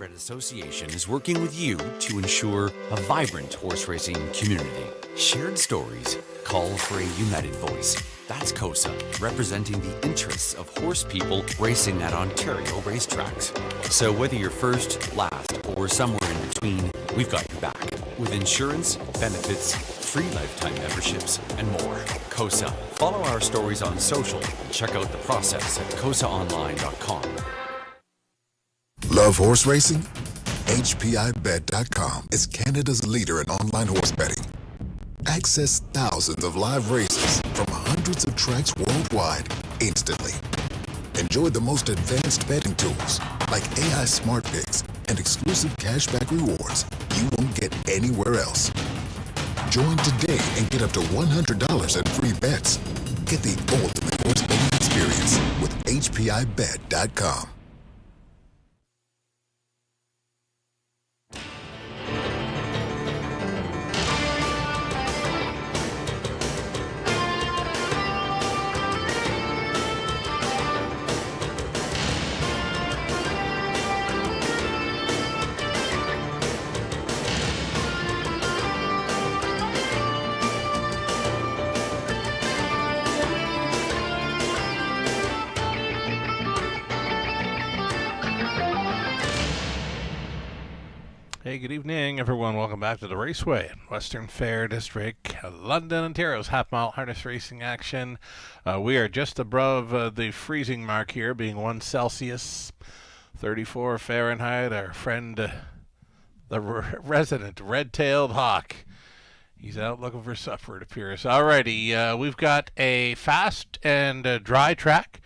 Thoroughbred Association is working with you to ensure a vibrant horse racing community. Shared stories call for a united voice. That's COSA, representing the interests of horse people racing at Ontario racetracks. So whether you're first, last, or somewhere in between, we've got your back. With insurance, benefits, free lifetime memberships, and more. COSA. Follow our stories on social and check out the process at cosaonline.com. Love horse racing? HPIBet.com is Canada's leader in online horse betting. Access thousands of live races from hundreds of tracks worldwide instantly. Enjoy the most advanced betting tools like AI Smart Picks and exclusive cashback rewards you won't get anywhere else. Join today and get up to $100 in free bets. Get the ultimate horse betting experience with HPIBet.com. Hey, good evening, everyone. Welcome back to the Raceway in Western Fair District, London, Ontario's half-mile harness racing action. We are just above the freezing mark here, being 1 Celsius, 34 Fahrenheit. Our friend, the resident red-tailed hawk, he's out looking for supper, it appears. Alrighty, we've got a fast and dry track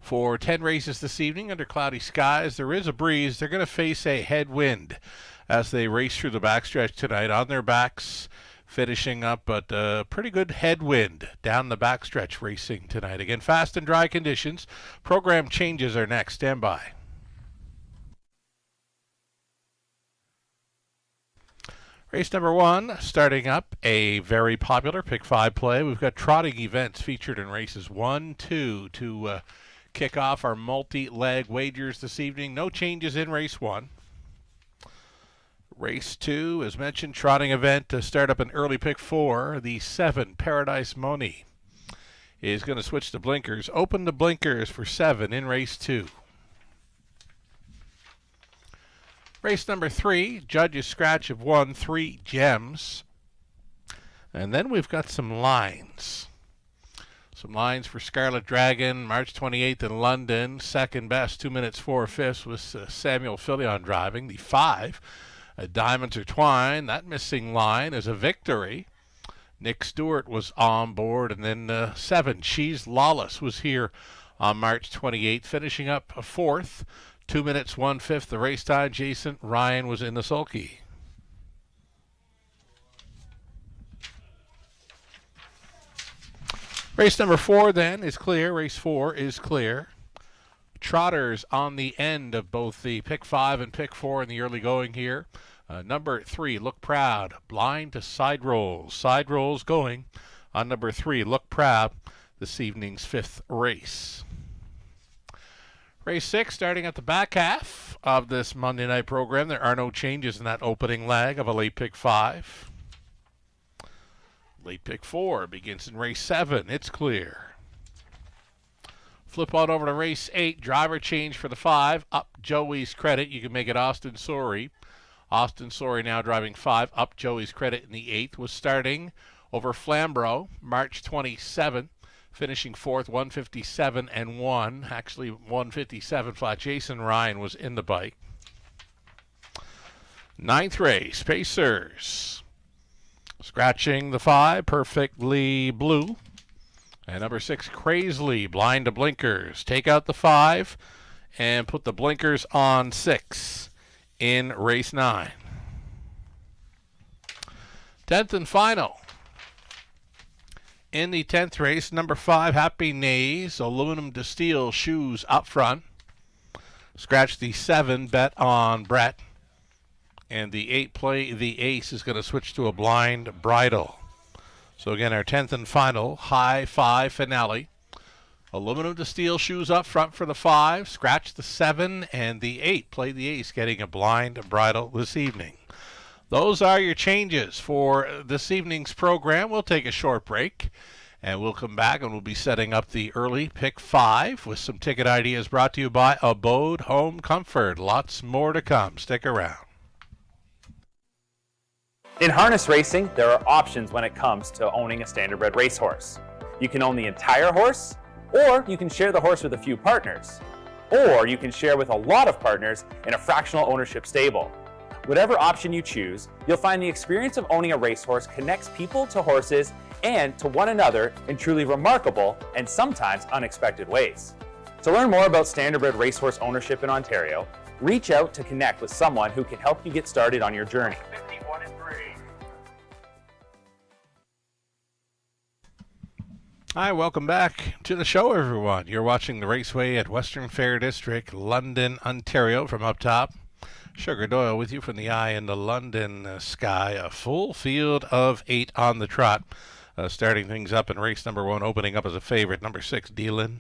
for 10 races this evening under cloudy skies. There is a breeze. They're going to face a headwind as they race through the backstretch tonight on their backs, finishing up, but pretty good headwind down the backstretch racing tonight. Again, fast and dry conditions. Program changes are next. Stand by. Race number 1, starting up, a very popular Pick 5 play. We've got trotting events featured in races 1, 2 to kick off our multi-leg wagers this evening. No changes in race 1. Race 2, as mentioned, trotting event to start up an early Pick 4. The 7, Paradise Moni, is going to switch to blinkers. Open the blinkers for 7 in race 2. Race number 3, Judge's Scratch of 1, 3 Gems. And then we've got some lines. Some lines for Scarlet Dragon, March 28th in London. Second best, 2 minutes 4/5 with Samuel Filion driving. The 5, Diamonds Are Twine. That missing line is a victory. Nick Stewart was on board. And then 7, She's Lawless, was here on March 28th, finishing up a 4th. 2 minutes 1/5 the race time. Jason Ryan was in the sulky. Race number 4 then is clear. Race 4 is clear. Trotters on the end of both the Pick 5 and Pick 4 in the early going here. Number 3, Look Proud, blind to side rolls. Side rolls going on number 3, Look Proud, this evening's 5th race. Race 6 starting at the back half of this Monday night program. There are no changes in that opening leg of a late Pick 5. Late Pick 4 begins in race 7. It's clear. Flip on over to race 8. Driver change for the 5. Up Joey's Credit. You can make it Austin Sorey. Austin Sorey now driving 5. Up Joey's Credit in the 8th. Was starting over Flamborough, March 27. Finishing 4th, 157 and 1. Actually, 157 flat. Jason Ryan was in the bike. 9th race, Pacers. Scratching the 5, Perfectly Blue. And number 6, Crazily, blind to blinkers. Take out the 5 and put the blinkers on 6 in race 9. 10th and final. In the 10th race, number 5, Happy Nays, aluminum to steel shoes up front. Scratch the 7, Bet on Brett. And the 8 play, the ace is going to switch to a blind bridle. So again, our 10th and final, high 5 finale. Aluminum to steel shoes up front for the 5. Scratch the 7 and the 8. Play the ace, getting a blind bridle this evening. Those are your changes for this evening's program. We'll take a short break, and we'll come back and we'll be setting up the early pick 5 with some ticket ideas brought to you by Abode Home Comfort. Lots more to come. Stick around. In harness racing, there are options when it comes to owning a standardbred racehorse. You can own the entire horse, or you can share the horse with a few partners, or you can share with a lot of partners in a fractional ownership stable. Whatever option you choose, you'll find the experience of owning a racehorse connects people to horses and to one another in truly remarkable and sometimes unexpected ways. To learn more about standardbred racehorse ownership in Ontario, reach out to connect with someone who can help you get started on your journey. 51 and 3. Hi, welcome back to the show, everyone. You're watching the Raceway at Western Fair District, London, Ontario. From up top, Sugar Doyle with you from the eye in the London sky. A full field of 8 on the trot. Starting things up in race number 1, opening up as a favorite, number 6, Dealin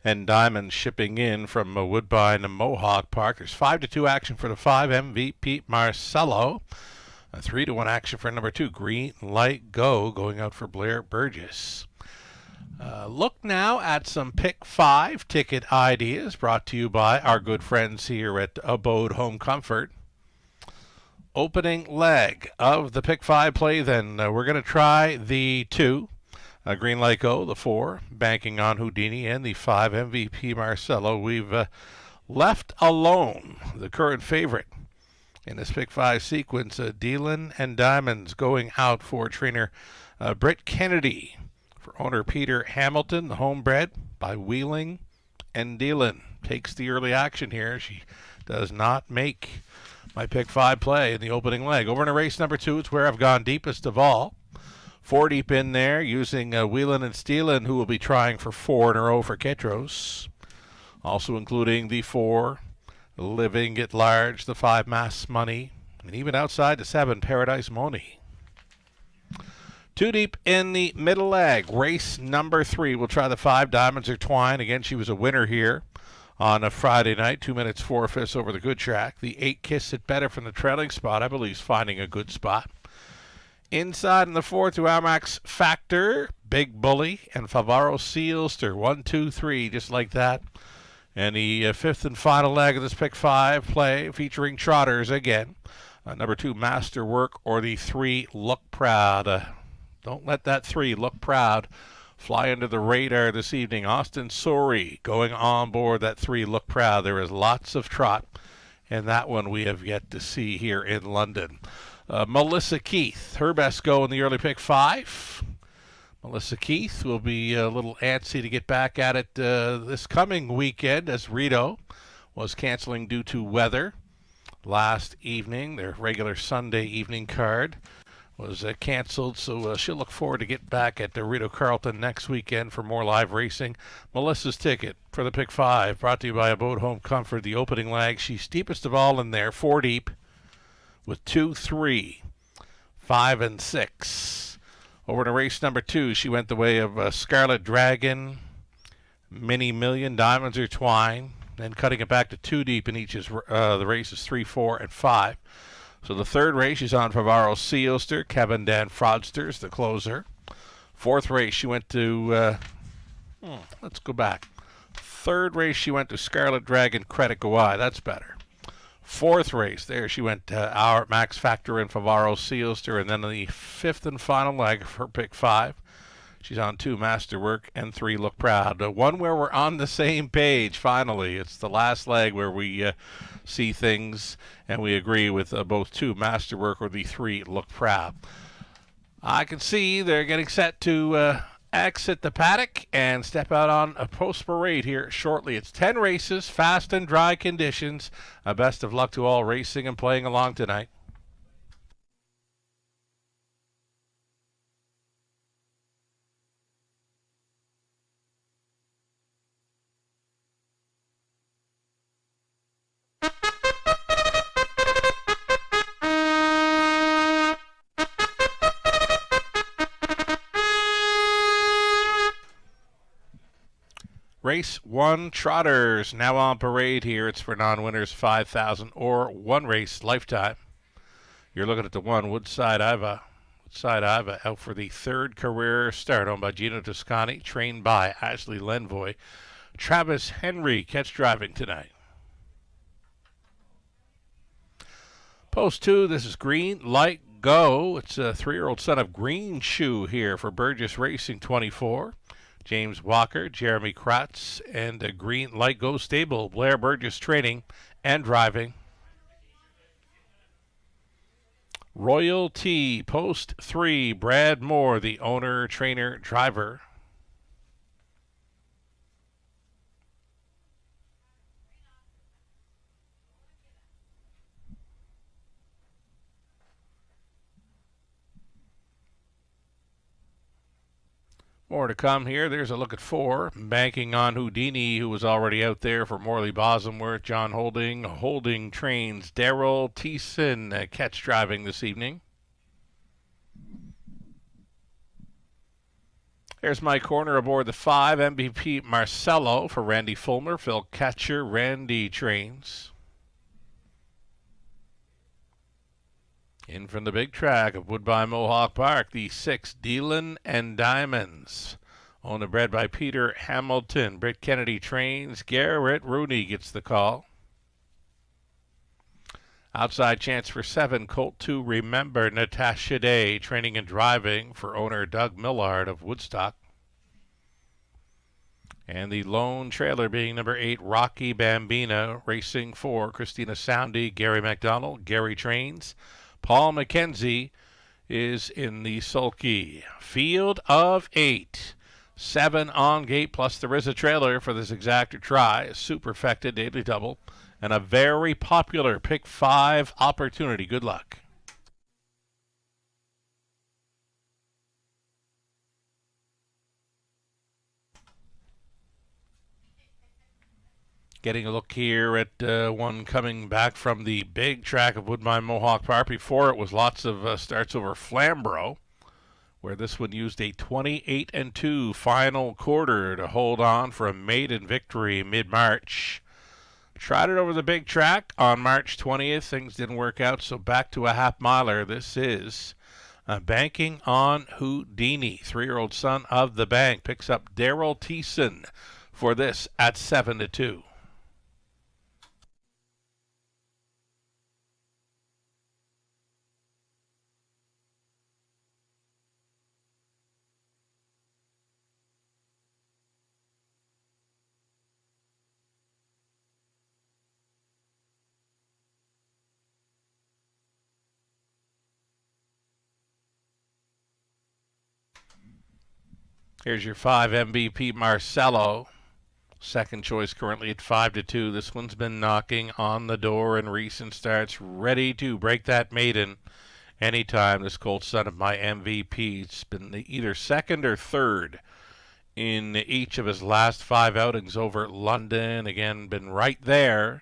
and Diamond shipping in from Woodbine to Mohawk Park. There's 5-2 action for the 5, MVP Marcelo. A 3-1 action for number 2, Green Light Go, going out for Blair Burgess. Look now at some Pick 5 ticket ideas brought to you by our good friends here at Abode Home Comfort. Opening leg of the Pick 5 play, then we're going to try the 2, Green Light Go, the 4, banking on Houdini, and the 5, MVP Marcelo. We've left alone the current favorite in this Pick 5 sequence, Dealin and Diamonds, going out for trainer Britt Kennedy. For owner Peter Hamilton, the homebred by Wheeling and Dealin takes the early action here. She does not make my Pick 5 play in the opening leg. Over in race number 2, it's where I've gone deepest of all. 4 deep in there, using Wheeling and Steelin, who will be trying for 4 in a row for Ketros. Also including the 4, Living at Large, the 5, Mass Money, and even outside the 7, Paradise Money. 2 deep in the middle leg. Race number 3. We'll try the 5, Diamonds Are Twine. Again, she was a winner here on a Friday night. 2 minutes 4/5 over the good track. The 8, Kiss It Better from the trailing spot. I believe is finding a good spot. Inside in the 4 to Amax Factor, Big Bully, and Favaro Sealster. 1, 2, 3, just like that. And the 5th and final leg of this Pick 5 play featuring trotters again. Number 2, Masterwork, or the 3, Look Proud. Don't let that 3, Look Proud, fly under the radar this evening. Austin Sori going on board that 3, Look Proud. There is lots of trot, and that one we have yet to see here in London. Melissa Keith, her best go in the early Pick 5. Melissa Keith will be a little antsy to get back at it this coming weekend, as Rito was canceling due to weather last evening. Their regular Sunday evening card was canceled, so she'll look forward to get back at the Rito Carlton next weekend for more live racing. Melissa's ticket for the Pick 5, brought to you by Abode Home Comfort. The opening leg, she's deepest of all in there, 4 deep, with 2, 3, 5, and 6. Over to race number 2, she went the way of Scarlet Dragon, Mini Million, Diamonds Are Twine, then cutting it back to 2 deep in each. The races 3, 4, and 5. So the 3rd race, she's on Favaro Sealster, Kevin Dan Fraudsters, the closer. 4th race, she went to, let's go back. 3rd race, she went to Scarlet Dragon, Credit Gawai. That's better. 4th race, there she went to our Max Factor and Favaro Sealster. And then the 5th and final leg of her Pick 5, she's on 2, Masterwork, and 3, Look Proud. One where we're on the same page, finally. It's the last leg where we see things and we agree with both 2, Masterwork, or the 3, Look Proud. I can see they're getting set to exit the paddock and step out on a post parade here shortly. It's 10 races, fast and dry conditions. Best of luck to all racing and playing along tonight. Race 1 Trotters now on parade here. It's for non-winners 5,000 or one race lifetime. You're looking at the one Woodside Iva. Woodside Iva out for the third career start, owned by Gino Toscani, trained by Ashley Lenvoy. Travis Henry catch driving tonight. Post 2, this is Green Light Go. It's a 3-year-old son of Green Shoe here for Burgess Racing 24. James Walker, Jeremy Kratz, and a Green Light Go stable. Blair Burgess training and driving. Royalty, Post 3, Brad Moore, the owner, trainer, driver. More to come here. There's a look at 4. Banking on Houdini, who was already out there for Morley Bosworth. John Holding. Holding trains Daryl Thiessen catch driving this evening. Here's my corner aboard the 5. MVP Marcello for Randy Fulmer. Phil Catcher, Randy trains. In from the big track of Woodbine Mohawk Park, the 6 Dealin' and Diamonds. Owned and bred by Peter Hamilton. Britt Kennedy trains. Garrett Rooney gets the call. Outside chance for 7. Colt 2 Remember Natasha Day. Training and driving for owner Doug Millard of Woodstock. And the lone trailer being number 8 Rocky Bambina. Racing for Christina Soundy, Gary McDonald. Gary trains. Paul McKenzie is in the sulky. Field of 8. 7 on gate, plus there is a trailer for this exacta try. Superfecta daily double. And a very popular pick 5 opportunity. Good luck. Getting a look here at one coming back from the big track of Woodbine Mohawk Park. Before it was lots of starts over Flamborough, where this one used a 28-2 final quarter to hold on for a maiden victory mid-March. Tried it over the big track on March 20th. Things didn't work out, so back to a half-miler. This is Banking on Houdini. 3-year-old son of the bank picks up Daryl Thiessen for this at 7-2. Here's your 5 MVP Marcello. Second choice currently at 5-2. This one's been knocking on the door in recent starts, ready to break that maiden anytime. This Colt son of my MVP. It's been either second or third in each of his last 5 outings over London. Again, been right there.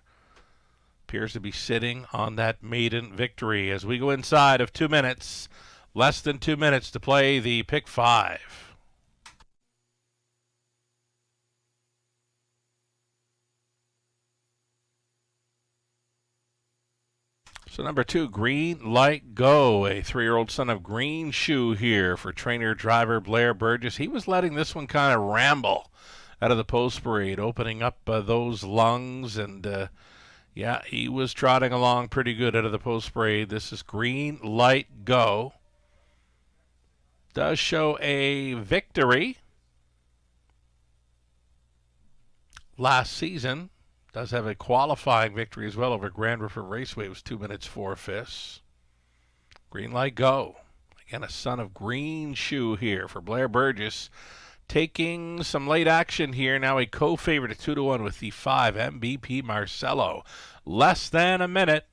Appears to be sitting on that maiden victory as we go inside of 2 minutes. Less than 2 minutes to play the pick 5. So number 2, Green Light Go, a 3-year-old son of Green Shoe here for trainer driver Blair Burgess. He was letting this one kind of ramble out of the post parade, opening up those lungs, and yeah, he was trotting along pretty good out of the post parade. This is Green Light Go. Does show a victory last season. Does have a qualifying victory as well over Grand River Raceway. It was 2 minutes 4/5. Green Light Go. Again, a son of Green Shoe here for Blair Burgess. Taking some late action here. Now a co-favorite at 2-1 with the 5 MVP Marcello. Less than a minute.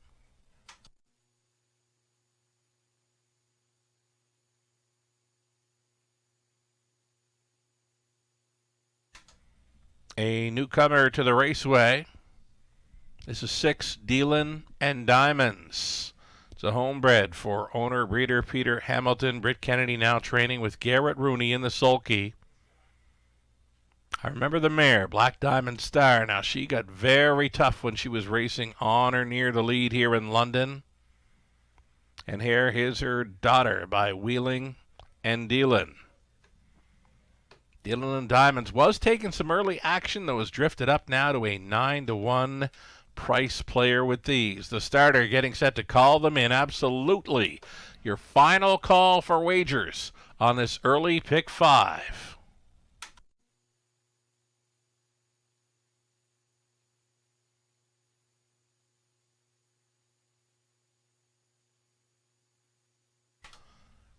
A newcomer to the raceway. This is 6 Dealin' and Diamonds. It's a homebred for owner, breeder Peter Hamilton. Britt Kennedy now training with Garrett Rooney in the sulky. I remember the mare, Black Diamond Star. Now, she got very tough when she was racing on or near the lead here in London. And here's her daughter by Wheeling and Dealing. Dealing and Diamonds was taking some early action that was drifted up now to a 9-1 price player with these. The starter getting set to call them in. Absolutely. Your final call for wagers on this early pick 5.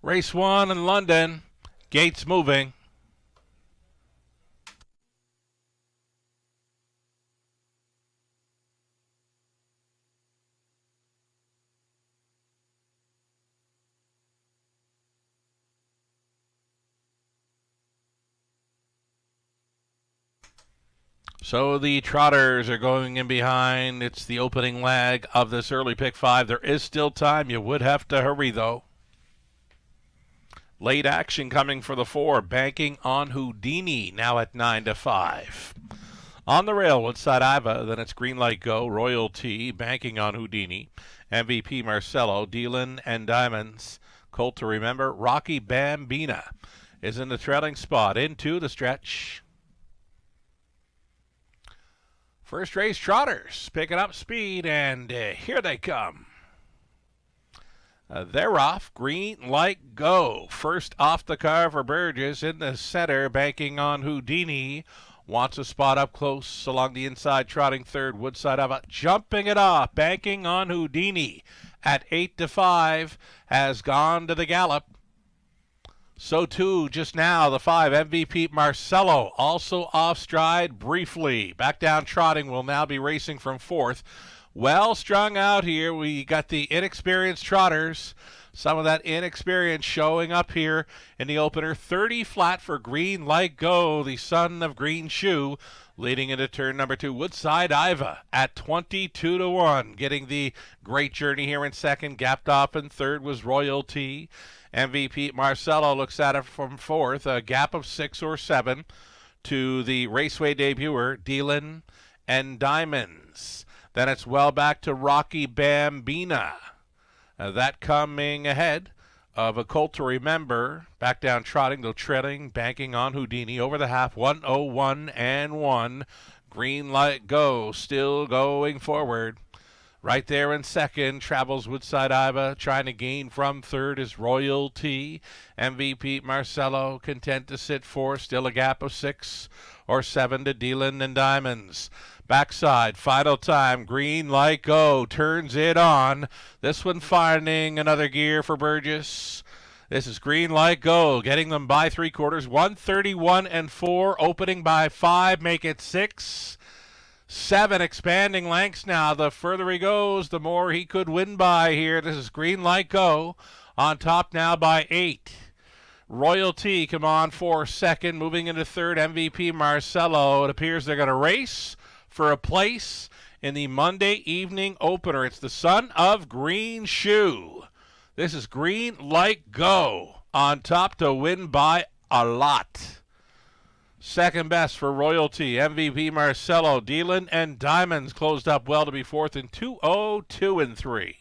Race 1 in London. Gates moving. So the Trotters are going in behind. It's the opening leg of this early pick 5. There is still time. You would have to hurry, though. Late action coming for the 4, banking on Houdini, now at 9-5. On the rail, Woodside Iva, then it's Green Light Go, Royalty, banking on Houdini, MVP Marcelo, Dealin and Diamonds, Colt to Remember, Rocky Bambina is in the trailing spot, into the stretch. First race Trotters, picking up speed, and here they come. They're off. Green Light Go. First off the car for Burgess in the center, banking on Houdini. Wants a spot up close along the inside, trotting third. Woodside Ava jumping it off, banking on Houdini at 8-5. Has gone to the gallop. So too, just now, the 5, MVP Marcelo, also off stride briefly. Back down trotting, will now be racing from 4th. Well strung out here. We got the inexperienced trotters. Some of that inexperience showing up here in the opener. 30 flat for Green Light Go, the son of Green Shoe, leading into turn number 2. Woodside Iva at 22-1, getting the great journey here in second. Gapped off in third was Royalty. MVP Marcelo looks at it from 4th, a gap of 6 or 7 to the Raceway debuter, Dealin and Diamonds. Then it's well back to Rocky Bambina. That coming ahead of a Colt to Remember. Back down trotting, though trailing, banking on Houdini. Over the half, 101 and 1. Green Light Go, still going forward. Right there in second, travels Woodside Iva. Trying to gain from third is Royalty. MVP Marcelo, content to sit 4. Still a gap of 6 or 7 to Dealin and Diamonds. Backside, final time, Green Light Go, turns it on. This one finding another gear for Burgess. This is Green Light Go, getting them by 3/4, 131 and 4, opening by 5, make it 6. 7 expanding lengths now. The further he goes, the more he could win by here. This is Green Light Go, on top now by 8. Royalty come on for second, moving into third, MVP Marcelo. It appears they're going to race for a place in the Monday evening opener. It's the son of Green Shoe. This is Green Light Go, on top to win by a lot. Second best for Royalty, MVP Marcelo. Dealin and Diamonds closed up well to be 4th in 202 and 3.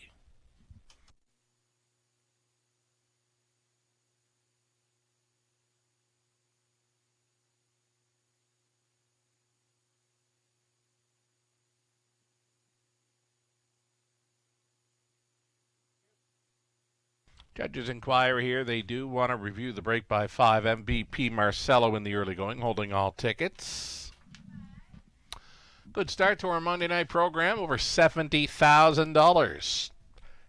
Judges inquire here. They do want to review the break by 5. MVP Marcelo in the early going, holding all tickets. Good start to our Monday night program. Over $70,000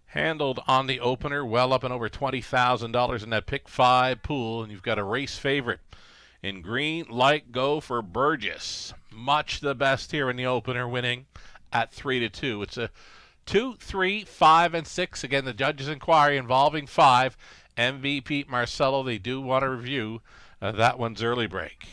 handled on the opener. Well up and over $20,000 in that pick 5 pool. And you've got a race favorite in Green Light Go for Burgess. Much the best here in the opener, winning at 3-2. It's a 2, 3, 5, and 6. Again, the judges' inquiry involving 5. MVP Marcelo, they do want to review that one's early break.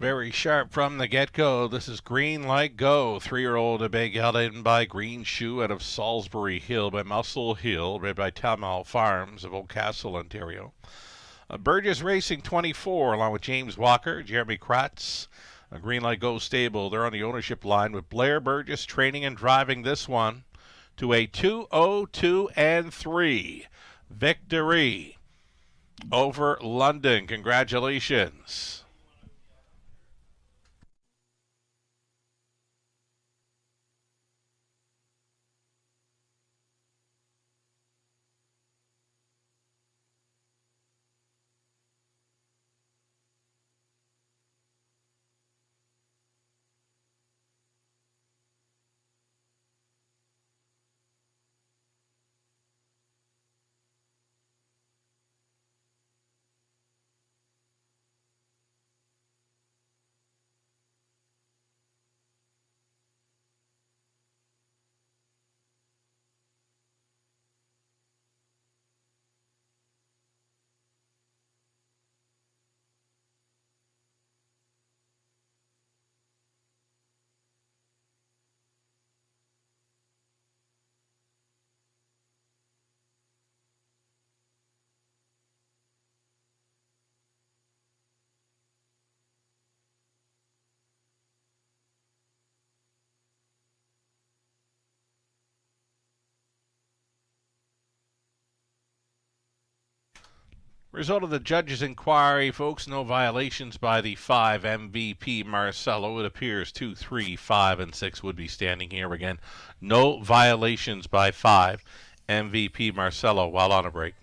Very sharp from the get-go. This is Green Light Go. 3-year-old Big held in by Green Shoe out of Salisbury Hill by Muscle Hill, bred by Tamal Farms of Oldcastle, Ontario. Burgess Racing 24, along with James Walker, Jeremy Kratz, Green Light Go stable. They're on the ownership line with Blair Burgess training and driving this one to a 2:02.3 victory over London. Congratulations. Result of the judge's inquiry, folks. No violations by the 5 MVP Marcelo. It appears 2, 3, 5, and 6 would be standing here again. No violations by 5 MVP Marcelo while on a break.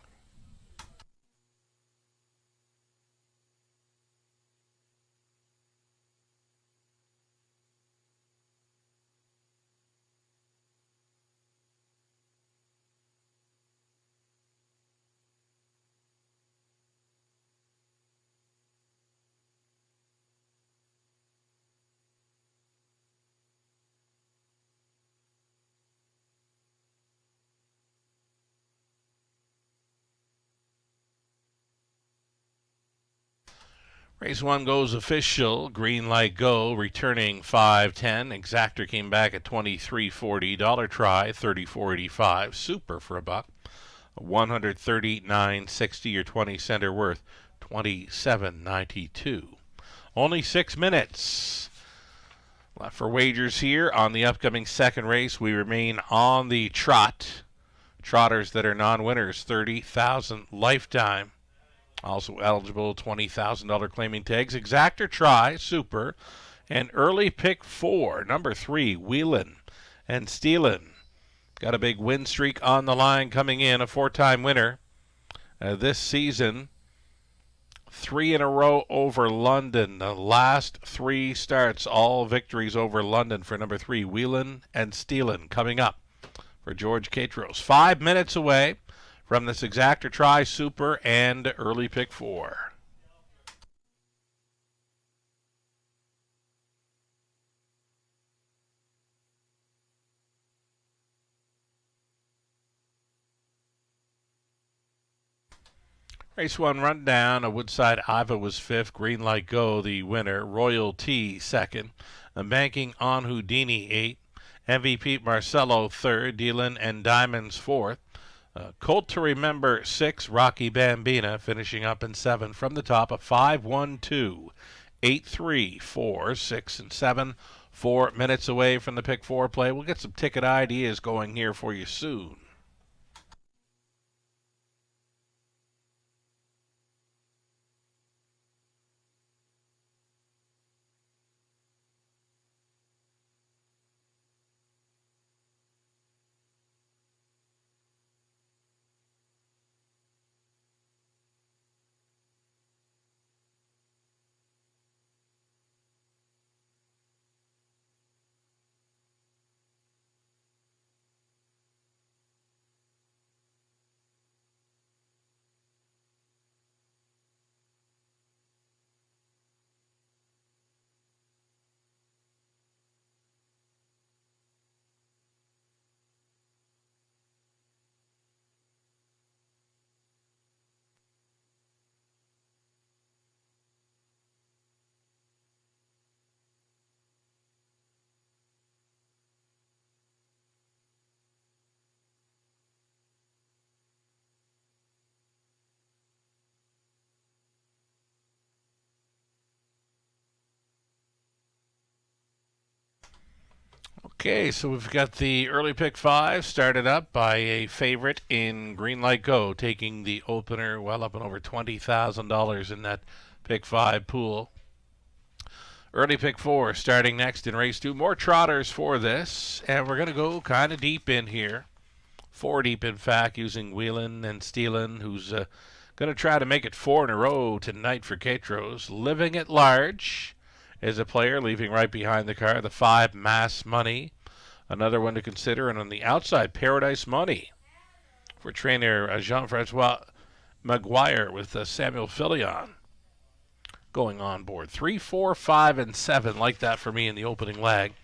Race 1 goes official. Green Light Go returning 5.10. Exactor came back at $23.40. Dollar Try $34.85. Super for a buck. $139.60 or 20 center worth $27.92. Only 6 minutes left for wagers here on the upcoming second race. We remain on the trot. Trotters that are non-winners, $30,000 lifetime. Also eligible, $20,000 claiming tags. Exactor Try, Super, and early pick 4, number 3, Wheelin' and Steelin'. Got a big win streak on the line coming in, a 4-time winner this season. 3 in a row over London. The last 3 starts, all victories over London for number 3, Wheelin' and Steelin'. Coming up for George Katros. 5 minutes away from this Exactor Try, Super, and early pick 4. Race 1 rundown. A Woodside Iva was 5th. Green Light Go, the winner. Royal T, 2nd. Banking on Houdini, 8th. MVP Marcelo, 3rd. Dylan and Diamonds, 4th. Colt to Remember, 6. Rocky Bambina finishing up in 7th. From the top, a 5, 1, 2, 8, 3, 4, 6, and 7. 4 minutes away from the pick 4 play. We'll get some ticket ideas going here for you soon. Okay, so we've got the early pick five started up by a favorite in Green Light Go, taking the opener well up and over $20,000 in that pick five pool. Early pick four starting next in race two. More trotters for this, and we're going to go kind of deep in here. Four deep, in fact, using Wheelin' and Steelin', who's going to try to make it four in a row tonight for Catros. Living at Large is a player, leaving right behind the car. The 5, Mass Money, another one to consider. And on the outside, Paradise Money for trainer Jean-Francois Maguire with Samuel Filion going on board. 3, 4, 5, and 7, like that for me in the opening leg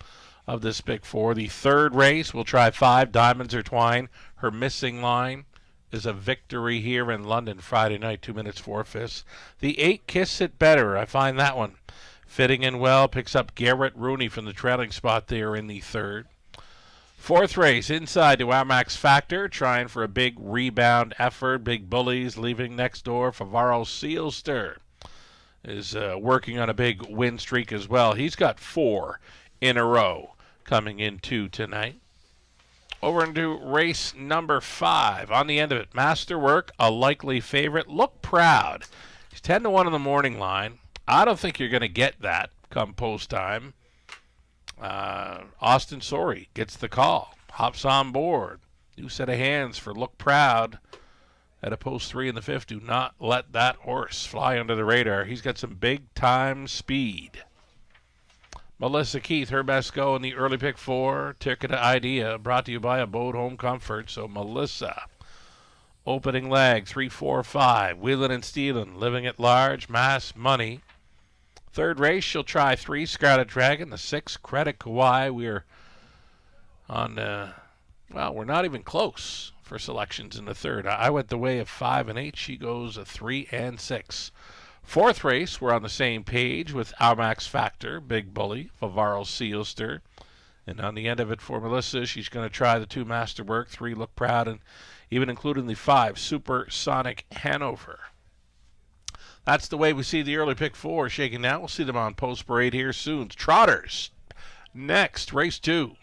of this pick four. The third race, we'll try 5, Diamonds Are Twine. Her missing line is a victory here in London Friday night, 2 minutes 4/5. The 8, Kiss It Better. I find that one fitting in well. Picks up Garrett Rooney from the trailing spot there in the third. Fourth race, inside to our Max Factor, trying for a big rebound effort. Big Bullies leaving next door. Favaro Sealster is working on a big win streak as well. He's got 4 in a row coming into tonight. Over into race number 5. On the end of it, Masterwork, a likely favorite. Look Proud. He's 10-1 on the morning line. I don't think you're going to get that come post time. Austin Sorey gets the call, hops on board. New set of hands for Look Proud at a post 3 in the 5th. Do not let that horse fly under the radar. He's got some big time speed. Melissa Keith, her best go in the early pick 4. Ticket Idea, brought to you by Abode Home Comfort. So Melissa, opening leg, 3, 4, 5. Wheelin' and Steelin', Living at Large, Mass Money. Third race, she'll try 3, Scarlet Dragon. The 6, Credit Kawhi. We're on, we're not even close for selections in the third. I went the way of 5 and 8. She goes a 3 and 6. Fourth race, we're on the same page with our Max Factor, Big Bully, Favaro Sealster. And on the end of it for Melissa, she's going to try the 2, Masterwork, 3, Look Proud, and even including the 5, Supersonic Hanover. That's the way we see the early pick 4 shaking down. We'll see them on post parade here soon. Trotters next, race 2.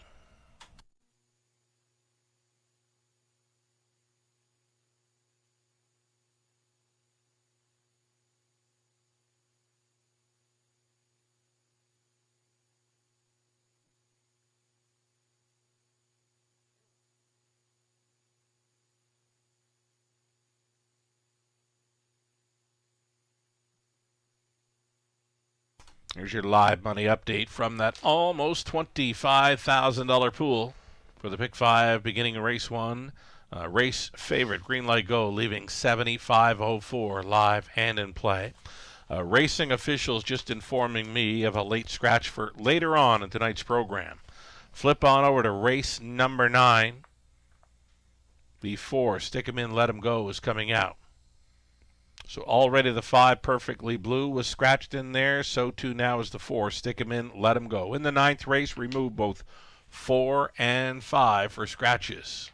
Here's your live money update from that almost $25,000 pool for the pick 5 beginning of race 1. Race favorite, Green Light Go, leaving 75.04 live and in play. Racing officials just informing me of a late scratch for later on in tonight's program. Flip on over to race number 9. The 4, Stick 'em In, Let 'em Go, is coming out. So already the 5, Perfectly Blue, was scratched in there. So too now is the 4, Stick 'em In, Let 'em Go. In the 9th race, remove both 4 and 5 for scratches.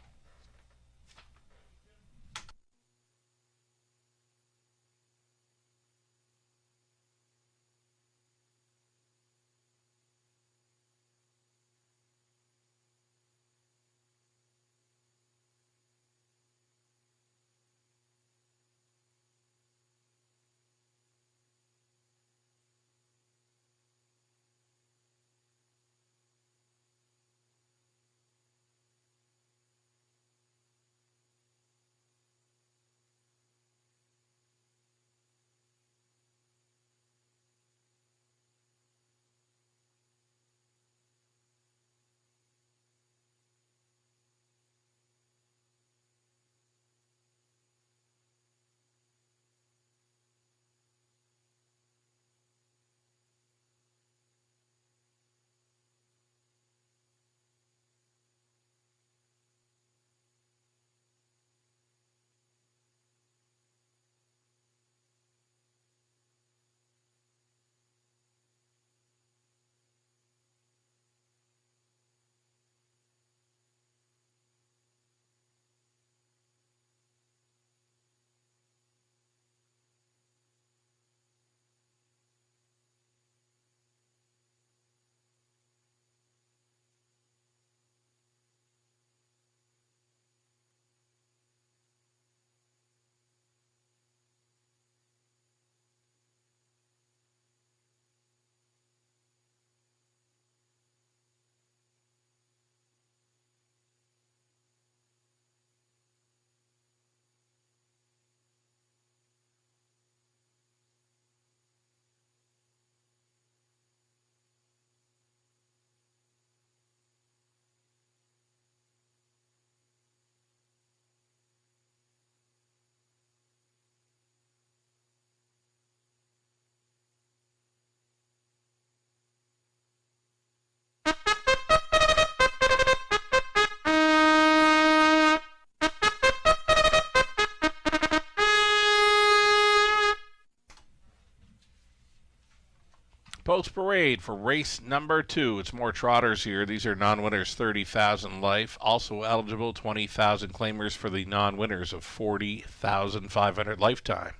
Post parade for race number 2. It's more trotters here. These are non-winners, 30,000 life. Also eligible, 20,000 claimers for the non-winners of 40,500 lifetime.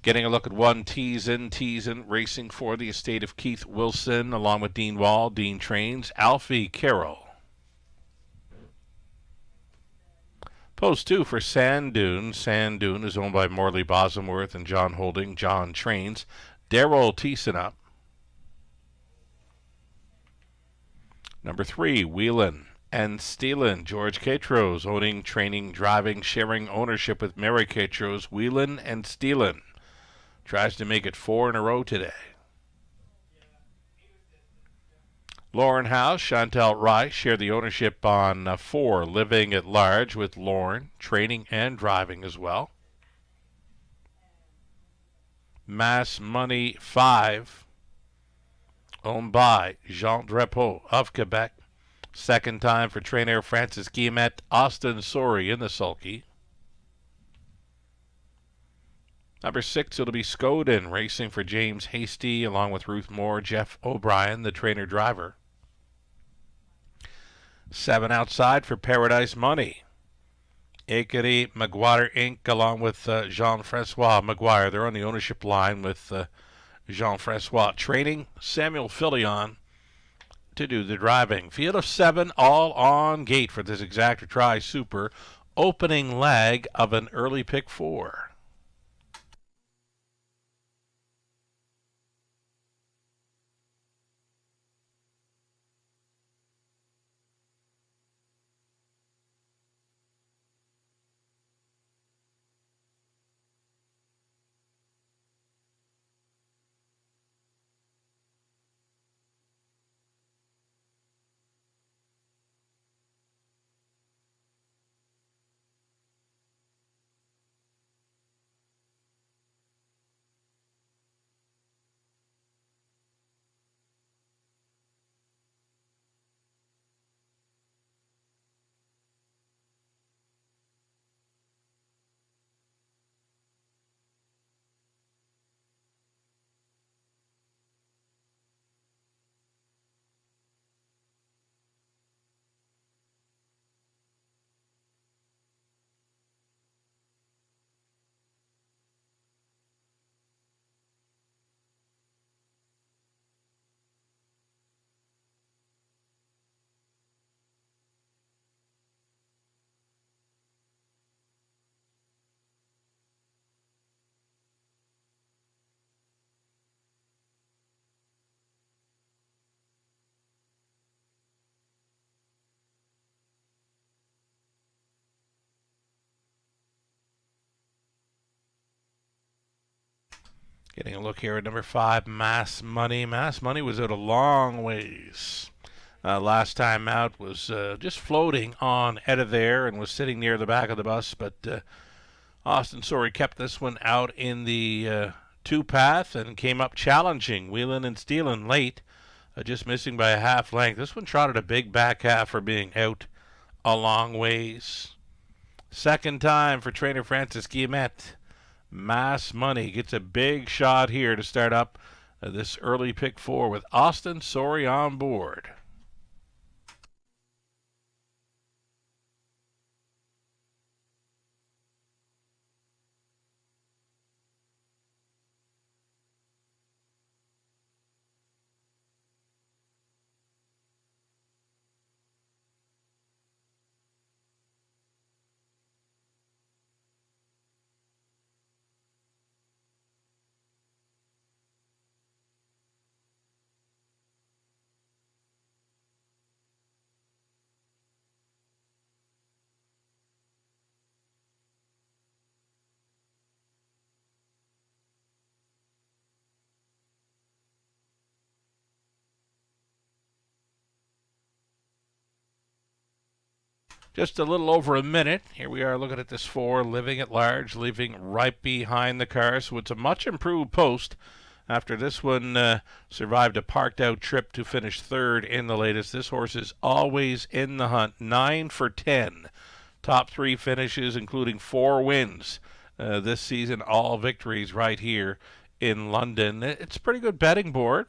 Getting a look at one tease in, racing for the estate of Keith Wilson, along with Dean Wall. Dean trains Alfie Carroll. Post 2 for Sand Dune. Sand Dune is owned by Morley Bosworth and John Holding. John trains Daryl Thiessen up. Number 3, Wheelin' and Steelin'. George Catros owning, training, driving, sharing ownership with Mary Catros. Wheelin' and Steelin'. Tries to make it 4 in a row today. Lauren House, Chantal Rice share the ownership on 4, Living at Large with Lauren, training and driving as well. Mass Money 5, owned by Jean Drapeau of Quebec. Second time for trainer Francis Guillemette. Austin Sori in the sulky. Number 6, it'll be Scoden racing for James Hasty along with Ruth Moore, Jeff O'Brien, the trainer-driver. 7 outside for Paradise Money. Acady McGuire Inc. along with Jean-Francois McGuire. They're on the ownership line with Jean-Francois. Training Samuel Filion to do the driving. Field of 7 all on gate for this Exacta Tri Super. Opening leg of an early pick 4. Getting a look here at number 5, Mass Money. Mass Money was out a long ways. Last time out was just floating on out of there and was sitting near the back of the bus, but Austin Sori kept this one out in the 2 path and came up challenging Wheelin' and Steelin' late, just missing by a half length. This one trotted a big back half for being out a long ways. Second time for trainer Francis Guillemette. Mass Money gets a big shot here to start up this early pick 4 with Austin Sori on board. Just a little over a minute. Here we are looking at this 4, Living at Large, leaving right behind the car. So it's a much improved post after this one survived a parked out trip to finish 3rd in the latest. This horse is always in the hunt. 9 for 10. Top 3 finishes, including 4 wins this season. All victories right here in London. It's a pretty good betting board.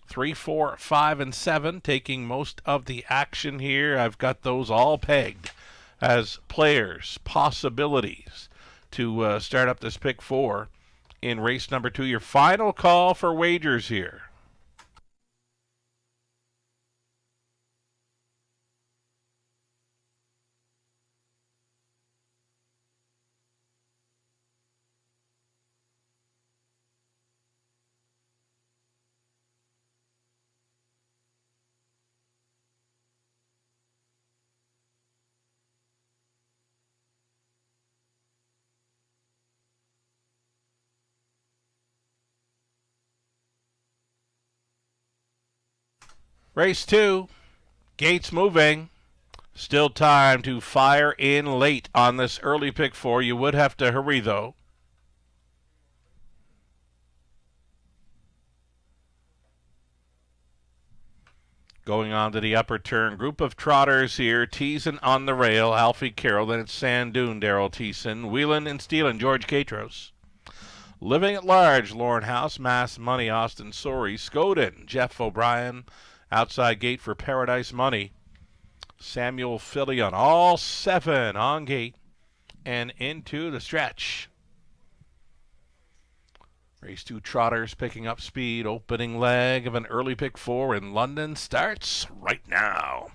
3, 4, 5, and 7 taking most of the action here. I've got those all pegged as players, possibilities to start up this pick 4 in race number 2. Your final call for wagers here. Race 2, gates moving. Still time to fire in late on this early pick 4. You would have to hurry, though. Going on to the upper turn. Group of trotters here. Teasin on the rail. Alfie Carroll. Then it's Sandoon, Daryl Teasin. Whelan and Steelan, George Catros. Living at Large, Lauren House. Mass Money, Austin Sorey. Scoden, Jeff O'Brien. Outside gate for Paradise Money. Samuel Fillion. All 7 on gate and into the stretch. Race 2 trotters picking up speed. Opening leg of an early pick 4 in London starts right now.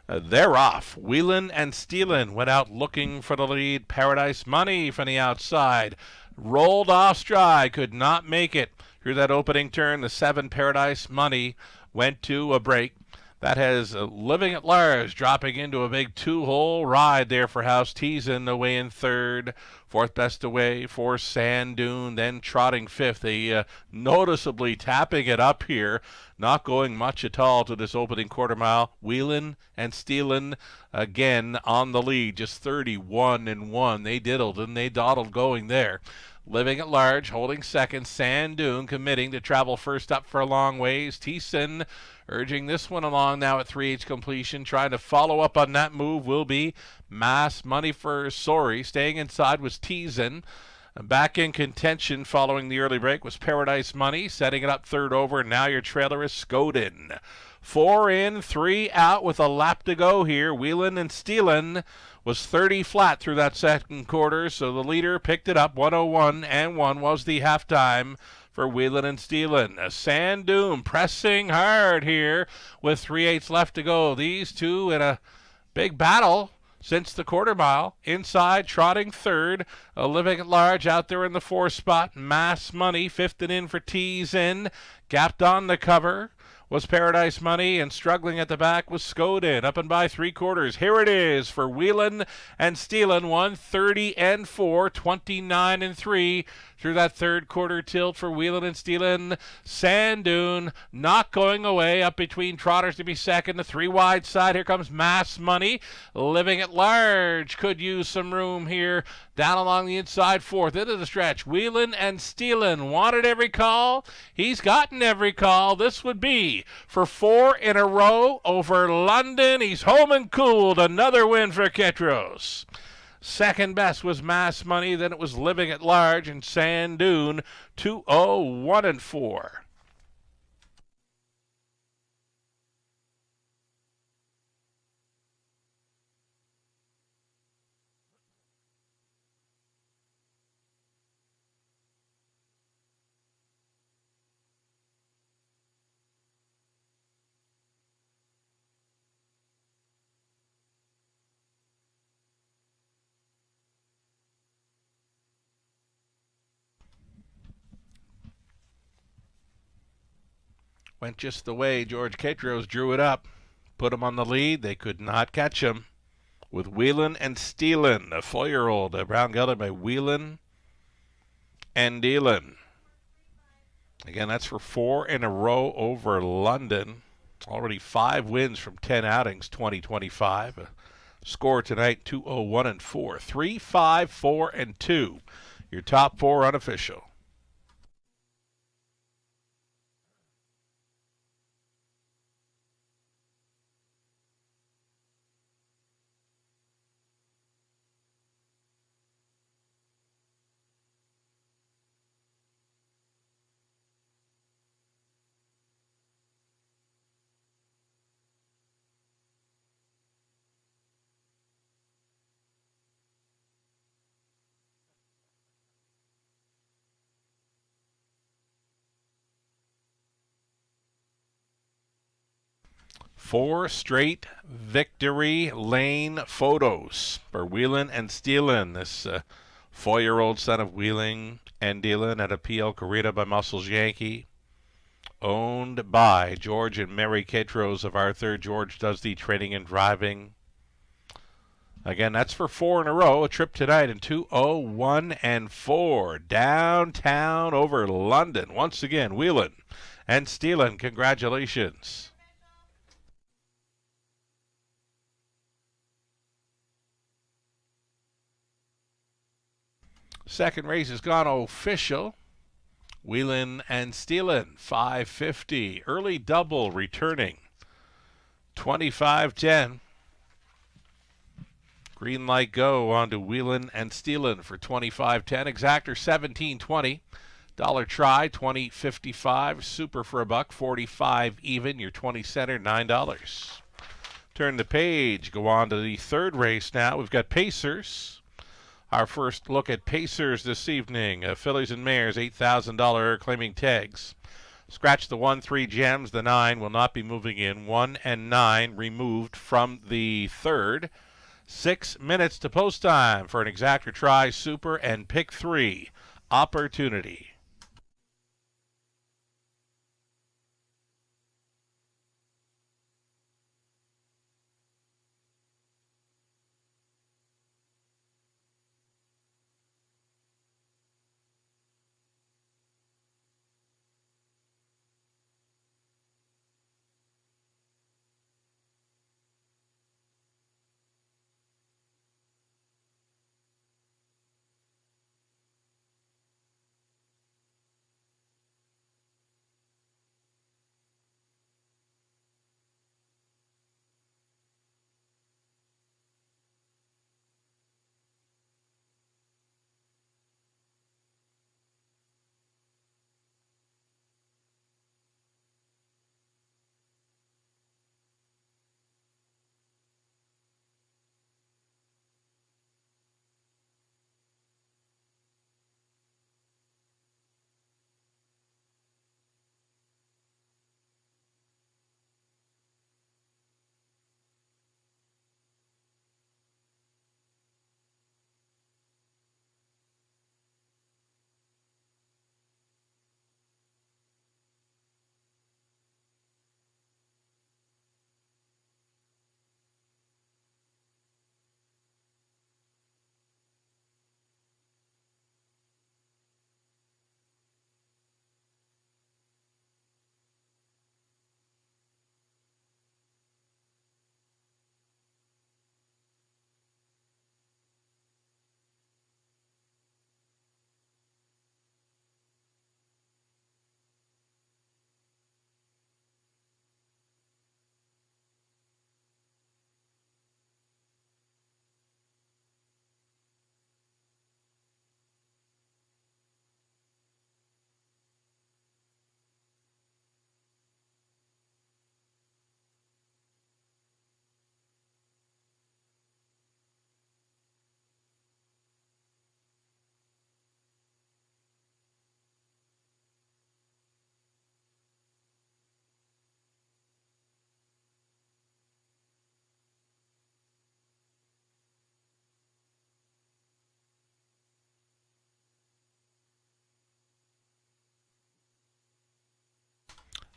They're off. Whelan and Steelan went out looking for the lead. Paradise Money from the outside. Rolled off stride. Could not make it through that opening turn. The 7 Paradise Money went to a break. That has Living at Large dropping into a big 2-hole ride there for House. Teasin away in 3rd. 4th best away for Sandoon. Then trotting 5th. Noticeably tapping it up here. Not going much at all to this opening quarter mile. Whelan and Steelan again on the lead. Just 31-1. They diddled and they dawdled going there. Living at Large holding second. Sandoon committing to travel first up for a long ways. Teasin urging this one along now at 3/8 completion. Trying to follow up on that move will be Mass Money for Sorey. Staying inside was Teasin. Back in contention following the early break was Paradise Money. Setting it up 3rd over. Now your trailer is Scoden. 4 in, 3 out with a lap to go here. Whelan and Steelan was 30 flat through that second quarter, so the leader picked it up. 101-1 was the halftime for Whelan and Steelan. Sandoon pressing hard here with 3/8 left to go. These two in a big battle since the quarter mile. Inside, trotting 3rd. Living at Large out there in the 4th spot. Mass Money, 5th and in for Teasin. Gapped on the cover was Paradise Money, and struggling at the back was Scoden, up and by 3/4. Here it is for Whelan and Steelan, 130-4, 29-3 through that 3rd quarter tilt for Whelan and Steelan. Sandoon not going away, up between trotters to be second. The 3 wide side, here comes Mass Money. Living at Large could use some room here. Down along the inside, 4th into the stretch. Whelan and Steelan wanted every call. He's gotten every call. This would be for 4 in a row over London. He's home and cooled. Another win for Ketros. Second best was Mass Money. Then it was Living at Large and Sandoon. 201-4. Went just the way George Catros drew it up. Put him on the lead. They could not catch him. With Whelan and Steelan, a 4-year-old, brown gelded by Whelan and Deelan. Again, that's for 4 in a row over London. Already 5 wins from 10 outings, 2025. Score tonight, 201-4. 3, 5, 4, and 2. Your top 4 unofficial. 4 straight victory lane photos for Whelan and Steelan. This 4-year-old son of Wheeling and Dealin at a PL Corrida by Muscles Yankee, owned by George and Mary Kitros of Arthur. George does the training and driving. Again, that's for 4 in a row. A trip tonight in 2:01 and 4 downtown over London. Once again, Whelan and Steelan, congratulations. Second race has gone official. Whelan and Steelan, 550. Early double returning, 25-10. Green light go on to Whelan and Steelan for 25-10. Exactor 17.20. Dollar try 20.55. Super for $1, 45 even. Your 20 center $9. Turn the page. Go on to the third race now. We've got Pacers. Our first look at Pacers this evening. Fillies and Mares, $8,000 claiming tags. Scratch the 1, 3 gems. The 9 will not be moving in. 1 and 9 removed from the third. 6 minutes to post time for an exactor try, super, and pick 3 opportunity.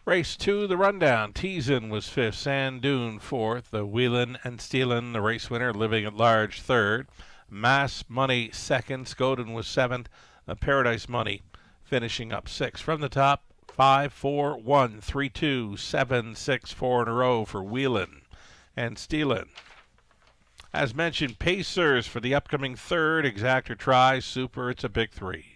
Race 2, the rundown. Teasin was 5th, Sand Dune 4th, the Whelan and Steelan, the race winner, living at large 3rd. Mass Money 2nd, Scoden was 7th, Paradise Money finishing up 6th. From the top, 5, 4, 1, 3, 2, 7, 6, 4 in a row for Whelan and Steelan. As mentioned, Pacers for the upcoming third, exactor try, super, it's a big 3.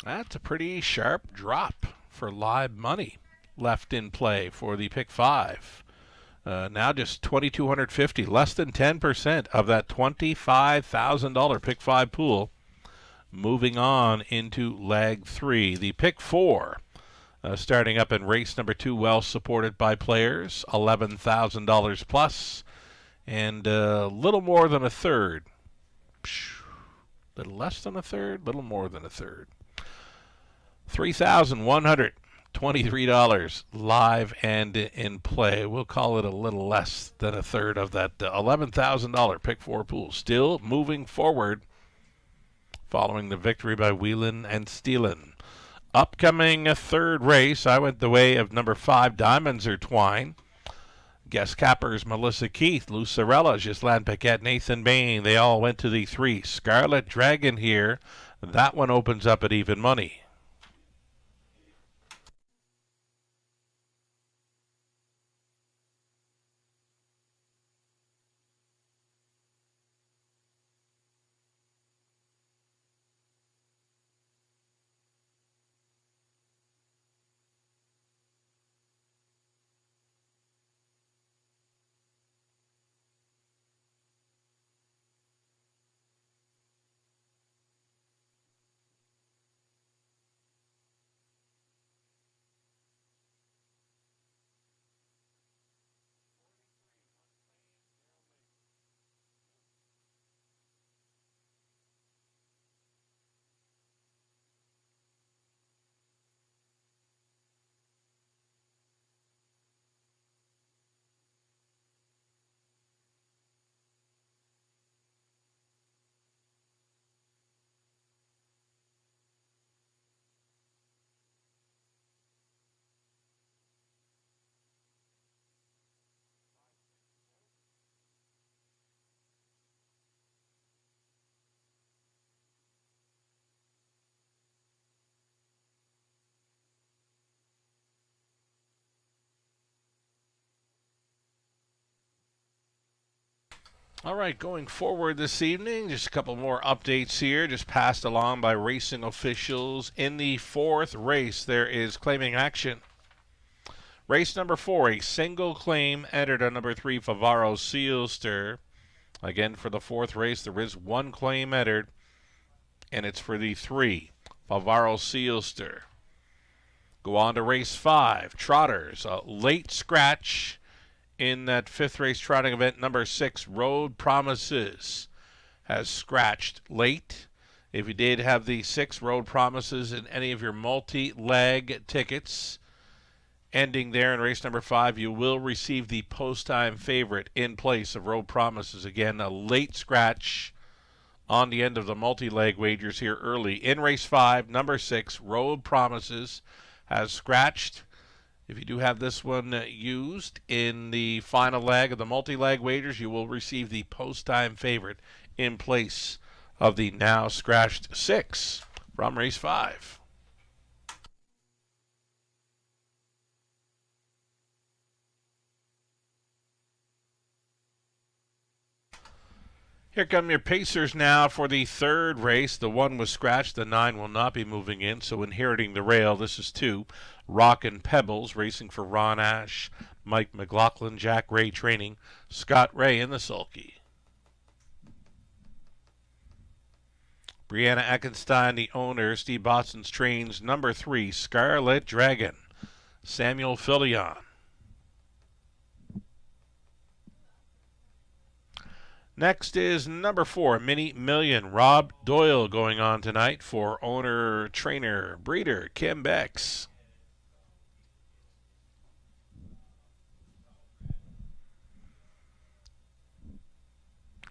That's a pretty sharp drop for live money left in play for the pick 5. Now just $2,250, less than 10% of that $25,000 pick 5 pool. Moving on into leg 3. The pick 4, starting up in race number 2, well supported by players, $11,000 plus, and a little more than a third. Little less than a third, little more than a third. $3,123 live and in play. We'll call it a little less than a third of that $11,000 pick 4 pool. Still moving forward following the victory by Whelan and Steelan. Upcoming third race, I went the way of number 5, Diamonds Are Twine. Guest cappers Melissa Keith, Lucarella, Ghislaine Paquette, Nathan Bain. They all went to the 3. Scarlet Dragon here. That one opens up at even money. All right, going forward this evening, just a couple more updates here, just passed along by racing officials. In the 4th race, there is claiming action. Race number 4, a single claim entered on number 3, Favaro Sealster. Again, for the 4th race, there is one claim entered, and it's for the 3, Favaro Sealster. Go on to race 5, Trotters, a late scratch in that 5th race trotting event. Number 6, Road Promises, has scratched late. If you did have the 6 Road Promises in any of your multi-leg tickets ending there in race number 5, you will receive the post-time favorite in place of Road Promises. Again, a late scratch on the end of the multi-leg wagers here early. In race 5, number 6, Road Promises, has scratched. If you do have this one used in the final leg of the multi-leg wagers, you will receive the post-time favorite in place of the now scratched 6 from race 5. Here come your pacers now for the 3rd race. The 1 was scratched. The 9 will not be moving in. So inheriting the rail, this is 2. Rock and Pebbles, racing for Ron Ash, Mike McLaughlin, Jack Ray training, Scott Ray in the sulky. Brianna Eckenstein, the owner. Steve Botson's trains number 3, Scarlet Dragon, Samuel Filion. Next is number 4, Mini Million. Rob Doyle going on tonight for owner, trainer, breeder Kim Becks.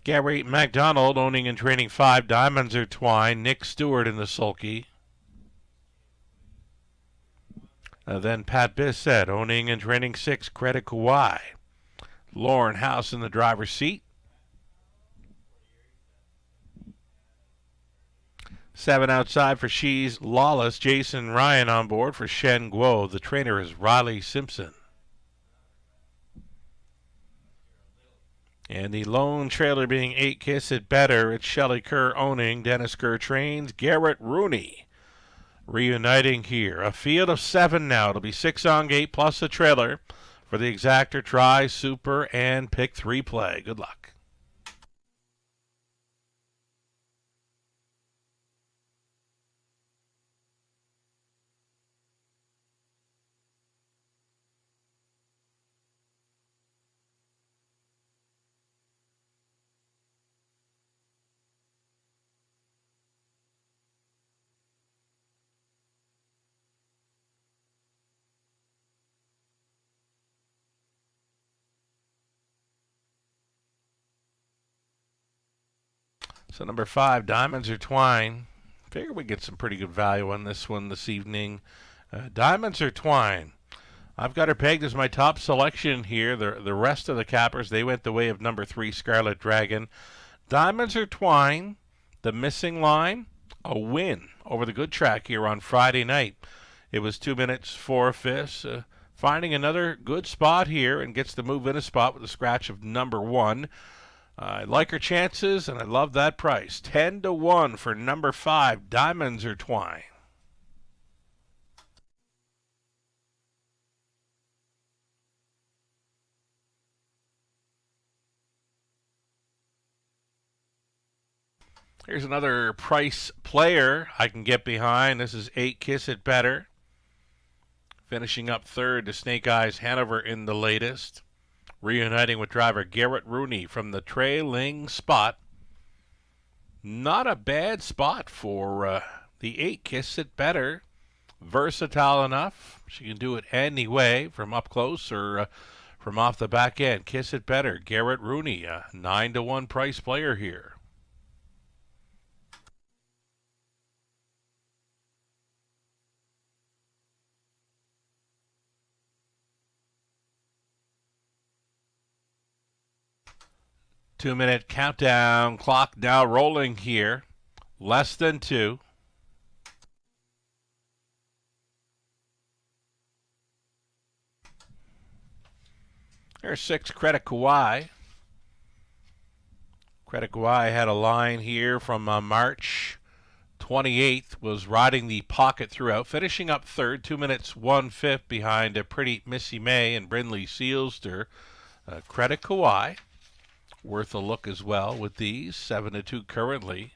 Gary MacDonald owning and training 5, Diamonds Are Twine. Nick Stewart in the sulky. Then Pat Bissett owning and training 6, Credit Kauai. Lauren House in the driver's seat. 7 outside for She's Lawless. Jason Ryan on board for Shen Guo. The trainer is Riley Simpson. And the lone trailer being 8, Kiss It Better. It's Shelley Kerr owning. Dennis Kerr trains. Garrett Rooney reuniting here. A field of 7 now. It'll be 6 on gate plus a trailer for the exactor, try, super, and pick 3 play. Good luck. So number 5, Diamonds Are Twine. Figure we get some pretty good value on this one this evening. Diamonds Are Twine. I've got her pegged as my top selection here. The rest of the cappers, they went the way of number 3, Scarlet Dragon. Diamonds Are Twine, the missing line, a win over the good track here on Friday night. It was 2 minutes 4/5. Finding another good spot here and gets to move in a spot with a scratch of number 1. I like her chances, and I love that price. 10-1 for number 5, Diamonds Are Twine. Here's another price player I can get behind. This is 8, Kiss It Better. Finishing up third to Snake Eyes Hanover in the latest. Reuniting with driver Garrett Rooney from the trailing spot. Not a bad spot for the 8, Kiss It Better. Versatile enough. She can do it any way, from up close or from off the back end. Kiss It Better. Garrett Rooney, a 9-1 price player here. Two-minute countdown clock now rolling here. Less than 2. There's 6, Credit Kawhi. Credit Kawhi had a line here from March 28th, was riding the pocket throughout, finishing up third, 2 minutes 1/5 behind a Pretty Missy May and Brindley Sealster. Credit Kawhi. Worth a look as well with these. 7-2 currently.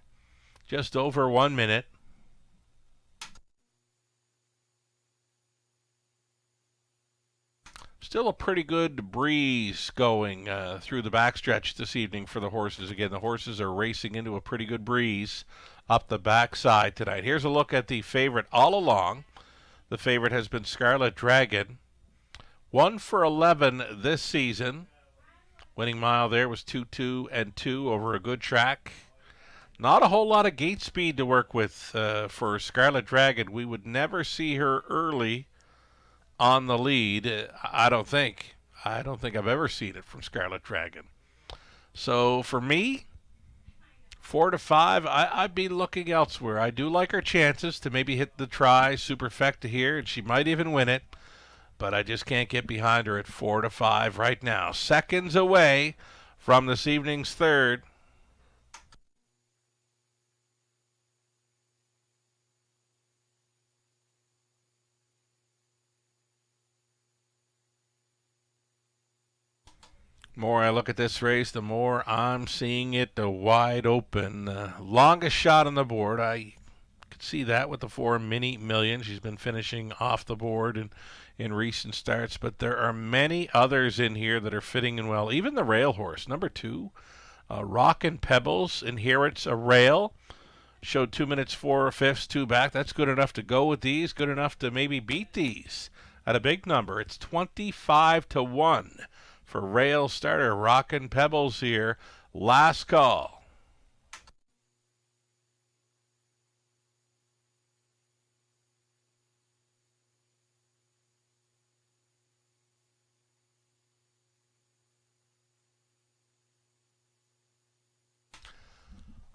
Just over 1 minute. Still a pretty good breeze going through the backstretch this evening for the horses. Again, the horses are racing into a pretty good breeze up the backside tonight. Here's a look at the favorite all along. The favorite has been Scarlet Dragon. 1 for 11 this season. Winning mile there was 2-2 over a good track. Not a whole lot of gate speed to work with for Scarlet Dragon. We would never see her early on the lead. I don't think I've ever seen it from Scarlet Dragon. So for me, 4 to 5, I'd be looking elsewhere. I do like her chances to maybe hit the try superfecta here, and she might even win it. But I just can't get behind her at 4 to 5 right now. Seconds away from this evening's third. The more I look at this race, the more I'm seeing it wide open. Longest shot on the board. I could see that with the 4 Mini Million. She's been finishing off the board and in recent starts, but there are many others in here that are fitting in well. Even the rail horse, number 2, Rock and Pebbles, inherits a rail. Showed 2 minutes 4/5, 2 back. That's good enough to go with these. Good enough to maybe beat these at a big number. It's 25-1 for rail starter Rock and Pebbles here. Last call.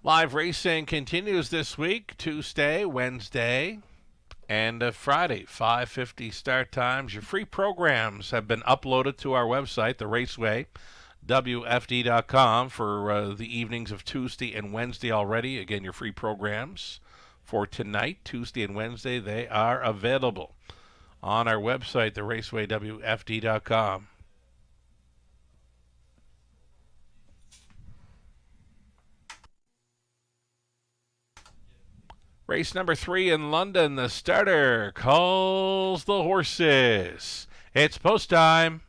Live racing continues this week, Tuesday, Wednesday, and Friday, 5:50 start times. Your free programs have been uploaded to our website, The Raceway, WFD.com, for the evenings of Tuesday and Wednesday already. Again, your free programs for tonight, Tuesday and Wednesday. They are available on our website, theracewaywfd.com. Race number 3 in London. The starter calls the horses. It's post time.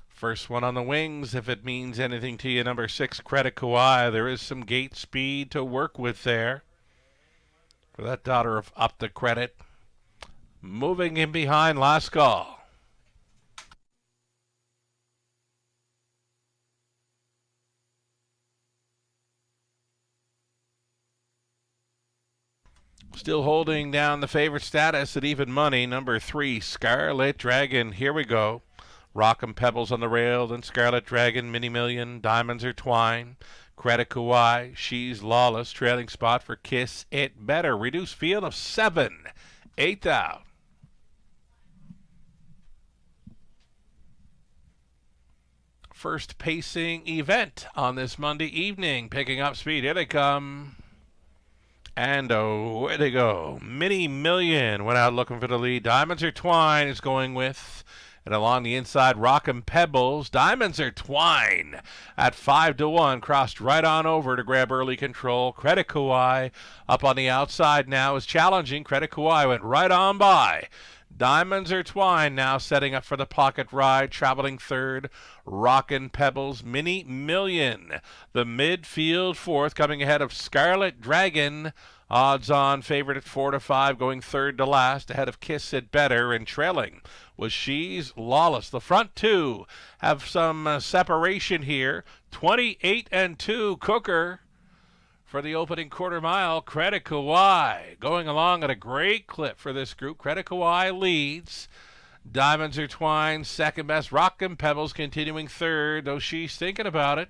First one on the wings, if it means anything to you, number 6, Credit Kauai. There is some gate speed to work with there for that daughter of Up the Credit. Moving in behind, Last Call. Still holding down the favorite status at even money, number 3, Scarlet Dragon. Here we go. Rock and Pebbles on the rail, then Scarlet Dragon, Mini Million, Diamonds Are Twine, Credit Kauai, She's Lawless, trailing spot for Kiss It Better. Reduced field of 7, 8th out. First pacing event on this Monday evening, picking up speed. Here they come. And away they go. Mini Million went out looking for the lead. Diamonds Are Twine is going with. And along the inside, Rock and Pebbles. Diamonds Are Twine at 5-1. Crossed right on over to grab early control. Credit Kauai up on the outside now is challenging. Credit Kauai went right on by. Diamonds Are Twine now setting up for the pocket ride. Traveling third, Rock and Pebbles. Mini Million, the midfield fourth, coming ahead of Scarlet Dragon. Odds-on favorite at 4-5, going third to last, ahead of Kiss It Better, and trailing was She's Lawless. The front two have some separation here. 28-2, Cooker. For the opening quarter mile, Credit Kauai going along at a great clip for this group. Credit Kauai leads. Diamonds Are Twine second best. Rock and Pebbles continuing third, though she's thinking about it.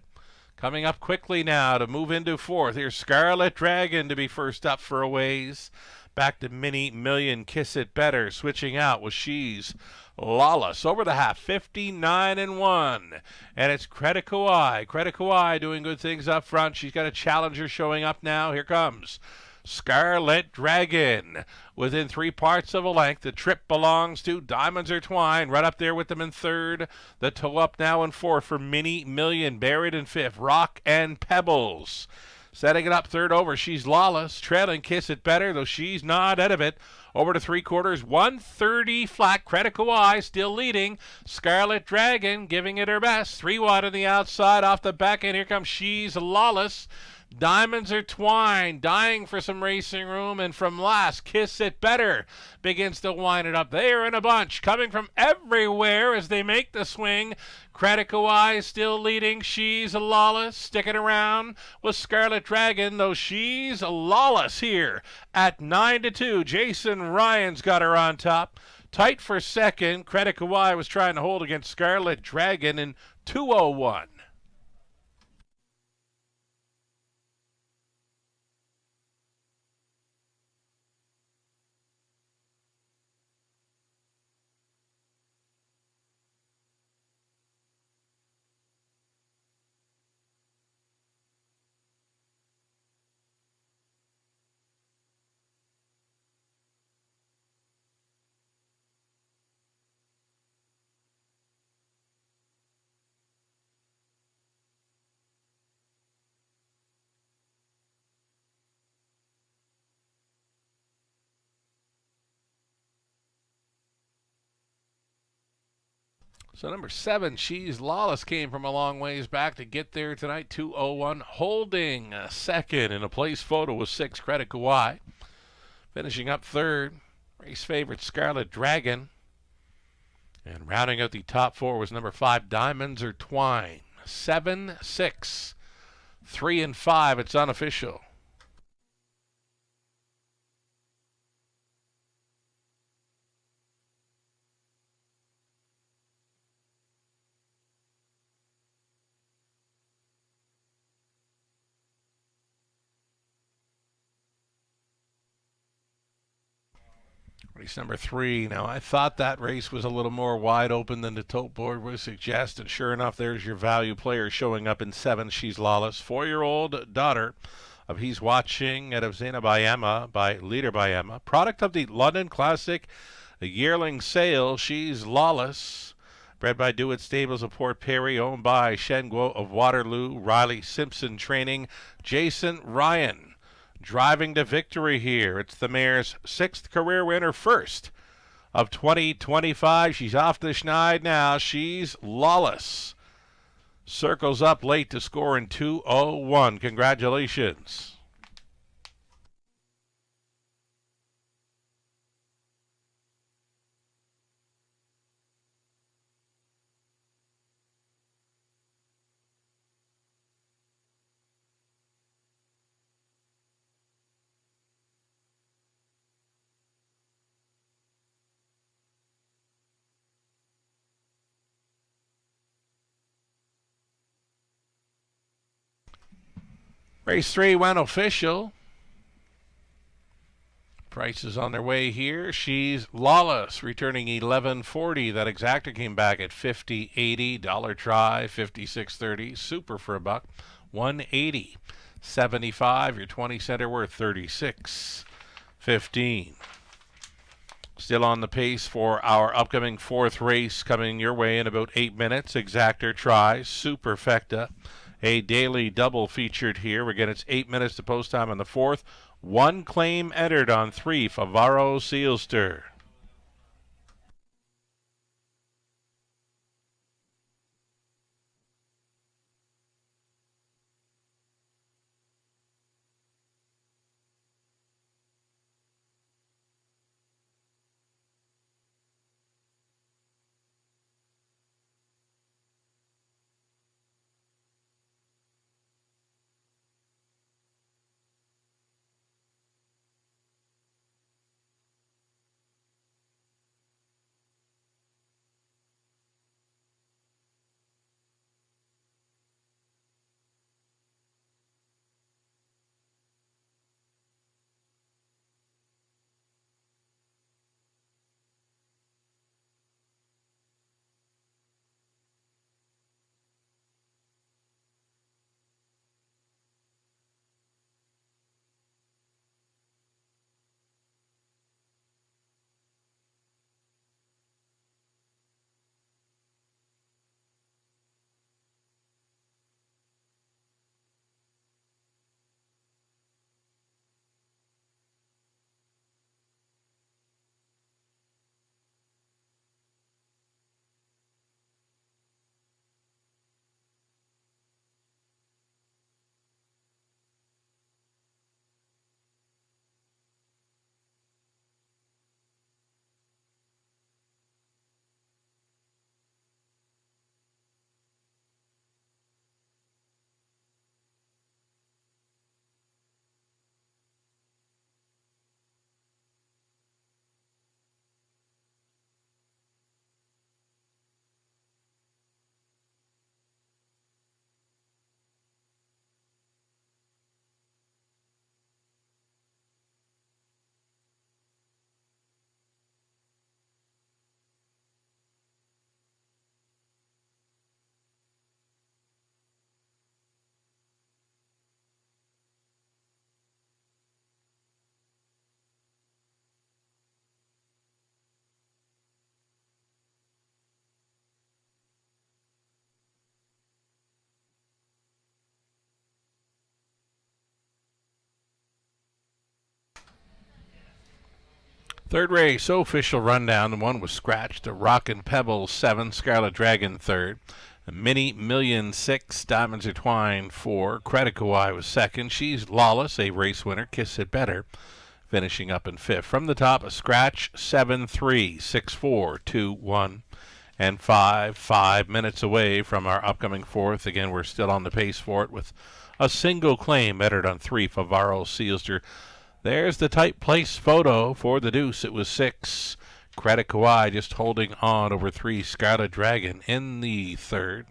Coming up quickly now to move into fourth. Here's Scarlet Dragon to be first up for a ways. Back to Mini Million, Kiss It Better. Switching out with She's Lawless. Over the half, 59-1. And it's Credit Kauai. Credit Kauai doing good things up front. She's got a challenger showing up now. Here comes Scarlet Dragon. Within 3 parts of a length. The trip belongs to Diamonds Are Twine. Right up there with them in third. The toe up now in fourth for Mini Million. Buried in fifth, Rock and Pebbles. Setting it up third over, She's Lawless. Trailing Kiss It Better, though she's not out of it. Over to 3/4, 130 flat. Credit Kauai still leading. Scarlet Dragon giving it her best. 3 wide on the outside, off the back end. Here comes She's Lawless. Diamonds Are Twine, dying for some racing room, and from last, Kiss It Better begins to wind it up. They are in a bunch, coming from everywhere as they make the swing. Credit Kauai still leading. She's Lawless sticking around with Scarlet Dragon, though She's Lawless here at 9-2. Jason Ryan's got her on top. Tight for second. Credit Kauai was trying to hold against Scarlet Dragon in 2:01. So number 7, She's Lawless, came from a long ways back to get there tonight, 2:01. Holding second in a place photo with 6, Credit Kauai. Finishing up third, race favorite Scarlet Dragon. And rounding out the top 4 was number 5, Diamonds Are Twine. 7, 6, 3, and 5. It's unofficial. Race number 3. Now, I thought that race was a little more wide open than the tote board would suggest, and sure enough, there's your value player showing up in 7. She's Lawless. 4-year-old daughter of He's Watching out of Zena by Emma, by Leader by Emma. Product of the London Classic yearling sale, She's Lawless. Bred by Dewitt Stables of Port Perry, owned by Shenguo of Waterloo, Riley Simpson Training, Jason Ryan. Driving to victory here. It's the mare's 6th career winner, first of 2025. She's off the schneid now. She's Lawless. Circles up late to score in 2:01. Congratulations. Race 3 went official. Prices on their way here. She's Lawless, returning $11.40. That exactor came back at $50.80. Dollar try, $56.30. Super for $1. $180. $75. Your 20 center worth $36.15. Still on the pace for our upcoming 4th race coming your way in about 8 minutes. Exactor tries. Superfecta. A daily double featured here. Again, it's 8 minutes to post time on the 4th. 1 claim entered on 3. Favaro Sealster. Third race, official rundown. The one was scratched. A Rockin' Pebbles 7, Scarlet Dragon 3rd. A Mini Million 6, Diamonds Are Twined 4. Credit Kawhi was 2nd. She's Lawless, a race winner. Kiss It Better, finishing up in 5th. From the top, a scratch 7-3, 6-4, 2-1, and 5. 5 minutes away from our upcoming 4th. Again, we're still on the pace for it with a single claim entered on 3. Favaro Sealster. There's the tight place photo for the deuce. It was 6. Credit Kawhi just holding on over 3. Scarlet Dragon in the 3rd.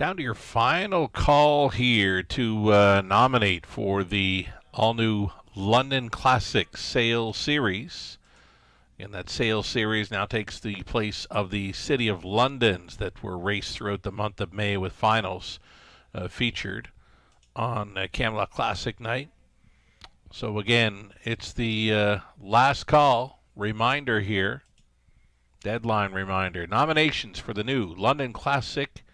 Down to your final call here to nominate for the all-new London Classic Sale Series. And that sale series now takes the place of the City of Londons that were raced throughout the month of May, with finals featured on Camelot Classic night. So again, it's the last call reminder here, deadline reminder. Nominations for the new London Classic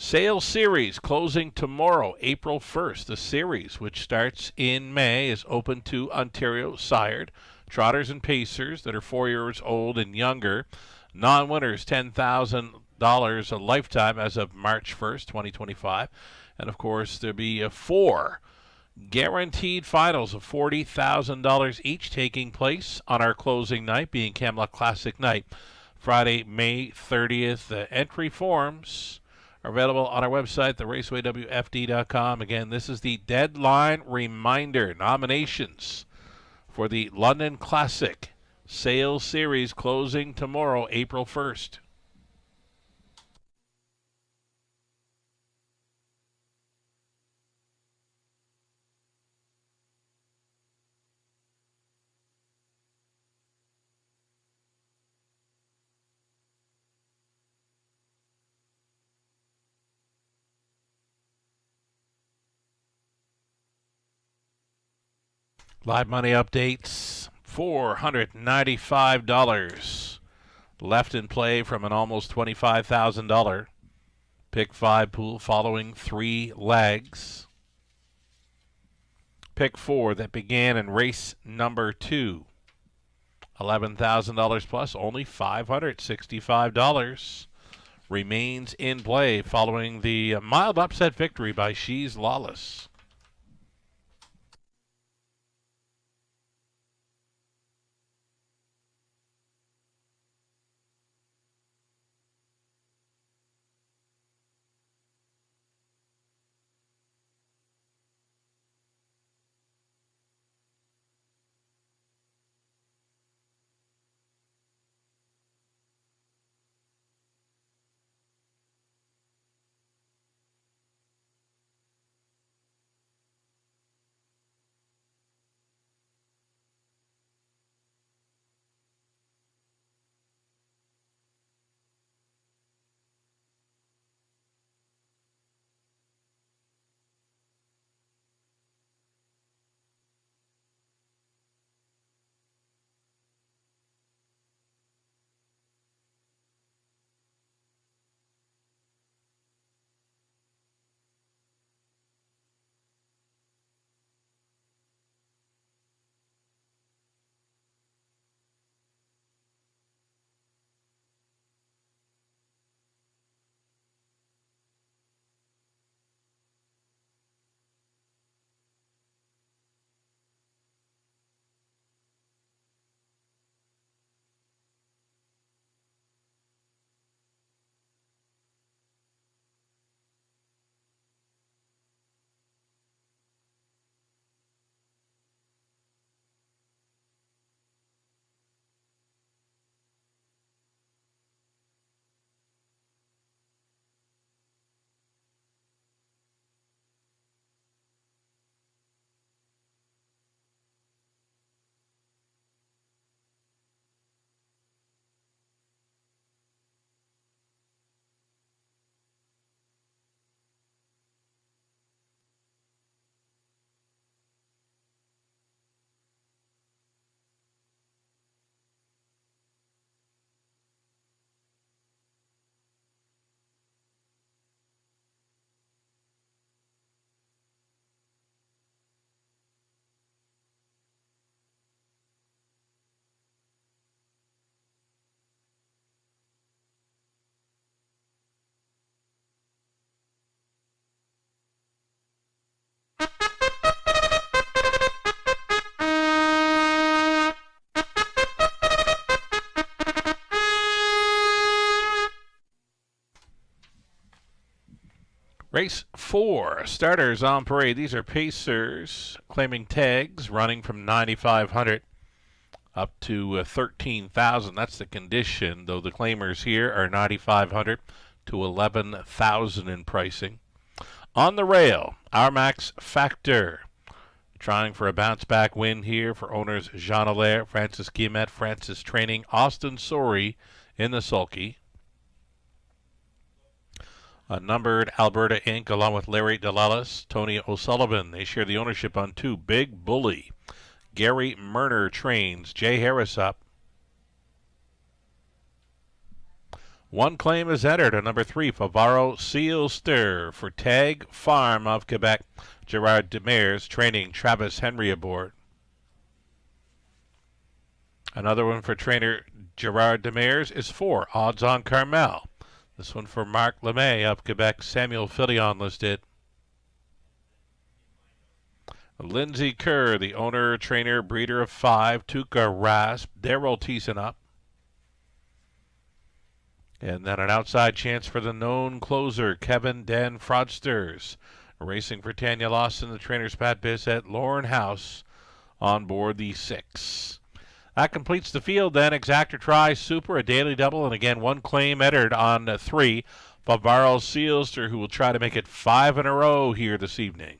Sale Series closing tomorrow, April 1st. The series, which starts in May, is open to Ontario sired trotters and pacers that are 4 years old and younger. Non-winners, $10,000 a lifetime as of March 1st, 2025. And, of course, there'll be 4 guaranteed finals of $40,000 each taking place on our closing night, being Camelot Classic night, Friday, May 30th. Entry forms are available on our website, theracewaywfd.com. Again, this is the deadline reminder. Nominations for the London Classic Sale Series closing tomorrow, April 1st. Live money updates, $495 left in play from an almost $25,000 pick 5 pool following 3 legs. Pick 4 that began in race number 2, $11,000 plus, only $565 remains in play following the mild upset victory by She's Lawless. Race 4, starters on parade. These are pacers claiming tags running from 9,500 up to 13,000. That's the condition, though the claimers here are 9,500 to 11,000 in pricing. On the rail, our Max Factor, trying for a bounce-back win here for owners Jean Allaire, Francis Guillemette, Francis Training, Austin Sori in the sulky. Numbered Alberta Inc. along with Larry Delalas, Tony O'Sullivan. They share the ownership on 2. Big Bully. Gary Murner trains. Jay Harris up. 1 claim is entered on number 3, Favaro Sealster for Tag Farm of Quebec. Gerard Demers training, Travis Henry aboard. Another one for trainer Gerard Demers is 4, Odds on Carmel. This one for Marc Lemay of Quebec, Samuel Filion listed. Lindsay Kerr, the owner, trainer, breeder of 5, Tuca Rasp, Daryl Thiessen up. And then an outside chance for the known closer, Kevin Dan Fraudsters. Racing for Tanya Lawson, the trainer's Pat Bissett, Lauren House on board the 6. That completes the field then. Exactor Try, Super, a daily double, and again 1 claim entered on 3. Favaro Sealster, who will try to make it 5 in a row here this evening.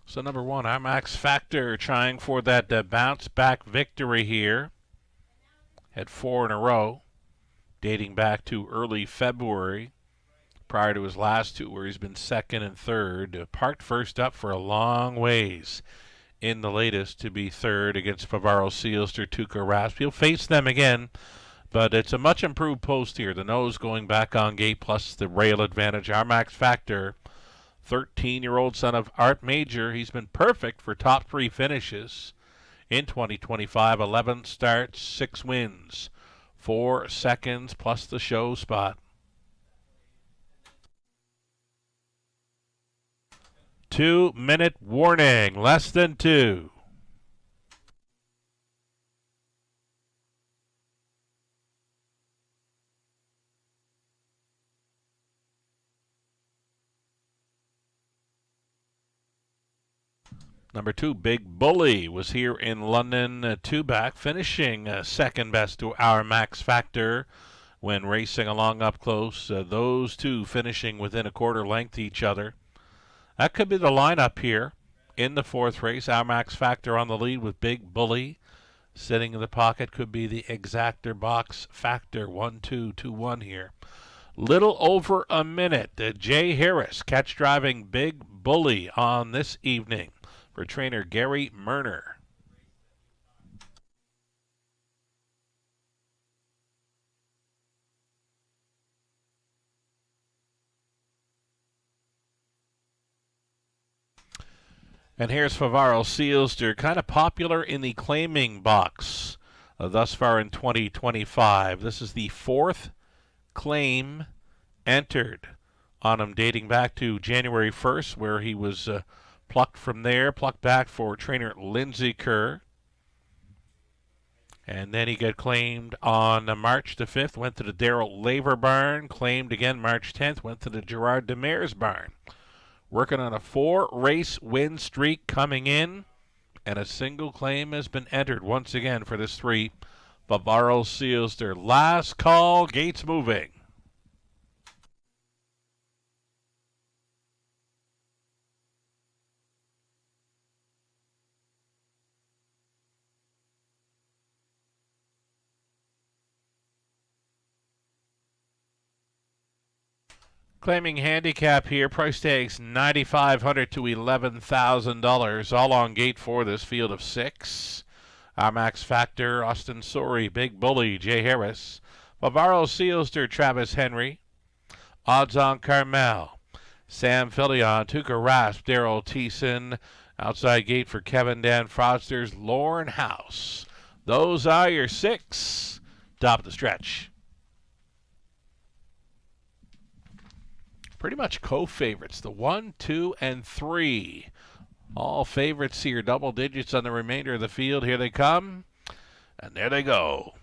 So number 1, our Max Factor, trying for that bounce-back victory here. Had 4 in a row, dating back to early February, prior to his last 2 where he's been 2nd and 3rd. Parked first up for a long ways in the latest to be 3rd against Favaro Sealster, Tuca Rasp. He'll face them again, but it's a much improved post here. The nose going back on gate plus the rail advantage. Our Max Factor, 13-year-old son of Art Major. He's been perfect for top 3 finishes in 2025. 11 starts, 6 wins, 4 seconds plus the show spot. 2-minute warning, less than 2. Number 2, Big Bully, was here in London, 2 back, finishing second best to our Max Factor when racing along up close. Those 2 finishing within a quarter length each other. That could be the lineup here in the 4th race. Our Max Factor on the lead with Big Bully. Sitting in the pocket could be the Exactor Box Factor. 1-2-2-1 here. Little over a minute. Jay Harris catch driving Big Bully on this evening for trainer Gary Murner. And here's Favaro Sealster, kind of popular in the claiming box thus far in 2025. This is the 4th claim entered on him, dating back to January 1st, where he was plucked from there, plucked back for trainer Lindsay Kerr. And then he got claimed on March the 5th, went to the Daryl Laver barn, claimed again March 10th, went to the Gerard Demers barn. Working on a 4-race win streak coming in, and a single claim has been entered once again for this 3. Favaro Sealster. Last call, gates moving. Claiming handicap here, price tags $9,500 to $11,000, all on gate 4, this field of 6. Our Max Factor, Austin Sorey, Big Bully, Jay Harris. Bavaro Sealster, Travis Henry. Odds on Carmel, Sam Filion, Tuka Rasp, Daryl Thiessen. Outside gate for Kevin Dan Frosters, Lauren House. Those are your 6. Top of the stretch. Pretty much co-favorites, the 1, 2, and 3. All favorites here, double digits on the remainder of the field. Here they come, and there they go.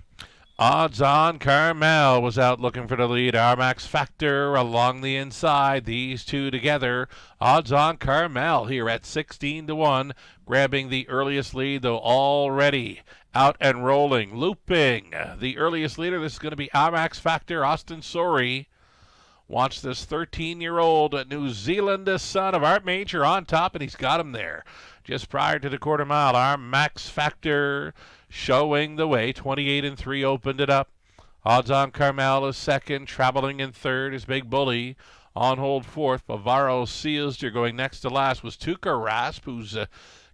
Odds on Carmel was out looking for the lead. Our Max Factor along the inside. These two together. Odds on Carmel here at 16-1, grabbing the earliest lead, though already out and rolling. Looping the earliest leader. This is going to be Our Max Factor, Austin Sorey. Watch this 13-year-old New Zealand son of Art Major on top, and he's got him there. Just prior to the quarter mile, Our Max Factor showing the way. 28-3 opened it up. Odds on Carmel is second. Traveling in third is Big Bully. On hold fourth. Bavaro Sealster going next to last was Tuka Rasp, who's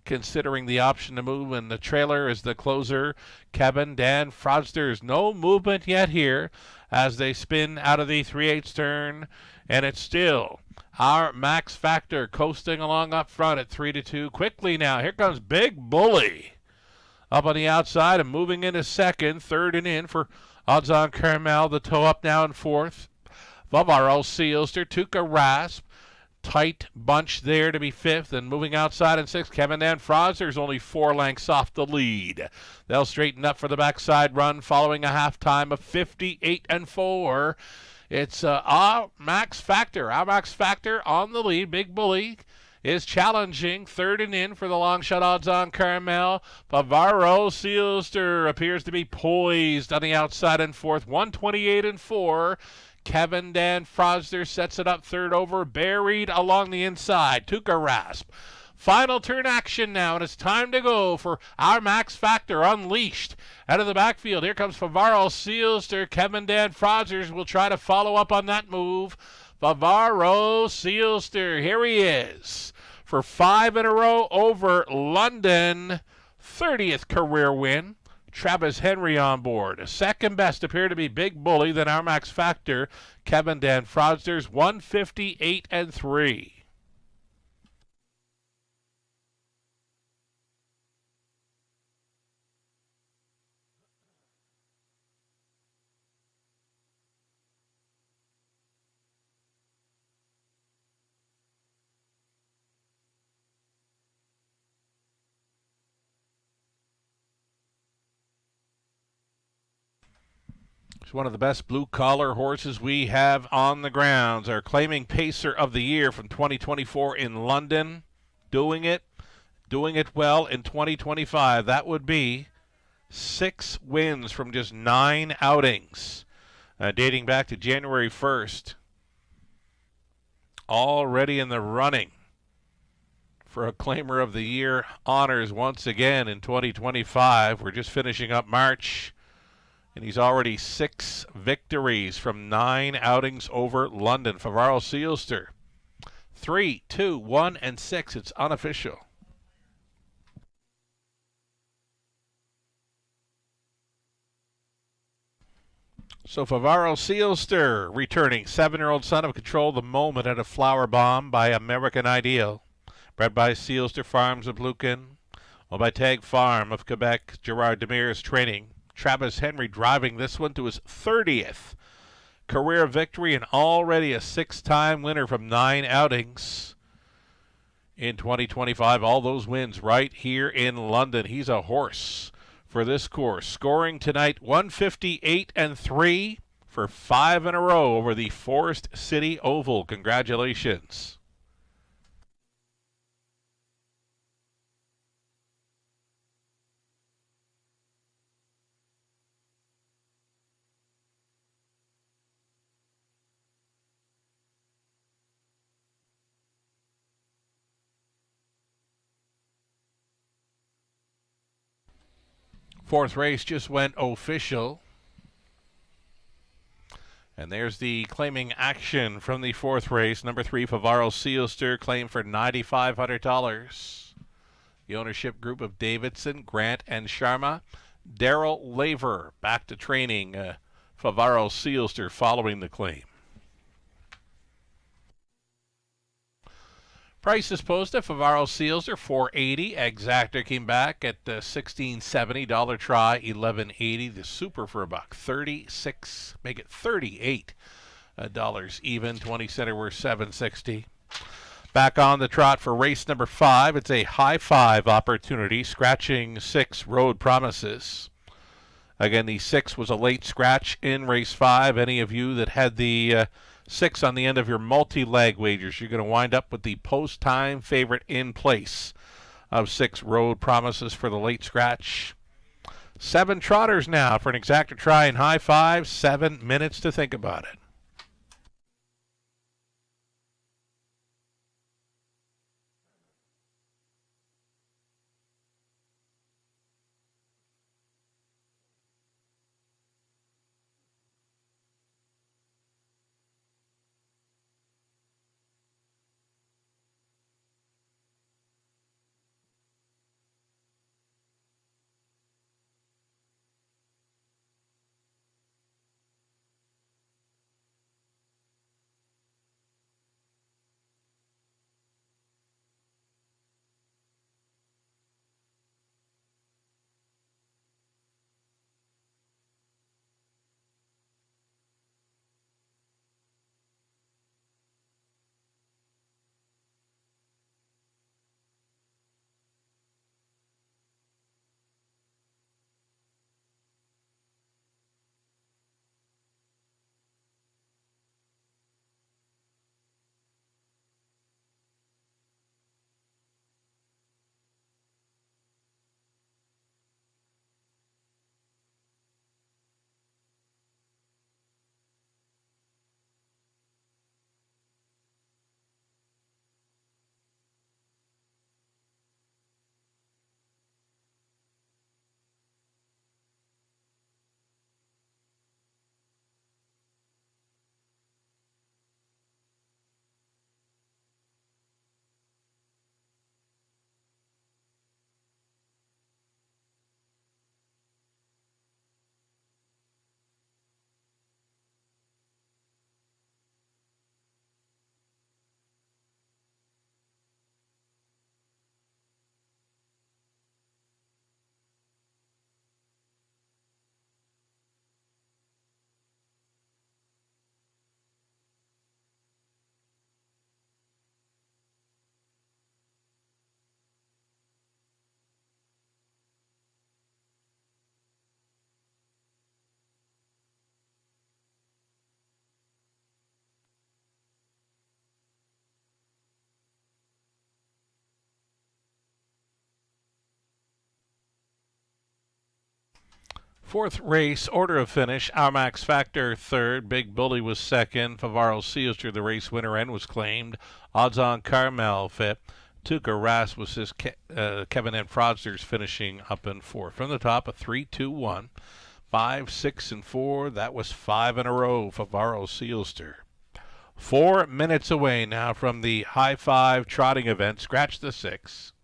considering the option to move, and the trailer is the closer, Kevin Dan Fraudsters. No movement yet here as they spin out of the 3/8 turn, and it's still Our Max Factor coasting along up front at 3-2. Quickly now, here comes Big Bully up on the outside and moving into second. Third and in for Odds on Carmel. The toe up now in fourth. Bavaro Sealster, Tuka Rasp. Tight bunch there to be fifth, and moving outside in sixth, Kevin Dan Frosters only 4 lengths off the lead. They'll straighten up for the backside run following a halftime of 58-4. It's Our Max Factor. Our Max Factor on the lead. Big Bully is challenging. Third and in for the long shot. Odds on Carmel. Bavaro Sealster appears to be poised on the outside in fourth. 128-4. Kevin Dan Frosder sets it up third over. Buried along the inside. Tuka Rasp. Final turn action now, and it's time to go for Our Max Factor unleashed. Out of the backfield, here comes Bavaro Sealster. Kevin Dan Frosder will try to follow up on that move. Bavaro Sealster, here he is for 5 in a row over London. 30th career win. Travis Henry on board. Second best appeared to be Big Bully, then Our Max Factor. Kevin Dan Frosters, 158-3. One of the best blue-collar horses we have on the grounds. Our claiming pacer of the year from 2024 in London. Doing it well in 2025. That would be 6 wins from just 9 outings, dating back to January 1st. Already in the running for a claimer of the year honors once again in 2025. We're just finishing up March, and he's already 6 victories from 9 outings over London. Bavaro Sealster, 3, 2, 1, and 6. It's unofficial. So Bavaro Sealster returning, 7-year-old son of Control the Moment at a Flower Bomb by American Ideal. Bred by Sealster Farms of Lucan. Owned by Tag Farm of Quebec. Gerard Demir's training. Travis Henry driving this one to his 30th career victory, and already a 6-time winner from 9 outings in 2025. All those wins right here in London. He's a horse for this course. Scoring tonight 158-3 for 5 in a row over the Forest City Oval. Congratulations. Fourth race just went official. And there's the claiming action from the fourth race. Number 3, Bavaro Sealster, claimed for $9,500. The ownership group of Davidson, Grant, and Sharma. Daryl Laver back to training Favaro Sealster following the claim. Price is posted. Favaro Sealster $480. Exactor came back at $16.70. Dollar try $11.80. The super for $1.36. Make it $38 even. 20 center worth $7.60. Back on the trot for race number 5. It's a high 5 opportunity. Scratching 6 Road Promises. Again, the 6 was a late scratch in race 5. Any of you that had the 6 on the end of your multi-leg wagers, you're going to wind up with the post-time favorite in place of 6 Road Promises for the late scratch. 7 trotters now for an exactor try in high 5. 7 minutes to think about it. Fourth race, order of finish. Max Factor third. Big Bully was second. Favaro Sealster, the race winner, and was claimed. Odds on Carmel fit. Tuca Ras was his Kevin and Fraudsters finishing up in fourth. From the top, a 3-2-1. 5, 6, and 4. That was 5 in a row. Favaro Sealster. 4 minutes away now from the high 5 trotting event. Scratch the 6.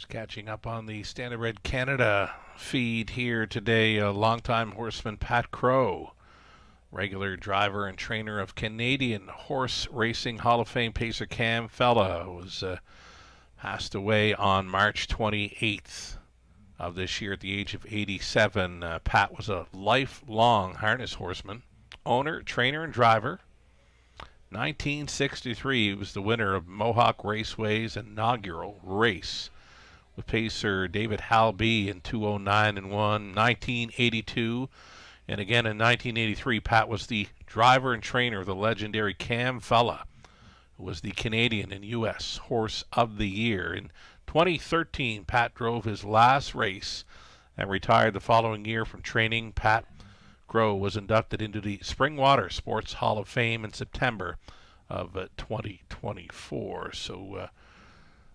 Just catching up on the Standardbred Canada feed here today. A longtime horseman Pat Crow, regular driver and trainer of Canadian Horse Racing Hall of Fame pacer Cam Fella, was passed away on March 28th of this year at the age of 87. Pat was a lifelong harness horseman, owner, trainer, and driver. 1963, he was the winner of Mohawk Raceway's inaugural race with pacer David Halby in 209 and 1. 1982, and again in 1983, Pat was the driver and trainer of the legendary Cam Fella, who was the Canadian and U.S. Horse of the Year. In 2013, Pat drove his last race and retired the following year from training. Pat Crow was inducted into the Springwater Sports Hall of Fame in September of 2024. So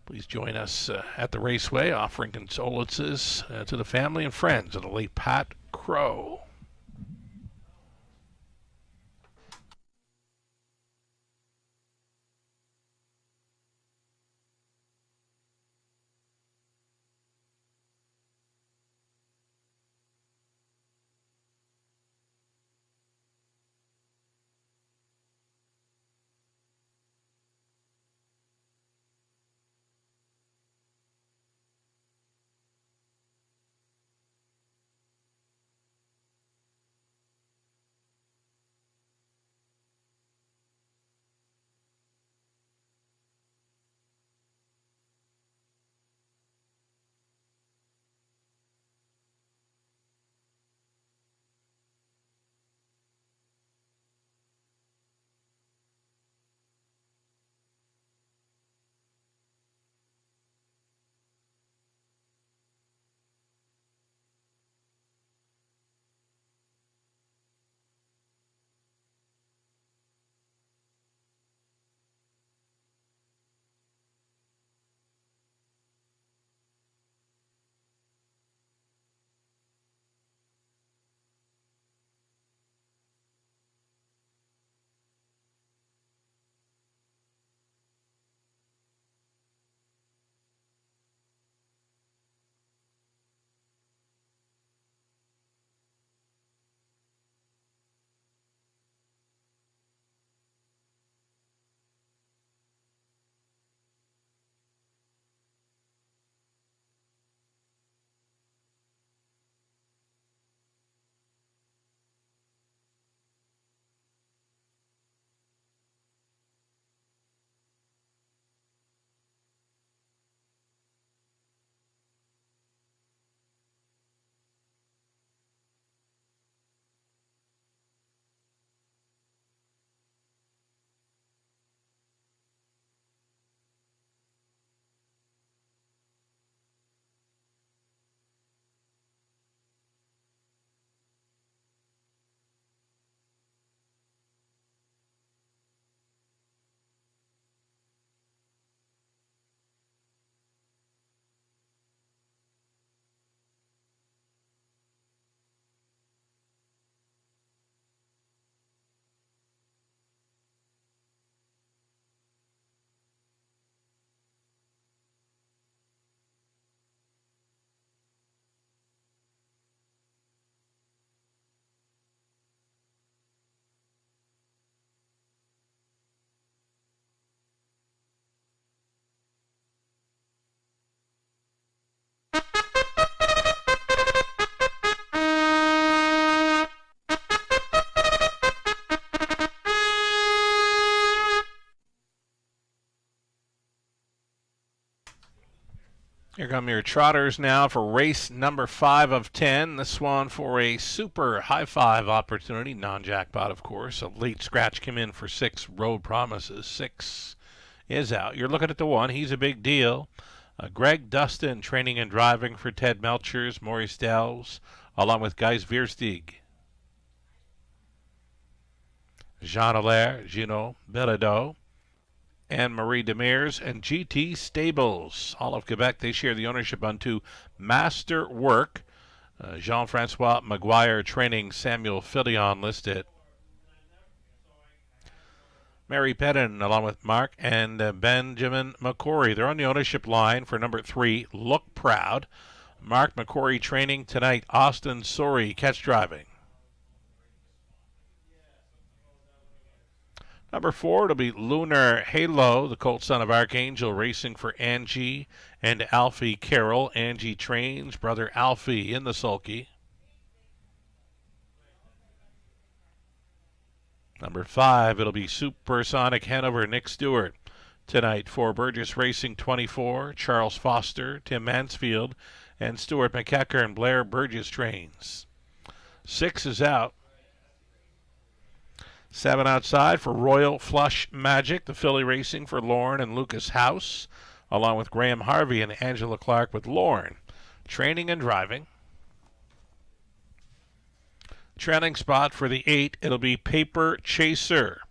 please join us at the Raceway, offering condolences to the family and friends of the late Pat Crow. Here come your trotters now for race number 5 of 10. This one for a super high five opportunity, non-jackpot of course. A late scratch came in for 6 Road Promises. 6 is out. You're looking at the 1. He's a big deal. Greg Dustin training and driving for Ted Melchers, Maurice Delves, along with Gijs Veersteeg. Jean Allaire, Gino Bellido, Anne-Marie Demers, and GT Stables. All of Quebec, they share the ownership unto Master Work. Jean-Francois Maguire training, Samuel Filion listed. Mary Pettin, along with Mark and Benjamin McCory. They're on the ownership line for number 3, Look Proud. Mark McCory training tonight. Austin Sori, catch driving. Number 4, it'll be Lunar Halo, the Colt son of Archangel, racing for Angie and Alfie Carroll. Angie trains brother Alfie in the sulky. Number 5, it'll be Supersonic Hanover, Nick Stewart. Tonight for Burgess Racing 24, Charles Foster, Tim Mansfield, and Stuart McKecker and Blair Burgess trains. 6 is out. 7 outside for Royal Flush Magic, the filly racing for Lauren and Lucas House, along with Graham Harvey and Angela Clark with Lauren. Training and driving. Trailing spot for the 8, it'll be Paper Chaser,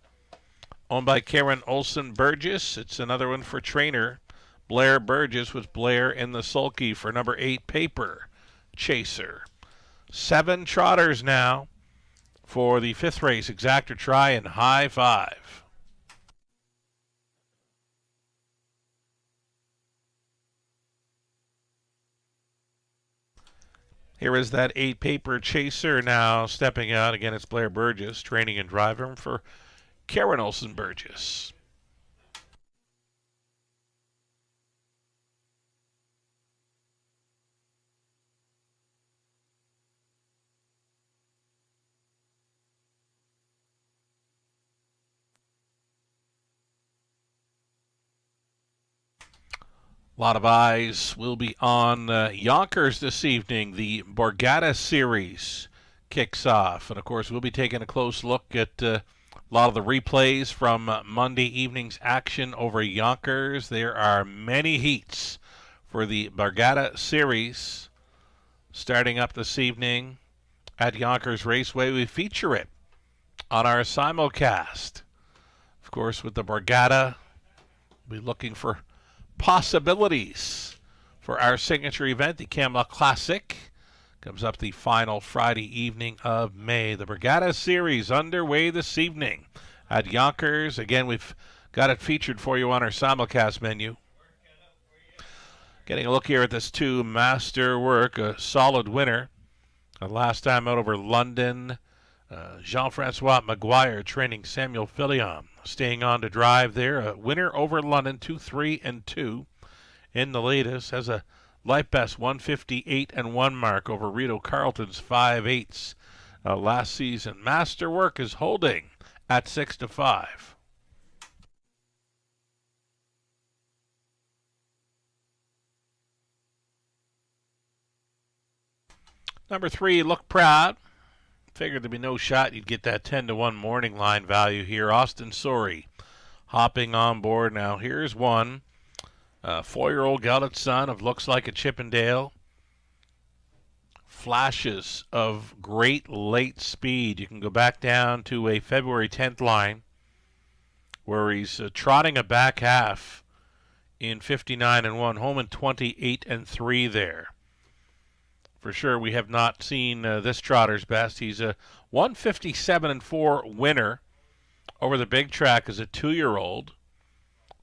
owned by Karen Olson Burgess. It's another one for trainer Blair Burgess, with Blair in the sulky for number 8, Paper Chaser. 7 trotters now for the 5th race, Exactor Try and High Five. Here is that 8 Paper Chaser now stepping out. Again, it's Blair Burgess, training and driving for Karen Olson Burgess. A lot of eyes will be on Yonkers this evening. The Borgata Series kicks off. And, of course, we'll be taking a close look at a lot of the replays from Monday evening's action over Yonkers. There are many heats for the Borgata Series starting up this evening at Yonkers Raceway. We feature it on our simulcast. Of course, with the Borgata, we'll be looking for possibilities for our signature event, the Camelot Classic. Comes up the final Friday evening of May. The Borgata Series underway this evening at Yonkers. Again, we've got it featured for you on our simulcast menu. Getting a look here at this 2 Masterwork, a solid winner. Last time out over London, Jean-Francois Maguire training Samuel Fillion. Staying on to drive there. A winner over London, 2-3-2 in the latest. Has a life best 158-1 mark over Rito Carlton's 5/8 last season. Masterwork is holding at 6-5. Number 3, Look Proud. Figured there'd be no shot you'd get that 10-1 morning line value here. Austin Sori hopping on board. Now here's one. 4-year-old gelded son of looks like a Chippendale. Flashes of great late speed. You can go back down to a February 10th line where he's trotting a back half in 59-1, home in 28-3 there. For sure, we have not seen this trotter's best. He's a 157-4 winner over the big track as a 2-year-old.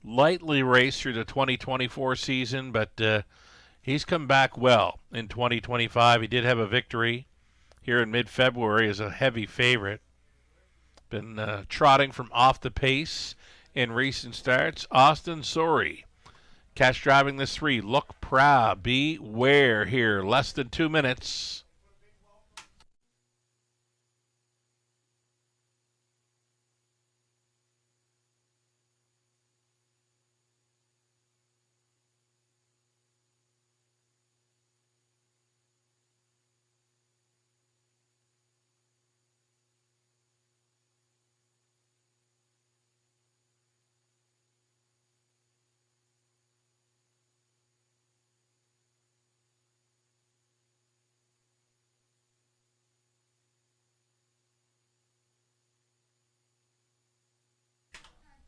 Lightly raced through the 2024 season, but he's come back well in 2025. He did have a victory here in mid-February as a heavy favorite. Been trotting from off the pace in recent starts. Austin Sori. Catch driving this 3. Look Proud. Beware here. Less than 2 minutes.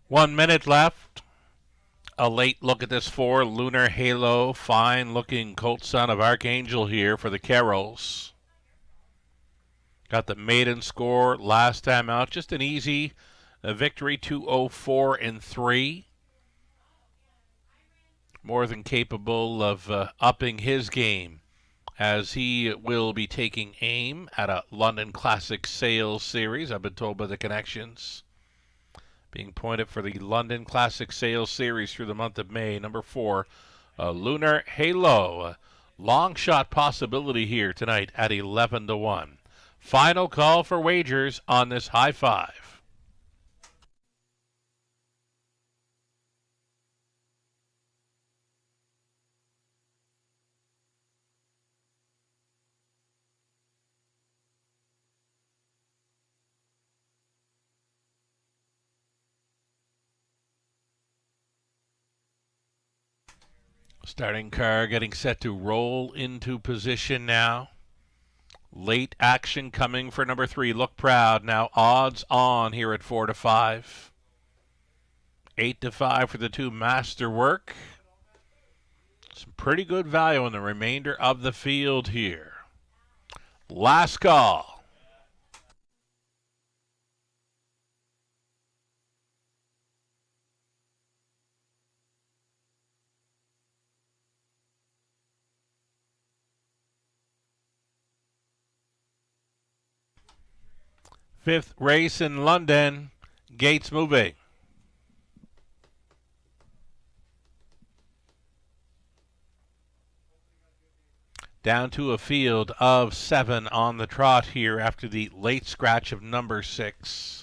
One minute left. A late look at this 4, Lunar Halo. Fine-looking colt son of Archangel here for the Carrolls. Got the maiden score last time out. Just an easy A victory, 204-3. More than capable of upping his game, as he will be taking aim at a London Classic Sales Series, I've been told by the connections. Being pointed for the London Classic Sales Series through the month of May. Number 4, Lunar Halo. Long shot possibility here tonight at 11-1. Final call for wagers on this high five. Starting car getting set to roll into position now. Late action coming for number 3, Look Proud. Now odds on here at 4-5. 8-5 for the 2, Masterwork. Some pretty good value in the remainder of the field here. Last call. Fifth race in London. Gates moving. Down to a field of 7 on the trot here after the late scratch of number 6.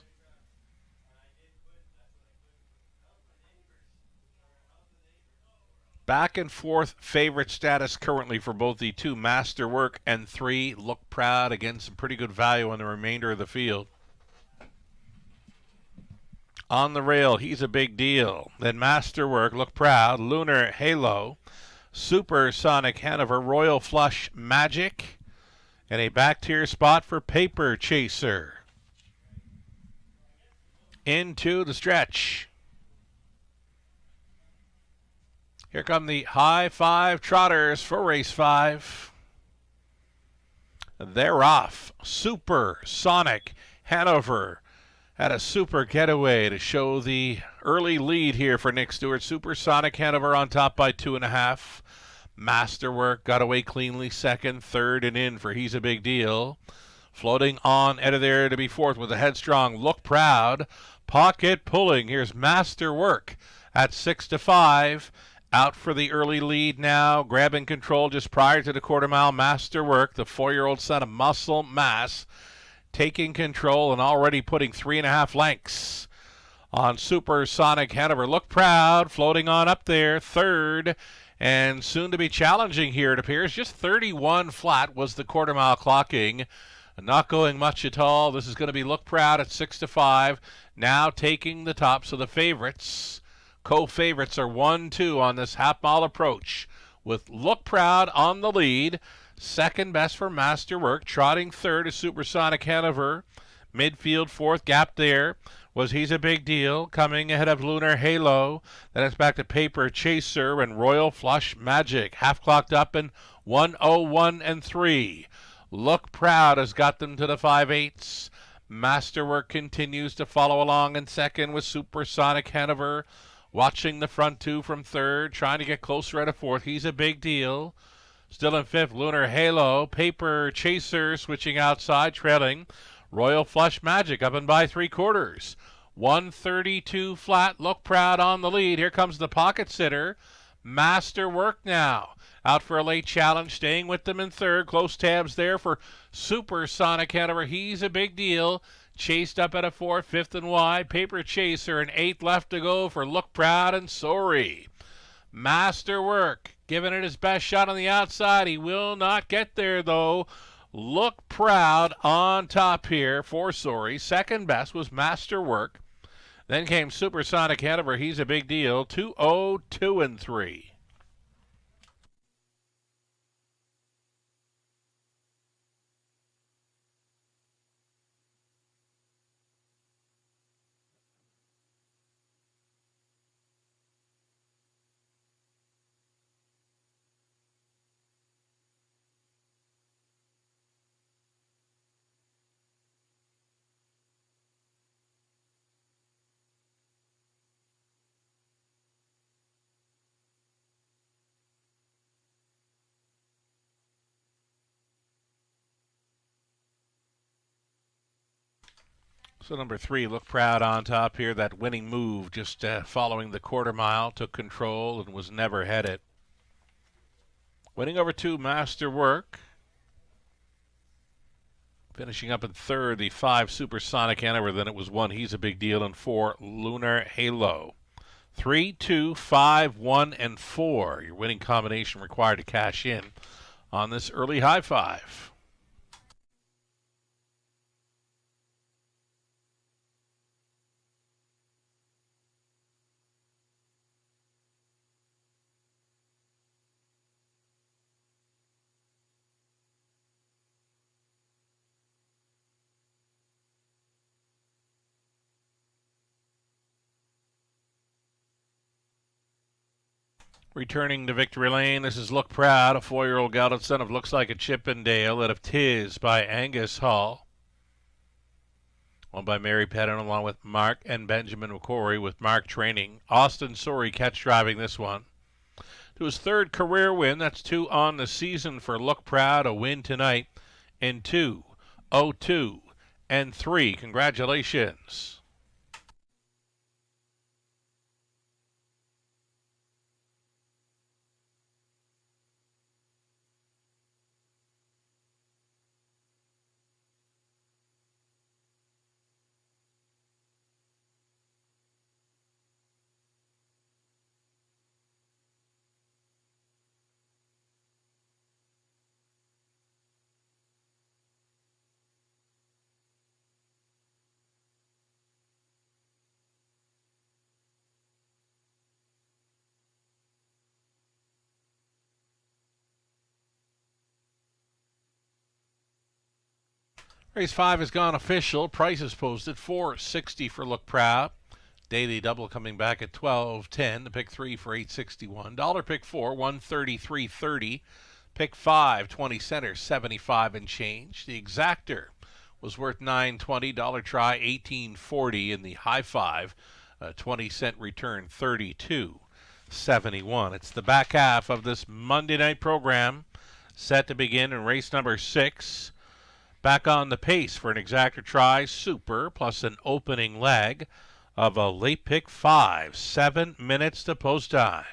Back and forth favorite status currently for both the 2, Masterwork, and 3, Look Proud. Again, some pretty good value on the remainder of the field. On the rail, he's a big deal. Then Masterwork, Look Proud, Lunar Halo, Supersonic Hanover, Royal Flush Magic, and a back tier spot for Paper Chaser. Into the stretch. Here come the high five trotters for race 5. They're off. Supersonic Hanover had a super getaway to show the early lead here for Nick Stewart. Supersonic Hanover on top by 2.5. Masterwork got away cleanly second, third, and in for He's a Big Deal. Floating on out of there to be fourth with a headstrong Look Proud. Pocket pulling. Here's Masterwork at 6-5. Out for the early lead now, grabbing control just prior to the quarter mile. Masterwork, the 4-year-old son of Muscle Mass, taking control and already putting 3.5 lengths on Supersonic Hanover. Look Proud, floating on up there, third, and soon to be challenging here, it appears. Just 31 flat was the quarter mile clocking. Not going much at all. This is going to be Look Proud at 6-5, now taking the top. So the favorites, co-favorites, are 1-2 on this half-mile approach, with Look Proud on the lead. Second best for Masterwork. Trotting third is Supersonic Hanover. Midfield fourth, gap there was He's a Big Deal. Coming ahead of Lunar Halo. Then it's back to Paper Chaser and Royal Flush Magic. Half clocked up in 1:01.3. Look Proud has got them to the 5/8. Masterwork continues to follow along in second with Supersonic Hanover. Watching the front 2 from third, trying to get closer at a fourth. He's a Big Deal. Still in fifth, Lunar Halo. Paper Chaser switching outside, trailing. Royal Flush Magic up and by 3/4. 132 flat. Look Proud on the lead. Here comes the pocket sitter. Masterwork now. Out for a late challenge, staying with them in third. Close tabs there for Supersonic Hanover. He's a Big Deal. Chased up at a 4th, 5th and wide. Paper Chaser, and 8th left to go for Look Proud and Sorry. Masterwork giving it his best shot on the outside. He will not get there, though. Look Proud on top here for Sorry. Second best was Masterwork. Then came Supersonic Hanover. He's a Big Deal. 2:02.3. So number 3, Look Proud on top here. That winning move just following the quarter mile, took control and was never headed. Winning over 2, Masterwork. Finishing up in third, the 5, Supersonic Hanover. Then it was 1, He's a Big Deal, and 4, Lunar Halo. 3, 2, 5, 1, and 4. Your winning combination required to cash in on this early high five. Returning to victory lane, this is Look Proud, a 4-year-old gelded son of Looks Like a Chippendale out of Tiz by Angus Hall. Owned by Mary Pettin along with Mark and Benjamin McCory, with Mark training. Austin Sorey catch driving this one to his 3rd career win. That's 2 on the season for Look Proud. A win tonight in 2, 0-2, and 3. Congratulations. Race 5 has gone official. Price is posted $4.60 for Look Proud. Daily double coming back at $12.10. The pick 3 for $8.61. Dollar pick 4, $133.30. Pick 5, 20 center, 75 and change. The exactor was worth $9.20. Dollar try, $18.40. In the high 5, 20-cent return, $32.71. It's the back half of this Monday night program, set to begin in race number 6. Back on the pace for an exactor try, Super, plus an opening leg of a late pick 5. 7 minutes to post time.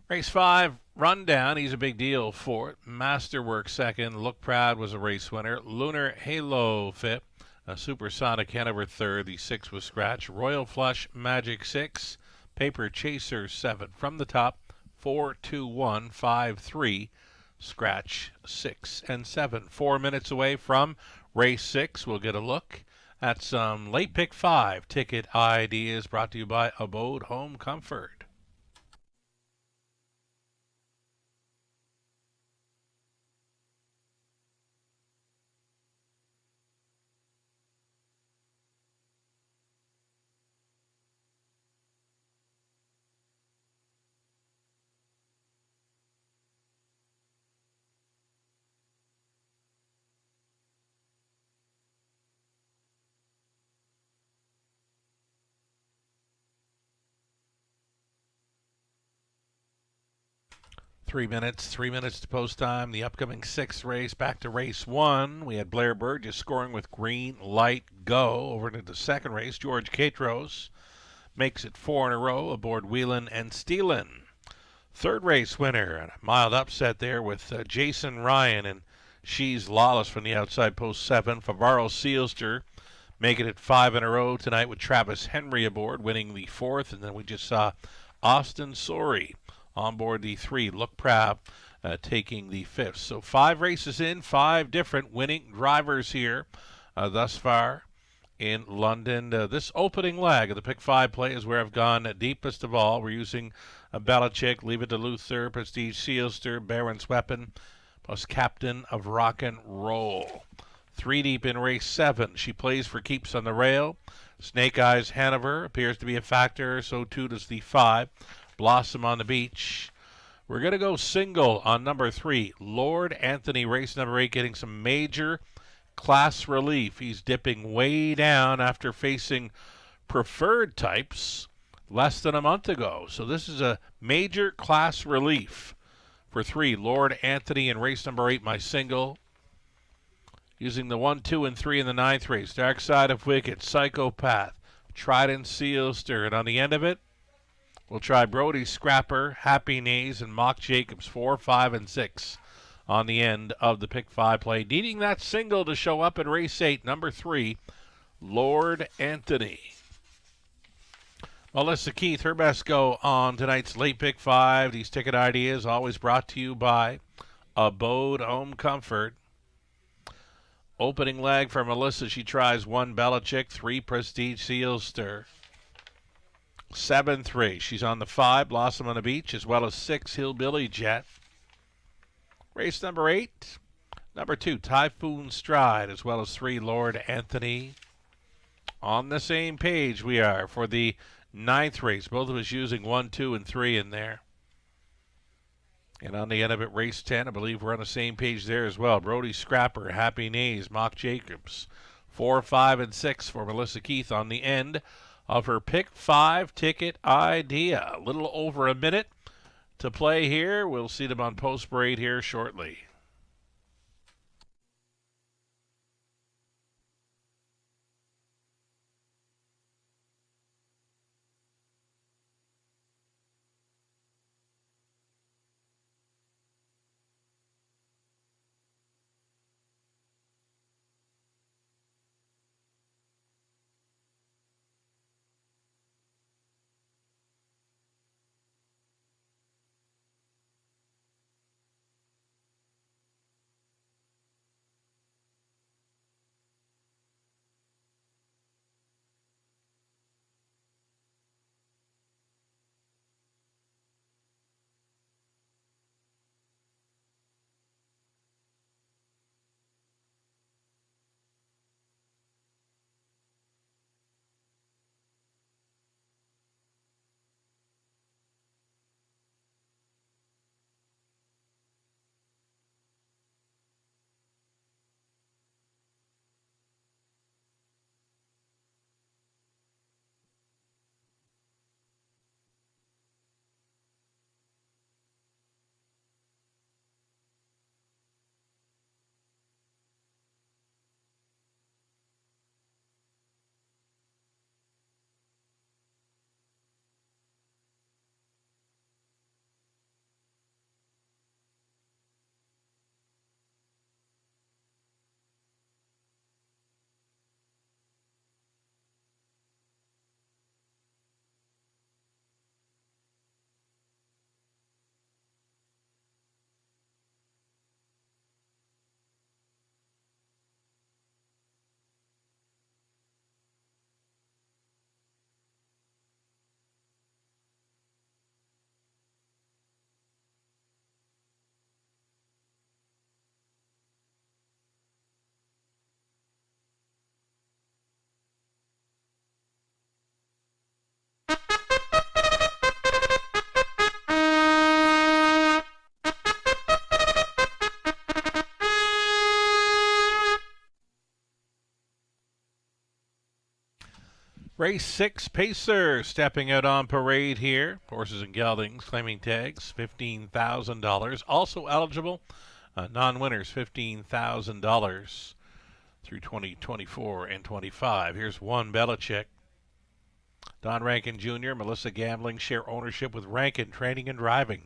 Race 5, Rundown. He's a big deal for it. Masterwork second. Look Proud was a race winner. Lunar Halo fifth. Supersonic Hanover third. The 6 was Scratch. Royal Flush Magic 6. Paper Chaser 7. From the top, 4, 2, 1, 5, 3. Scratch 6 and 7. 4 minutes away from race 6. We'll get a look at some late pick 5 ticket ideas brought to you by Abode Home Comfort. Three minutes to post time. The upcoming 6th race, back to race 1. We had Blair Burgess scoring with green light go. Over to the 2nd race, George Catros makes it 4 in a row aboard Wheelin' and Steelin'. 3rd race winner, and a mild upset there with Jason Ryan and She's Lawless from the outside post 7. Favaro Sealster making it 5 in a row tonight with Travis Henry aboard, winning the 4th. And then we just saw Austin Sorey on board the 3, Look Proud, taking the 5th. So 5 races in, 5 different winning drivers here thus far in London. This opening leg of the Pick 5 play is where I've gone deepest of all. We're using Belichick, Leave It to Luther, Prestige Sealster, Baron's Weapon, plus Captain of Rock and Roll. 3 deep in race 7. She plays for keeps on the rail. Snake Eyes Hanover appears to be a factor, so too does the 5. Blossom on the Beach. We're going to go single on number 3. Lord Anthony, race number 8, getting some major class relief. He's dipping way down after facing preferred types less than a month ago. So this is a major class relief for 3. Lord Anthony in race number 8, my single. Using the 1, 2, and 3 in the 9th race. Dark Side of Wicked, Psychopath, Trident Sealster. And on the end of it, we'll try Brody Scrapper, Happy Knees, and Mock Jacobs, 4, 5, and 6 on the end of the Pick 5 play. Needing that single to show up in race 8, number 3, Lord Anthony. Melissa Keith, her best go on tonight's late Pick 5. These ticket ideas always brought to you by Abode Home Comfort. Opening leg for Melissa, she tries 1, Belichick, 3, Prestige Sealster. 7-3. She's on the 5, Blossom on the Beach, as well as 6, Hillbilly Jet. Race number 8, number 2, Typhoon Stride, as well as 3, Lord Anthony. On the same page we are for the 9th race. Both of us using 1, 2, and 3 in there. And on the end of it, race 10, I believe we're on the same page there as well. Brody Scrapper, Happy Knees, Mock Jacobs. 4, 5, and 6 for Melissa Keith on the end of her Pick 5 ticket idea. A little over a minute to play here. We'll see them on Post Parade here shortly. Race 6, Pacer, stepping out on parade here. Horses and geldings claiming tags, $15,000. Also eligible, non-winners, $15,000 through 2024 and 25. Here's one Belichick. Don Rankin Jr., Melissa Gambling share ownership with Rankin Training and Driving.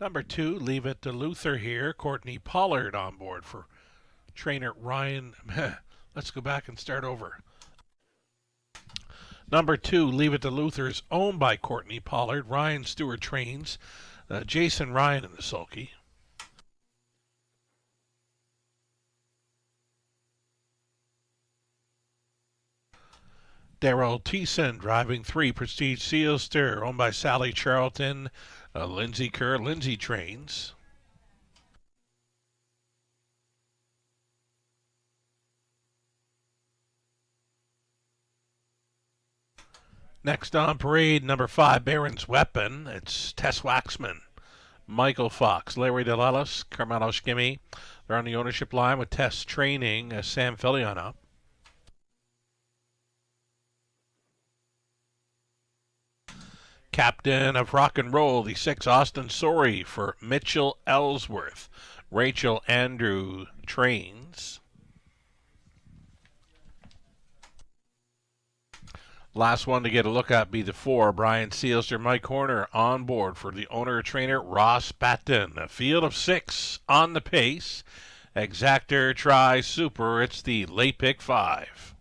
Number 2, Leave It to Luther here. Courtney Pollard on board for trainer Ryan. Let's go back and start over. Number 2, Leave It to Luther is owned by Courtney Pollard. Ryan Stewart trains. Jason Ryan in the sulky. Daryl Thiessen driving 3, Prestige Sealster, owned by Sally Charlton. Lindsay Kerr, Lindsay trains. Next on parade, number 5, Baron's Weapon. It's Tess Waxman, Michael Fox, Larry DeLellis, Carmelo Schimmy. They're on the ownership line with Tess training, Sam Fillion up. Captain of Rock and Roll, the 6, Austin Sorey for Mitchell Ellsworth. Rachel Andrew trains. Last one to get a look at be the 4, Brian Sealster, Mike Horner on board for the owner-trainer Ross Patton. A field of 6 on the pace. Exactor, Try, Super. It's the late pick 5.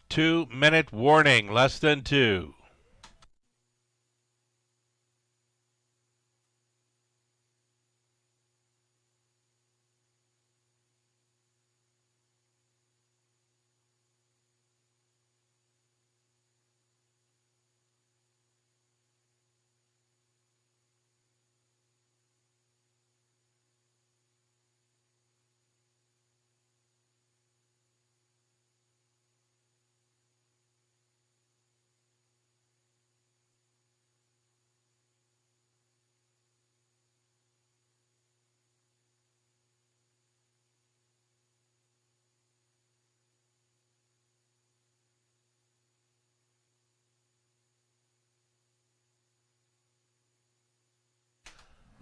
Two-minute warning, less than 2.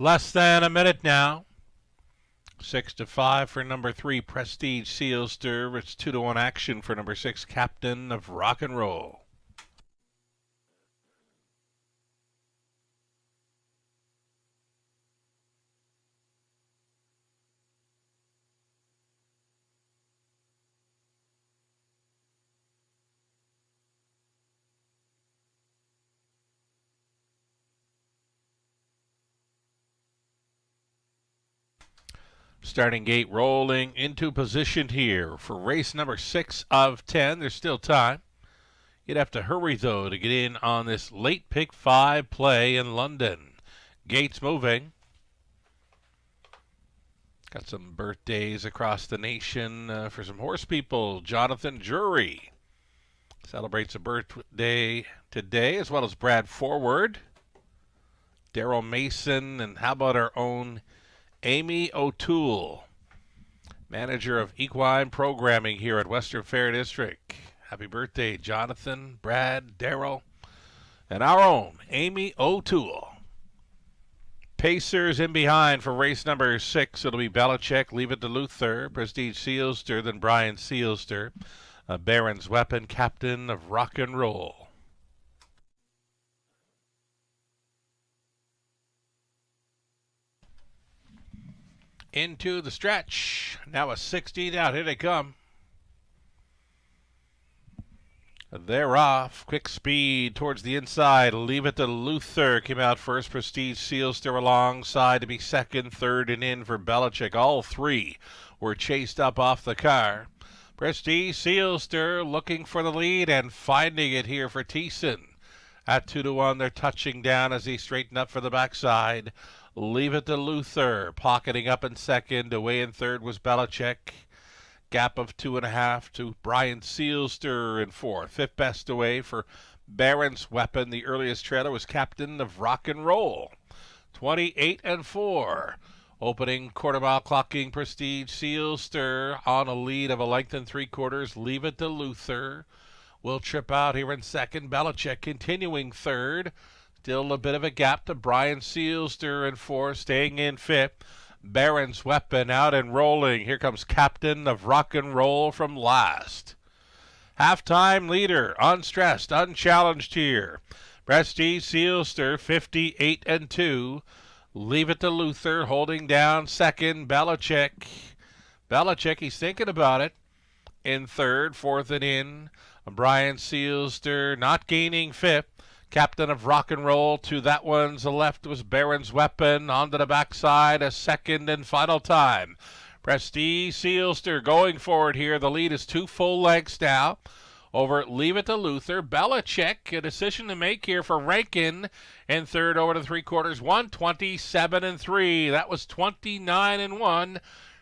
Less than a minute now. 6-5 for number 3, Prestige Sealster. It's 2-1 action for number 6, Captain of Rock and Roll. Starting gate rolling into position here for race number 6 of 10. There's still time. You'd have to hurry, though, to get in on this late pick 5 play in London. Gates moving. Got some birthdays across the nation for some horse people. Jonathan Jury celebrates a birthday today, as well as Brad Forward, Daryl Mason, and how about our own Amy O'Toole, manager of equine programming here at Western Fair District. Happy birthday, Jonathan, Brad, Daryl, and our own Amy O'Toole. Pacers in behind for race number 6. It'll be Belichick, Leave It to Luther, Prestige Sealster, then Brian Sealster, Baron's Weapon, Captain of Rock and Roll. Into the stretch. Now a 60 down. Here they come. They're off. Quick speed towards the inside. Leave It to Luther came out first. Prestige Sealster alongside to be second, third, and in for Belichick. All three were chased up off the car. Prestige Sealster looking for the lead and finding it here for Thiessen. At 2-1, they're touching down as he straightened up for the backside. Leave It to Luther, pocketing up in second. Away in third was Belichick. Gap of 2.5 to Brian Sealster in fourth. Fifth best away for Baron's Weapon. The earliest trailer was Captain of Rock and Roll. 28-4. Opening quarter mile clocking Prestige Sealster on a lead of a length and 3/4. Leave It to Luther will trip out here in second. Belichick continuing third. Still a bit of a gap to Brian Sealster in fourth, staying in fifth. Baron's Weapon out and rolling. Here comes Captain of Rock and Roll from last. Halftime leader, unstressed, unchallenged here. Prestige Sealster, 58-2. Leave It to Luther, holding down second. Belichick, he's thinking about it. In third, fourth and in. Brian Sealster not gaining fifth. Captain of Rock and Roll to that one's left was Baron's Weapon. Onto the backside, a second and final time. Prestige Sealster going forward here. The lead is 2 full lengths now over Leave It to Luther. Belichick, a decision to make here for Rankin. In third over to 3/4, 127-3. That was 29-1.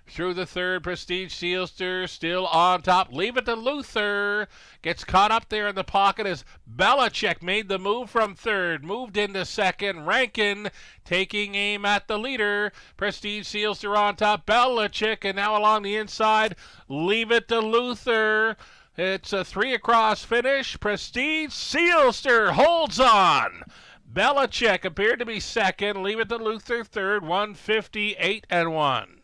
Through the third, Prestige Sealster still on top. Leave It to Luther. Gets caught up there in the pocket as Belichick made the move from third. Moved into second. Rankin taking aim at the leader. Prestige Sealster on top. Belichick, and now along the inside, Leave It to Luther. It's a 3 across finish. Prestige Sealster holds on. Belichick appeared to be second. Leave It to Luther third. 158-1.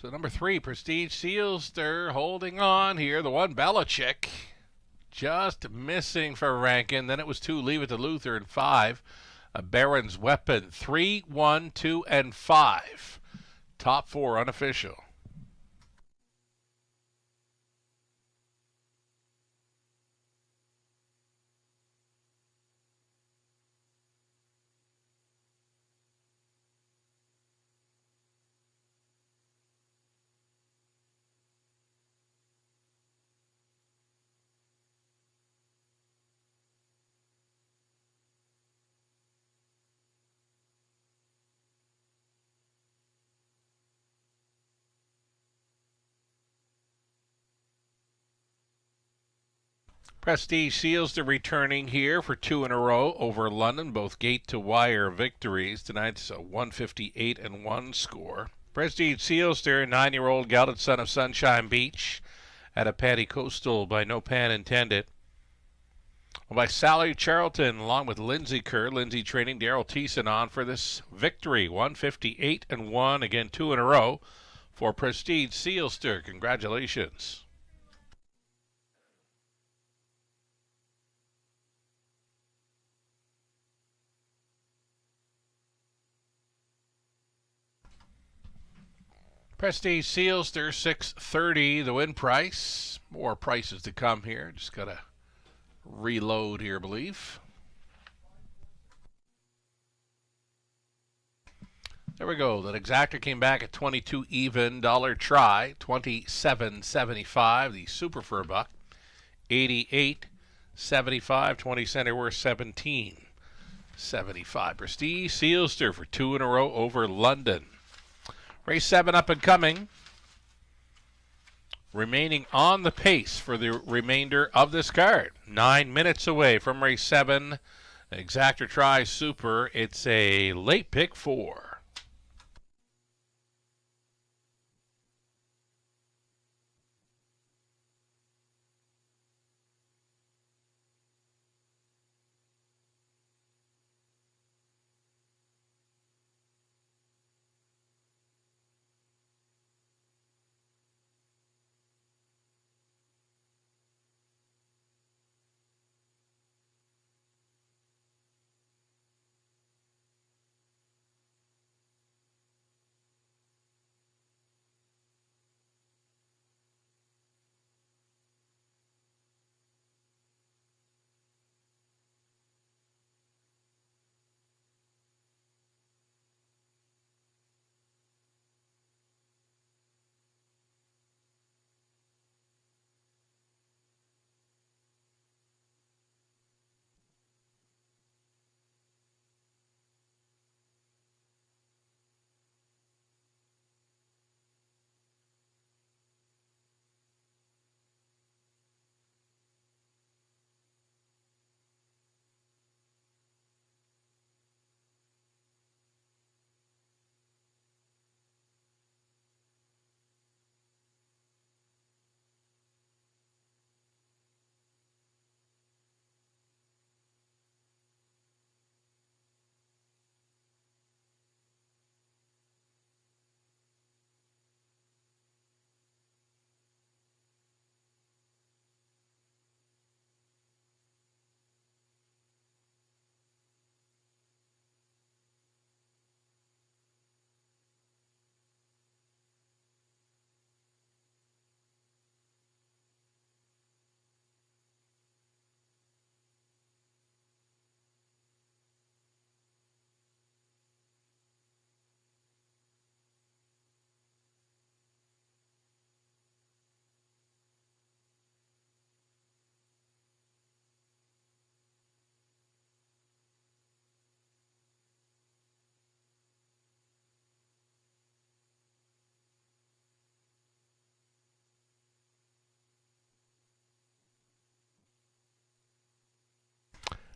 So number 3, Prestige Sealster holding on here. The one Belichick just missing for Rankin. Then it was 2, Leave It to Luther, and 5, Baron's Weapon. 3, 1, 2, and 5. Top 4 unofficial. Prestige Sealster returning here for 2 in a row over London, both gate-to-wire victories. Tonight's a 158-1 score. Prestige Sealster, 9-year-old gelded son of Sunshine Beach, at a Paddy Coastal by no pan intended. By Sally Charlton, along with Lindsay Kerr. Lindsay training Daryl Thiessen on for this victory. 158-1, again 2 in a row for Prestige Sealster. Congratulations. Prestige Sealster 630, the win price. More prices to come here. Just got to reload here, I believe. There we go. That exactor came back at 22 even. Dollar try, 27.75. The super for a buck, 88.75. 20 center worth 17.75. Prestige Sealster for 2 in a row over London. Race 7 up and coming. Remaining on the pace for the remainder of this card. 9 minutes away from race 7. Exactor try super. It's a late pick 4.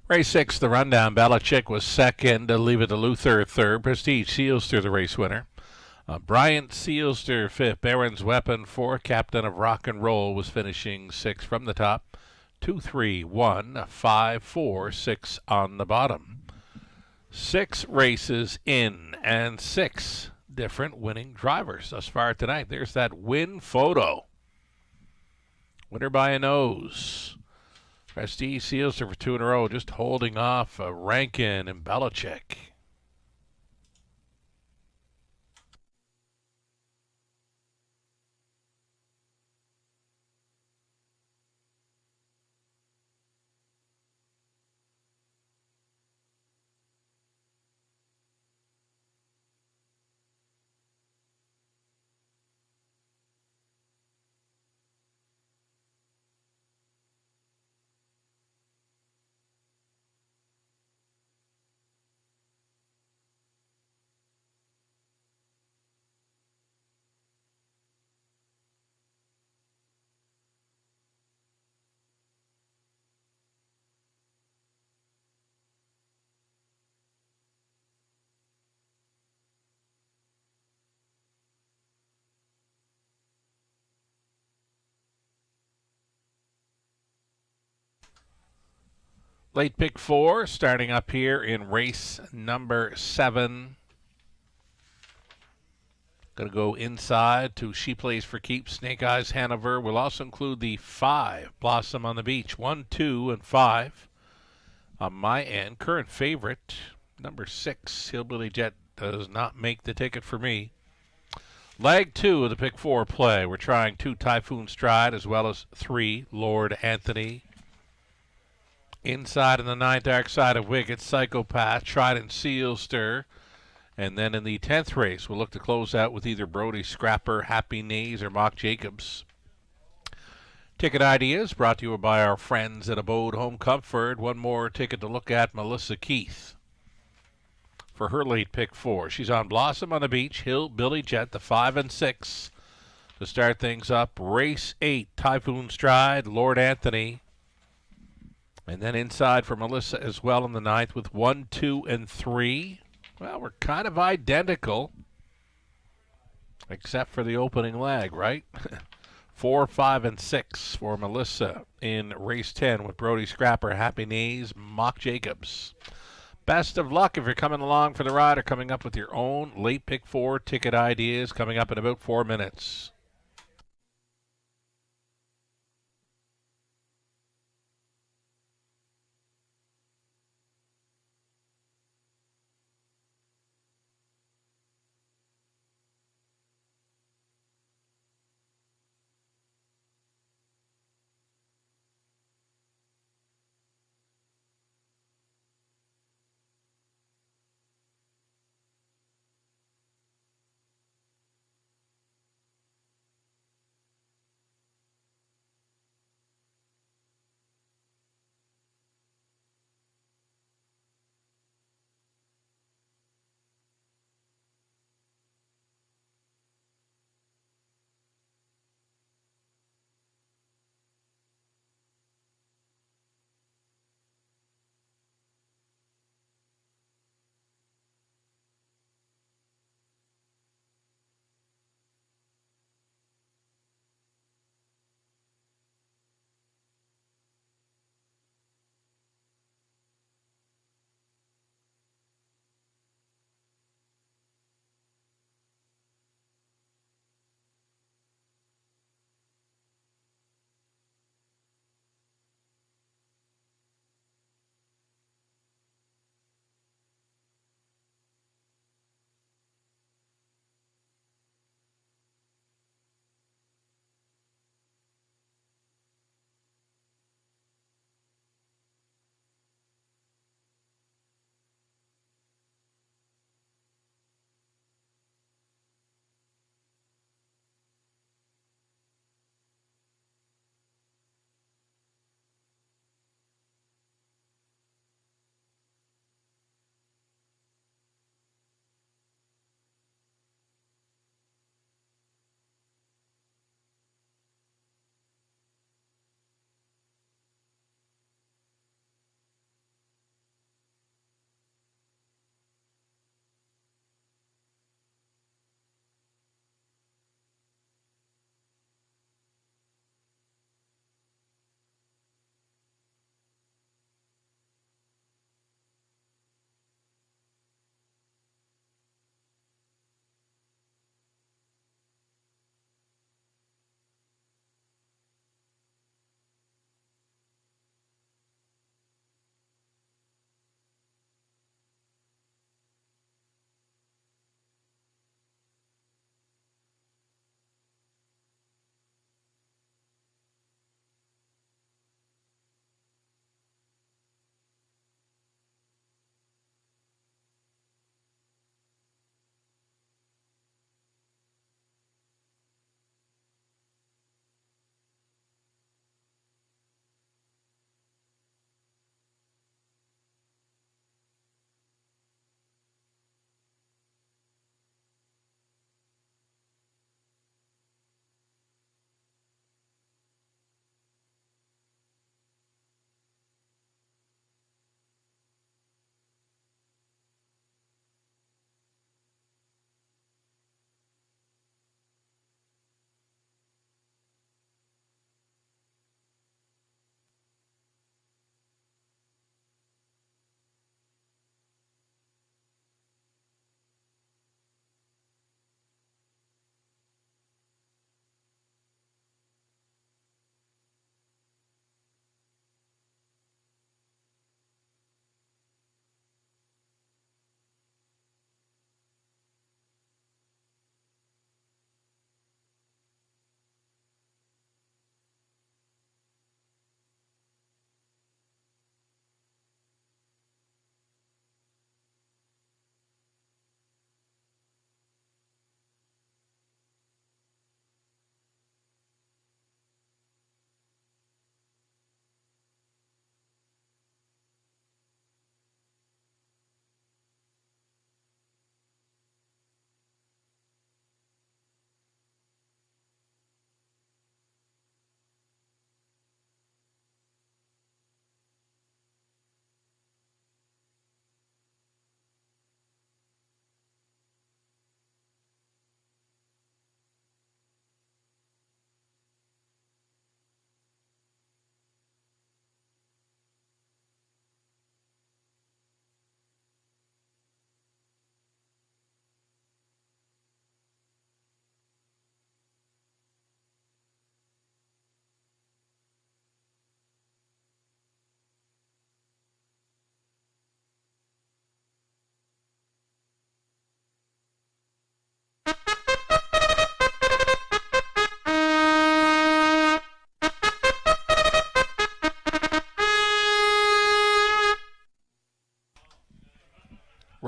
Race 6, the rundown. Belichick was second. Leave it to Luther third. Prestige Sealster, the race winner. Bryant Sealster fifth. Barron's Weapon fourth. Captain of Rock and Roll was finishing sixth from the top. 2, 3, 1, 5, 4, 6 on the bottom. 6 races in and 6 different winning drivers thus far tonight. There's that win photo. Winner by a nose. Prestige Sealster for 2 in a row, just holding off Rankin and Belichick. Late pick 4, starting up here in race number 7. Going to go inside to She Plays for Keeps, Snake Eyes Hanover. We'll also include the 5, Blossom on the Beach. 1, 2, and 5 on my end. Current favorite, number 6, Hillbilly Jet, does not make the ticket for me. Leg 2 of the pick 4 play. We're trying 2 Typhoon Stride as well as 3 Lord Anthony. Inside in the 9th, Dark Side of Wicked, Psychopath, Trident Seal Stir. And then in the 10th race, we'll look to close out with either Brody Scrapper, Happy Knees, or Mock Jacobs. Ticket ideas brought to you by our friends at Abode Home Comfort. One more ticket to look at, Melissa Keith. For her late pick 4. She's on Blossom on the Beach, Hill, Billy Jet, the 5 and 6. To start things up, race 8, Typhoon Stride, Lord Anthony. And then inside for Melissa as well in the 9th with 1, 2, and 3. Well, we're kind of identical, except for the opening leg, right? 4, 5, and 6 for Melissa in race 10 with Brody Scrapper, Happy Knees, Mock Jacobs. Best of luck if you're coming along for the ride or coming up with your own late pick 4 ticket ideas coming up in about 4 minutes.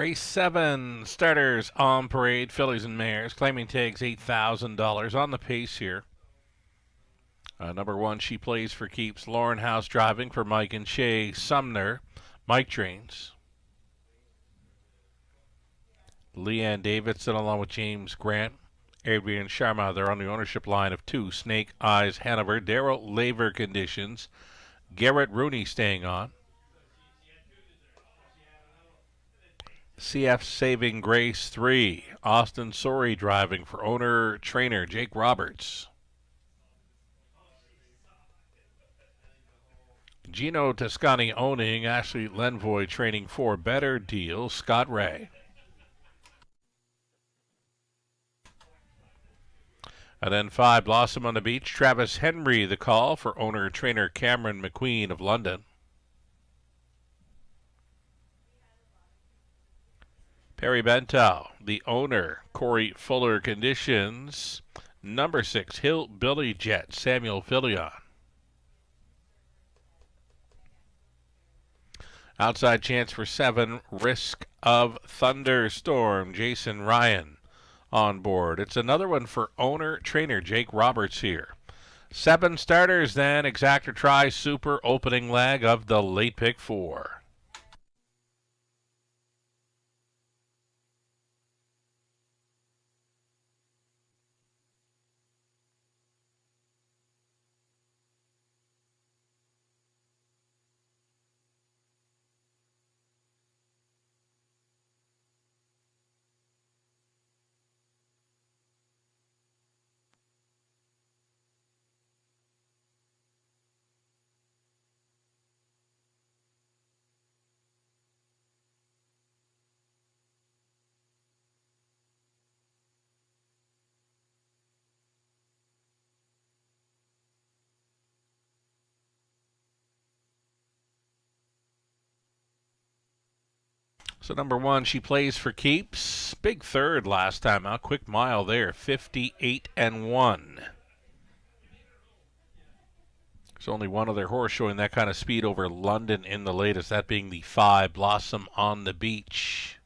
Race 7, starters on parade, fillies and mares. Claiming tags $8,000 on the pace here. Number 1, She Plays for Keeps. Lauren House driving for Mike and Shay Sumner. Mike trains. Leanne Davidson along with James Grant. Adrian Sharma, they're on the ownership line of 2. Snake Eyes Hanover. Daryl Laver conditions. Garrett Rooney staying on. CF Saving Grace 3. Austin Sorey driving for owner-trainer Jake Roberts. Gino Toscani owning. Ashley Lenvoy training for Better Deal. Scott Ray. And then 5, Blossom on the Beach. Travis Henry, the call for owner-trainer Cameron McQueen of London. Perry Bentow, the owner. Corey Fuller conditions. Number 6, Hillbilly Jet, Samuel Fillion. Outside chance for 7, Risk of Thunderstorm, Jason Ryan on board. It's another one for owner-trainer Jake Roberts here. 7 starters then, Exactor Try Super opening leg of the late pick 4. So number 1, She Plays for Keeps. Big third last time out. Quick mile there, 58-1. There's only one other horse showing that kind of speed over London in the latest, that being the 5, Blossom on the Beach.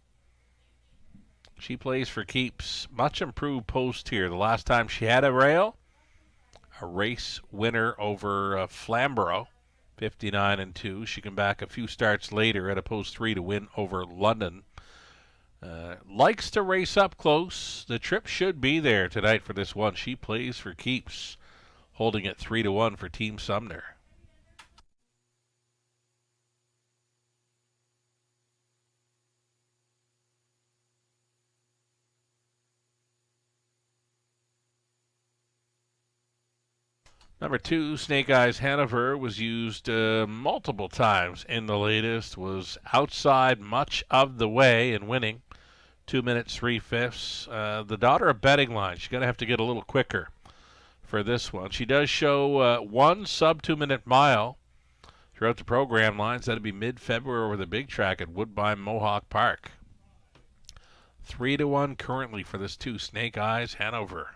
She Plays for Keeps. Much improved post here. The last time she had a rail, a race winner over Flamborough. 59-2. She can back a few starts later at a post 3 to win over London. Likes to race up close. The trip should be there tonight for this one. She Plays for Keeps, holding it 3-1 for Team Sumner. Number 2, Snake Eyes Hanover, was used multiple times in the latest, was outside much of the way in winning. 2 minutes, 3/5. The daughter of Betting Line, she's going to have to get a little quicker for this one. She does show 1 sub-2-minute mile throughout the program lines. That'll be mid-February over the big track at Woodbine Mohawk Park. 3-1 currently for this 2, Snake Eyes Hanover.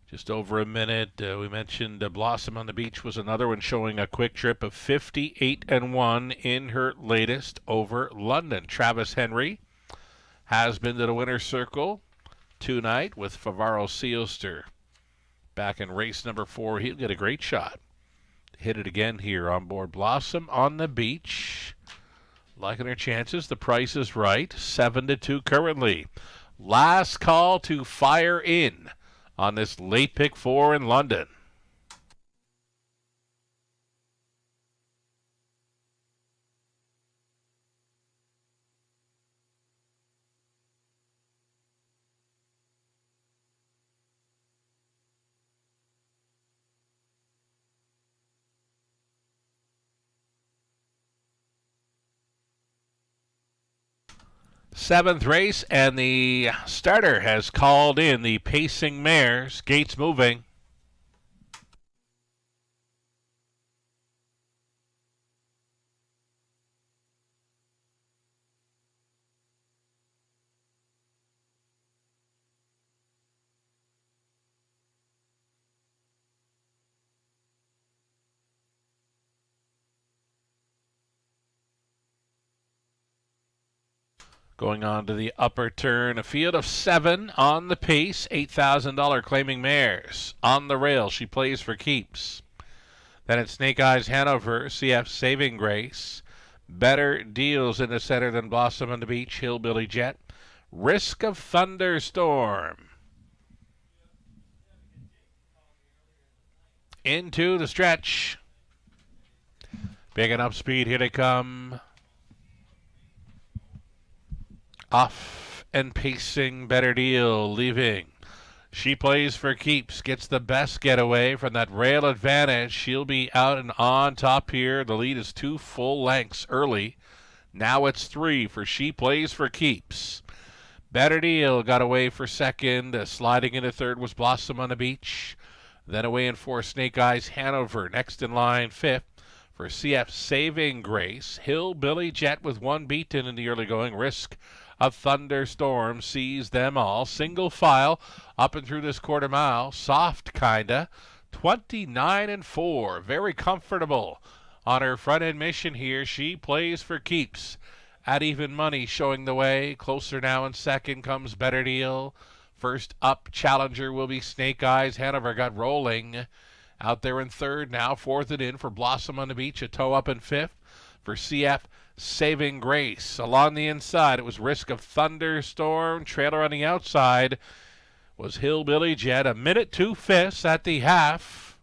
Just over a minute. We mentioned Blossom on the Beach was another one showing a quick trip of 58-1 in her latest over London. Travis Henry has been to the winner's circle tonight with Favaro Seoster. Back in race number 4, he'll get a great shot. Hit it again here on board. Blossom on the Beach. Liking her chances. The price is right. 7-2 currently. Last call to fire in on this late pick 4 in London. Seventh race, and the starter has called in the pacing mares. Gates moving. Going on to the upper turn, a field of 7 on the pace, $8,000 claiming mares. On the rail, she plays for keeps. Then it's Snake Eyes Hanover, CF Saving Grace. Better Deals in the center than Blossom on the Beach, Hillbilly Jet. Risk of Thunderstorm. Into the stretch. Picking up speed, here they come. Off and pacing, Better Deal, leaving. She plays for keeps, gets the best getaway from that rail advantage. She'll be out and on top here. The lead is 2 full lengths early. Now it's 3 for She Plays for Keeps. Better Deal got away for second. Sliding into third was Blossom on the Beach. Then away in 4, Snake Eyes Hanover. Next in line, 5th. For CF Saving Grace, Hillbilly Jet with 1 beaten in the early going. Risk of Thunderstorm sees them all. Single file up and through this quarter mile. Soft kinda. 29-4. Very comfortable on her front end mission here. She Plays for Keeps at even money, showing the way. Closer now in second comes Better Deal. First up, Challenger will be Snake Eyes Hanover. Got rolling. Out there in third now, 4th and in for Blossom on the Beach, a toe up in 5th for CF Saving Grace. Along the inside, it was Risk of Thunderstorm. Trailer on the outside was Hillbilly Jet. 1:02 at the half,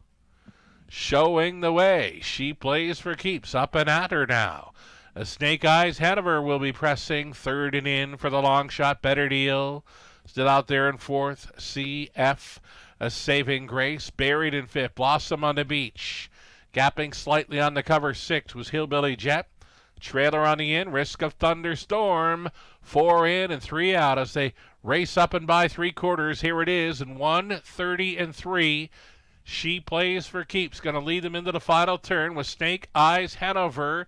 showing the way. She Plays for Keeps, up and at her now. A Snake Eyes Hanover will be pressing 3rd and in for the long shot. Better Deal still out there in 4th. CF A Saving Grace, buried in 5th. Blossom on the Beach. Gapping slightly on the cover, 6th was Hillbilly Jet. Trailer on the in, Risk of Thunderstorm. 4 in and 3 out as they race up and by 3/4. Here it is in 1:30-3. She Plays for Keeps. Going to lead them into the final turn with Snake Eyes Hanover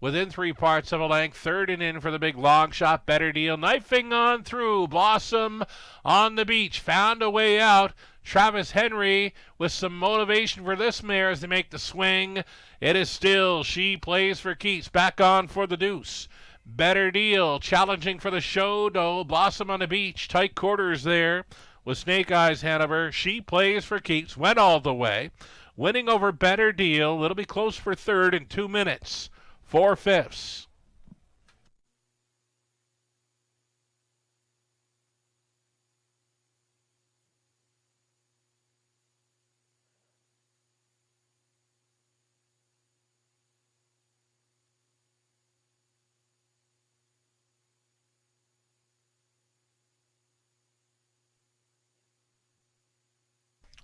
within 3 parts of a length. 3rd and in for the big long shot. Better Deal knifing on through. Blossom on the Beach found a way out. Travis Henry with some motivation for this mare as they make the swing. It is still She Plays for Keeps. Back on for the deuce. Better Deal challenging for the show, though. Blossom on the Beach. Tight quarters there with Snake Eyes Hanover. She Plays for Keeps. Went all the way. Winning over Better Deal. It'll be close for 3rd in 2 minutes. 4/5.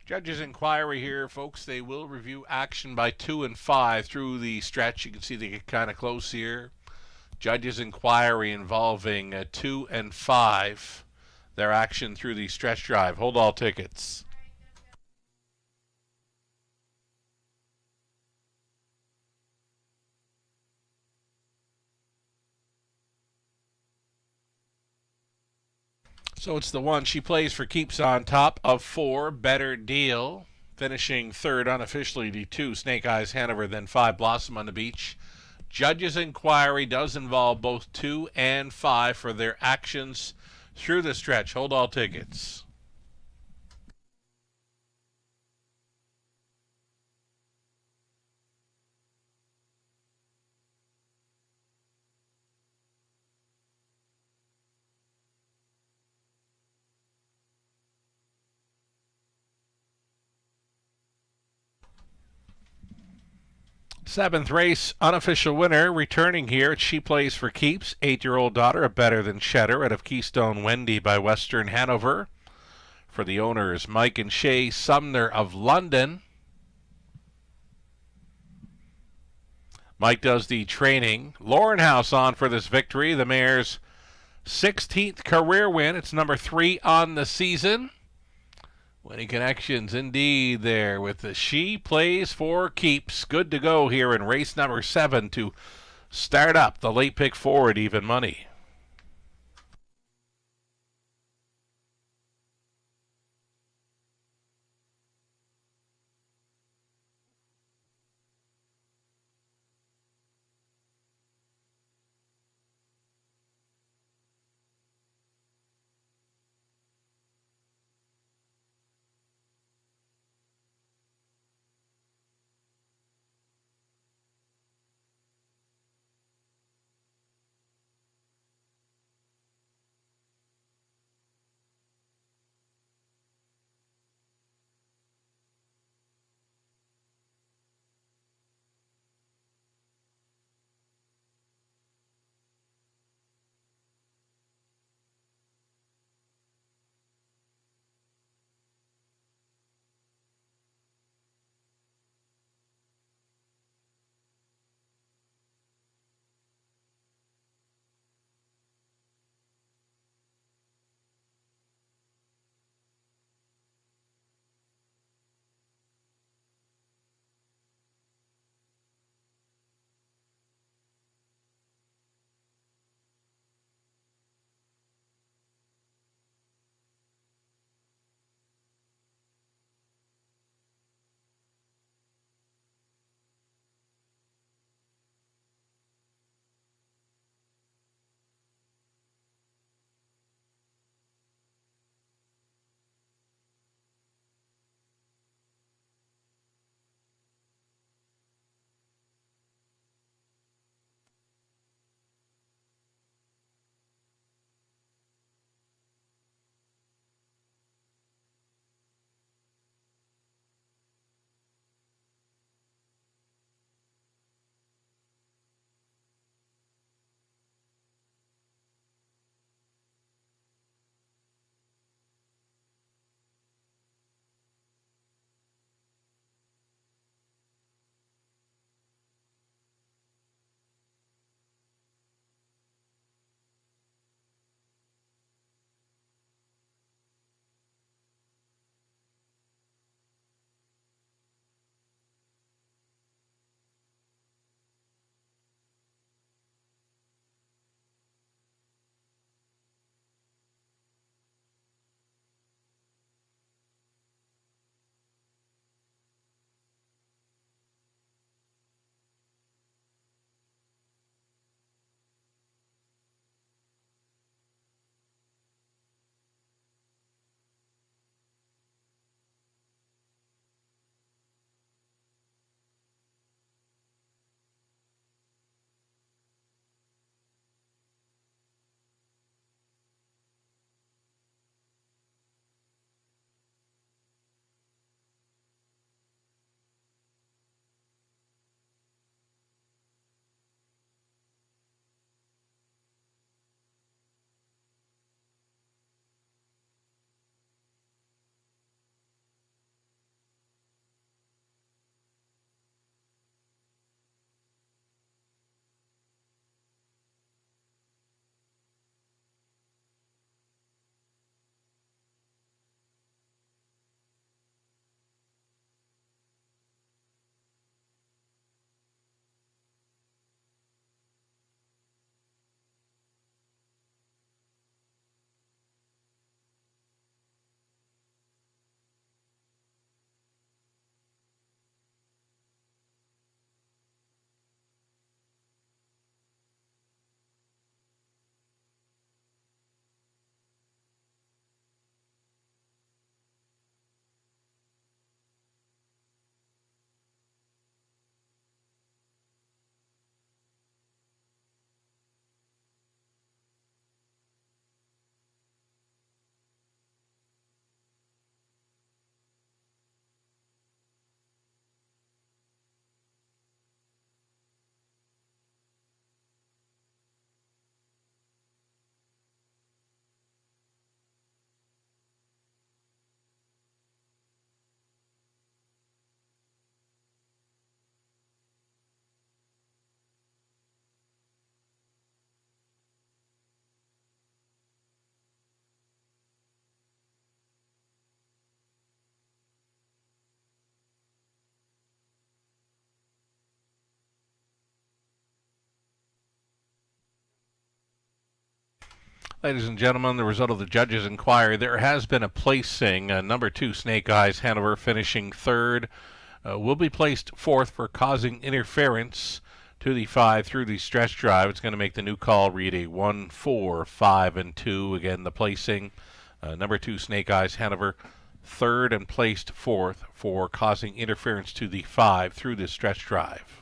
Judges' inquiry here, folks. They will review action by 2 and 5 through the stretch. You can see they get kind of close here. Judges' inquiry involving 2 and 5. Their action through the stretch drive. Hold all tickets. So it's the one She Plays for Keeps on top of 4, Better Deal. Finishing 3rd unofficially, the 2, Snake Eyes Hanover, then 5, Blossom on the Beach. Judges' inquiry does involve both 2 and 5 for their actions through the stretch. Hold all tickets. Seventh race, unofficial winner, returning here. She Plays for Keeps. 8-year-old daughter of Better Than Cheddar out of Keystone Wendy by Western Hanover. For the owners, Mike and Shay Sumner of London. Mike does the training. Lauren House on for this victory. The mare's 16th career win. It's number 3 on the season. Winning connections indeed there with the She Plays for Keeps. Good to go here in race number 7 to start up the late pick forward even money. Ladies and gentlemen, the result of the judges' inquiry, there has been a placing. Number 2, Snake Eyes Hanover, finishing third, will be placed fourth for causing interference to the 5 through the stretch drive. It's going to make the new call read a 1, 4, 5, and 2. Again, the placing. Number 2, Snake Eyes Hanover, third and placed fourth for causing interference to the 5 through the stretch drive.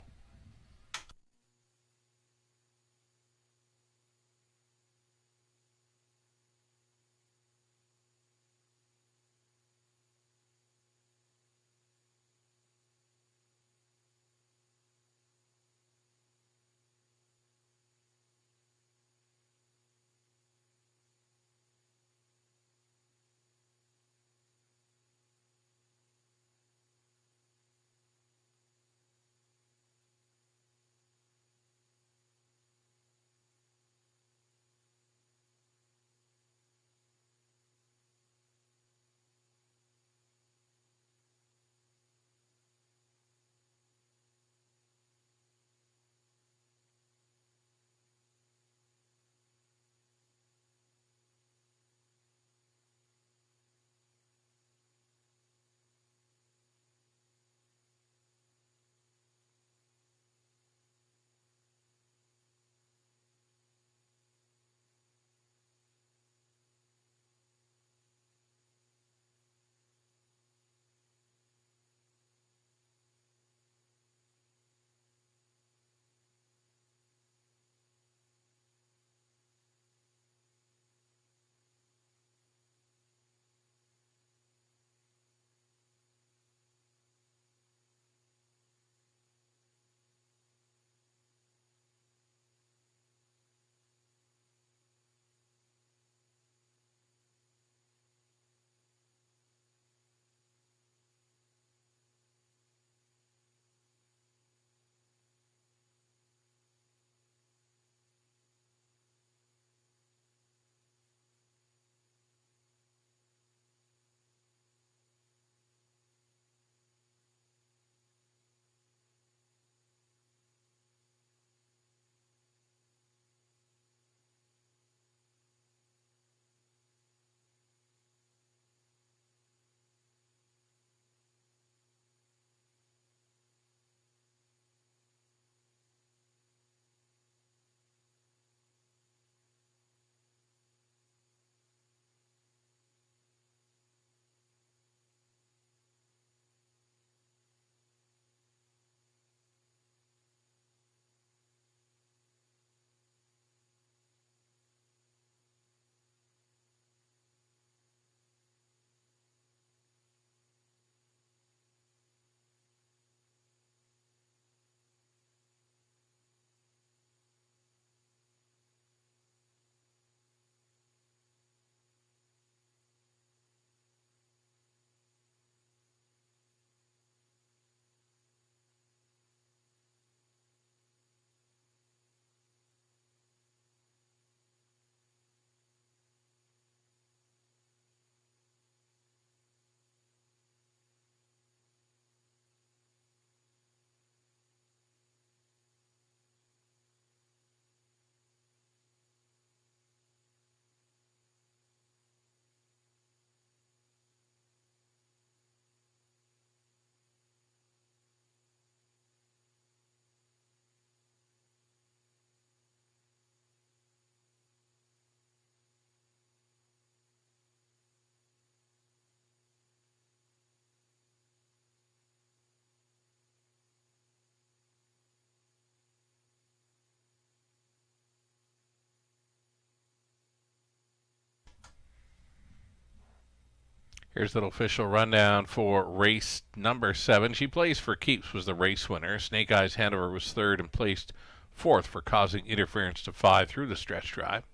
Here's the official rundown for race number 7. She Plays for Keeps was the race winner. Snake Eyes Hanover was third and placed fourth for causing interference to 5 through the stretch drive.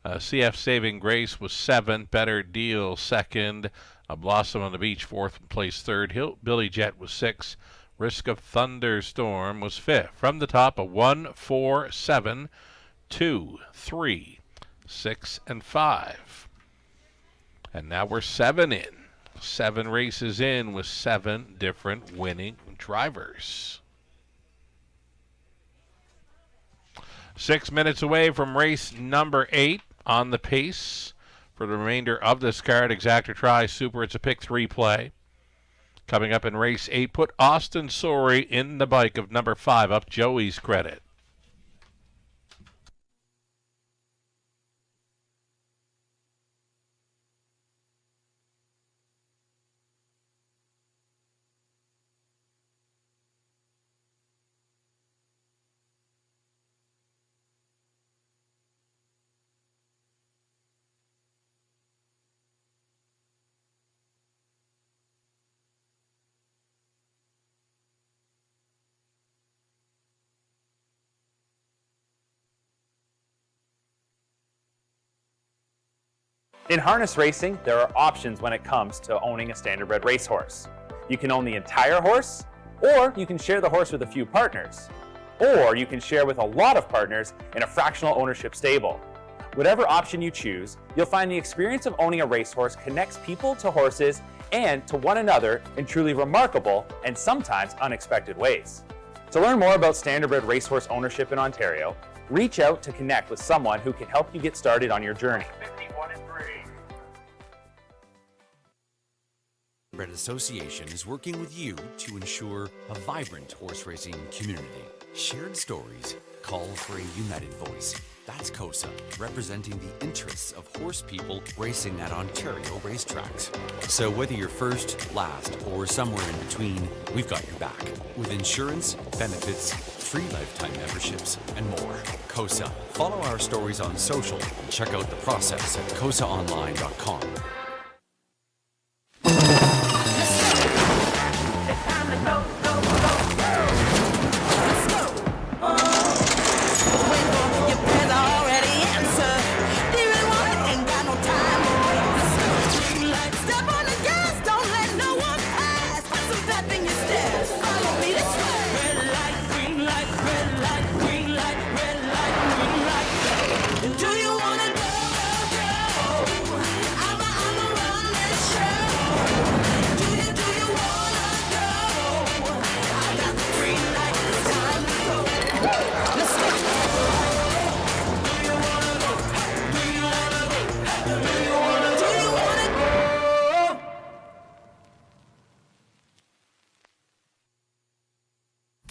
CF Saving Grace was 7th. Better Deal second. Blossom on the Beach fourth and placed third. Billy Jet was 6th. Risk of Thunderstorm was 5th. From the top, a 1, 4, 7, 2, 3, 6, and 5. And now we're 7 in. 7 races in with 7 different winning drivers. 6 minutes away from race number 8. on the pace for the remainder of this card. Exactor Try Super. It's a pick 3 play. Coming up in race 8, put Austin Sorey in the bike of number 5 up Joey's credit. In harness racing, there are options when it comes to owning a standardbred racehorse. You can own the entire horse, or you can share the horse with a few partners, or you can share with a lot of partners in a fractional ownership stable. Whatever option you choose, you'll find the experience of owning a racehorse connects people to horses and to one another in truly remarkable and sometimes unexpected ways. To learn more about standardbred racehorse ownership in Ontario, reach out to connect with someone who can help you get started on your journey. Standardbred Association is working with you to ensure a vibrant horse racing community. Shared stories call for a united voice. That's COSA, representing the interests of horse people racing at Ontario racetracks. So whether you're first, last, or somewhere in between, we've got your back. With insurance, benefits, free lifetime memberships, and more. COSA. Follow our stories on social and check out the process at cosaonline.com.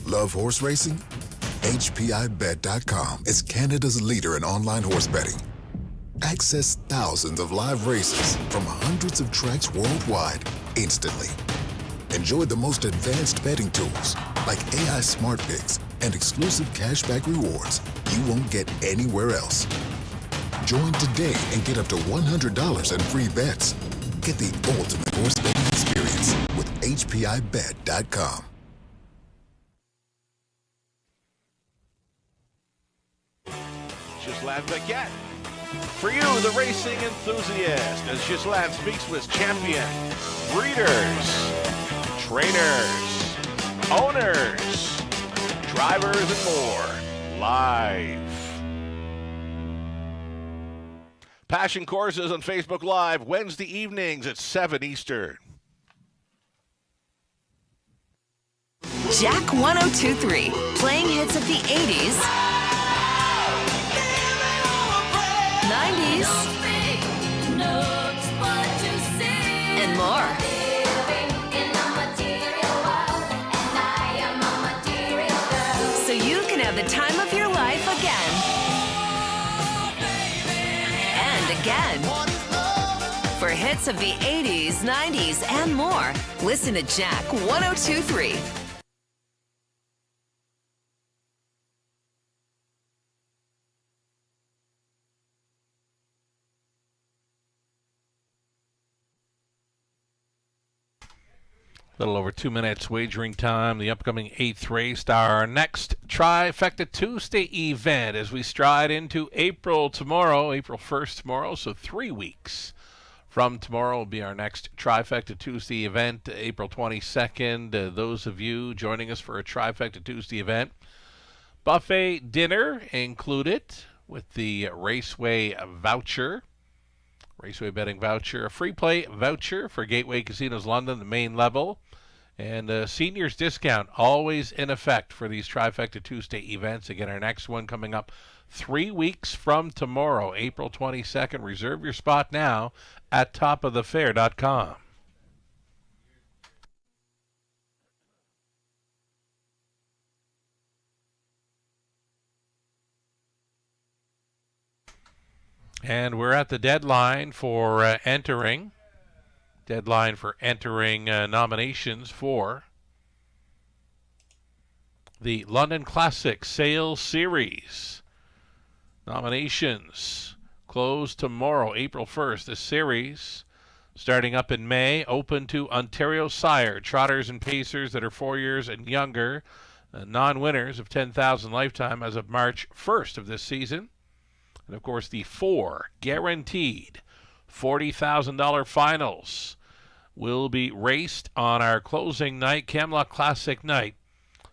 Love horse racing? HPIBet.com is Canada's leader in online horse betting. Access thousands of live races from hundreds of tracks worldwide instantly. Enjoy the most advanced betting tools like AI Smart Picks and exclusive cashback rewards you won't get anywhere else. Join today and get up to $100 in free bets. Get the ultimate horse betting experience with HPIBet.com. Ghislain Paquette. For you, the racing enthusiast, as Ghislain speaks with champions, breeders, trainers, owners, drivers, and more, live. Passion Courses on Facebook Live, Wednesday evenings at 7 Eastern. Jack 102.3, playing hits of the 80s, 90s, and more. So you can have the time of your life again. And again. For hits of the 80s, 90s, and more, listen to Jack 102.3. Little over 2 minutes wagering time. The upcoming 8th race, our next Trifecta Tuesday event as we stride into April tomorrow, April 1st tomorrow, so 3 weeks from tomorrow will be our next Trifecta Tuesday event, April 22nd. Those of you joining us for a Trifecta Tuesday event, buffet dinner included with the Raceway voucher. Raceway betting voucher, a free play voucher for Gateway Casinos London, the main level, And seniors discount always in effect for these Trifecta Tuesday events. Again, our next one coming up 3 weeks from tomorrow, April 22nd. Reserve your spot now at topofthefair.com. And we're at the deadline for entering nominations for the London Classic Sales Series. Nominations close tomorrow, April 1st. The series, starting up in May, open to Ontario Sire, trotters and pacers that are 4 years and younger, non-winners of 10,000 lifetime as of March 1st of this season. And, of course, the 4 guaranteed $40,000 finals will be raced on our closing night, Camelot Classic night,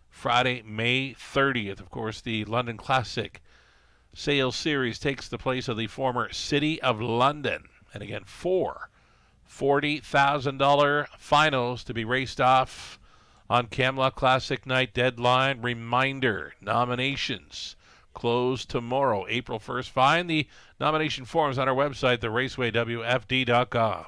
Friday, May 30th. Of course, the London Classic Sales Series takes the place of the former City of London. And again, 4 $40,000 finals to be raced off on Camelot Classic night. Deadline reminder, nominations close tomorrow, April 1st. Find the nomination forms on our website, theracewaywfd.com.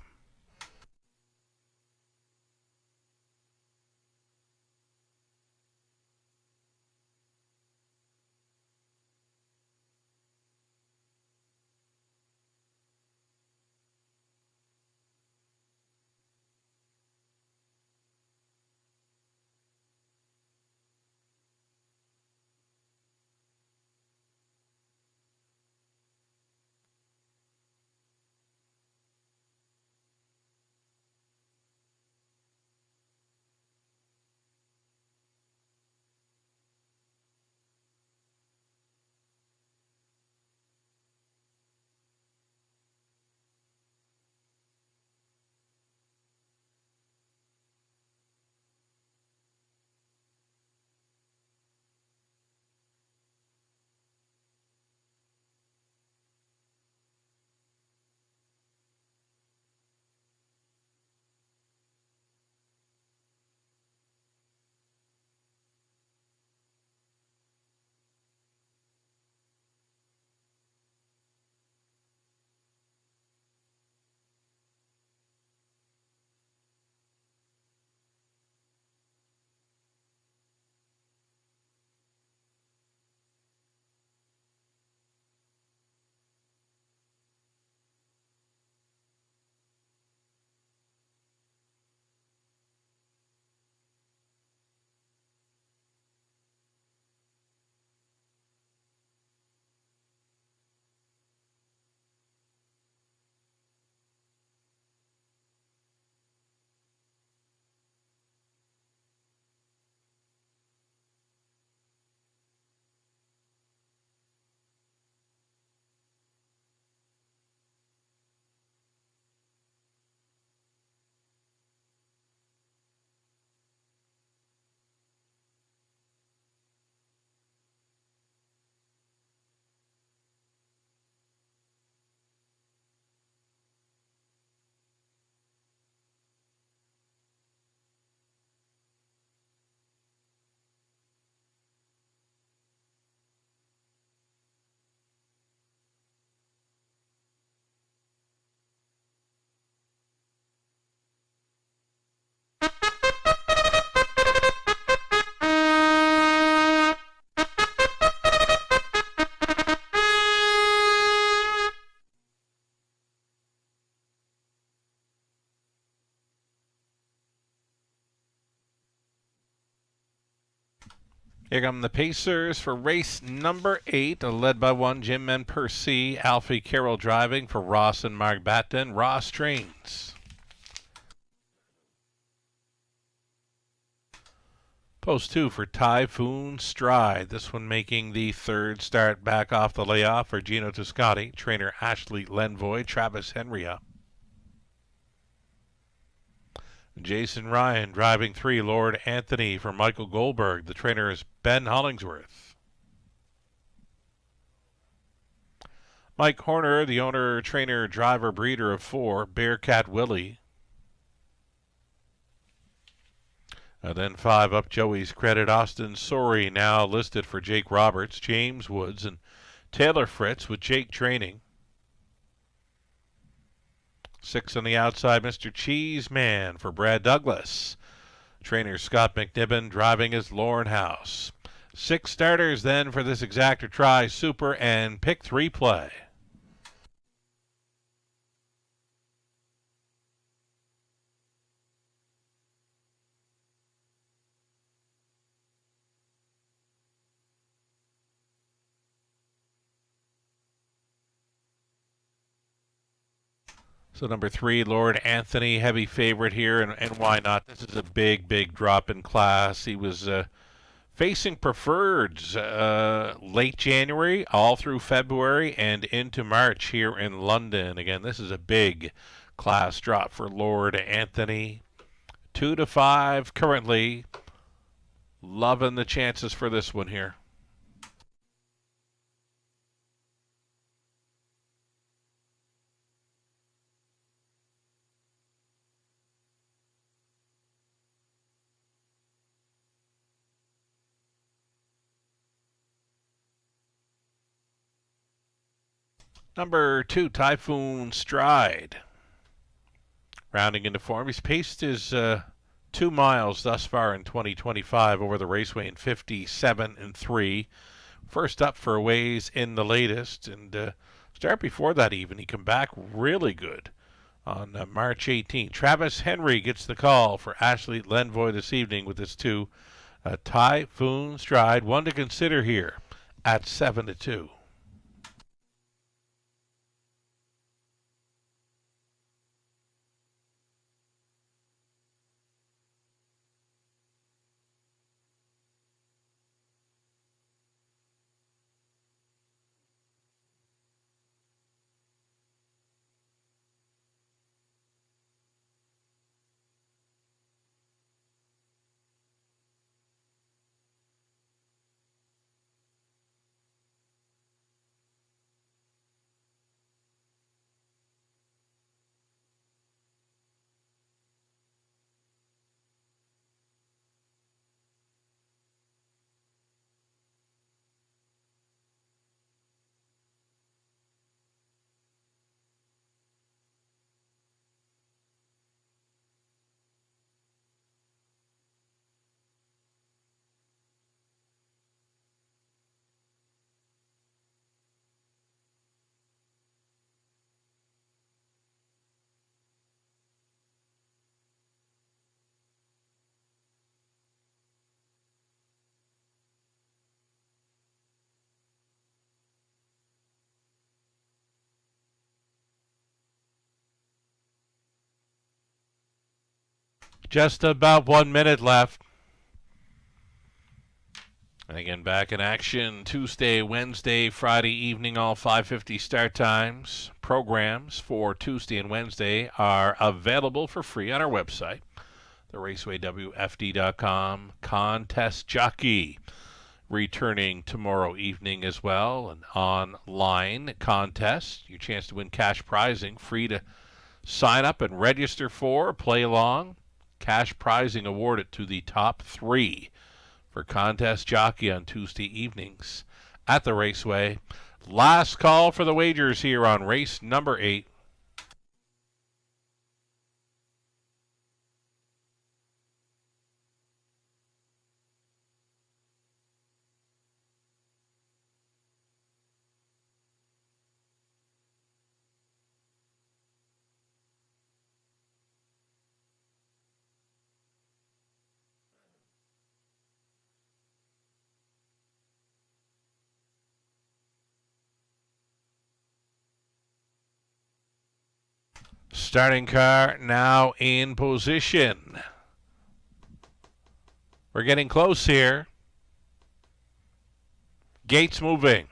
Here come the Pacers for race number 8, led by 1 Jim and Percy. Alfie Carroll driving for Ross and Mark Batten. Ross trains. Post 2 for Typhoon Stride. This one making the third start back off the layoff for Gino Toscati. Trainer Ashley Lenvoy, Travis Henry up. Jason Ryan driving 3, Lord Anthony for Michael Goldberg. The trainer is Ben Hollingsworth. Mike Horner, the owner, trainer, driver, breeder of 4, Bearcat Willie. Then 5 up Joey's Credit. Austin Sorry now listed for Jake Roberts, James Woods, and Taylor Fritz with Jake training. 6 on the outside, Mr. Cheeseman for Brad Douglas. Trainer Scott McNibbin driving his Lauren House. 6 starters then for this exactor try, super and pick 3 play. So number 3, Lord Anthony, heavy favorite here, and why not? This is a big, big drop in class. He was facing preferreds late January, all through February, and into March here in London. Again, this is a big class drop for Lord Anthony. 2 to 5 currently. Loving the chances for this one here. Number 2, Typhoon Stride. Rounding into form. He's paced his 2 miles thus far in 2025 over the raceway in 57-3. First up for a ways in the latest. And start before that even. He come back really good on March 18. Travis Henry gets the call for Ashley Lenvoy this evening with his 2. Typhoon Stride. One to consider here at 7-2. Just about 1 minute left. And again, back in action Tuesday, Wednesday, Friday evening, all 5:50 start times. Programs for Tuesday and Wednesday are available for free on our website, theRacewaywFD.com. Contest Jockey returning tomorrow evening as well. An online contest. Your chance to win cash prizing. Free to sign up and register for. Play along. Cash prizing awarded to the top 3 for Contest Jockey on Tuesday evenings at the Raceway. Last call for the wagers here on race number 8. Starting car now in position. We're getting close here. Gates moving.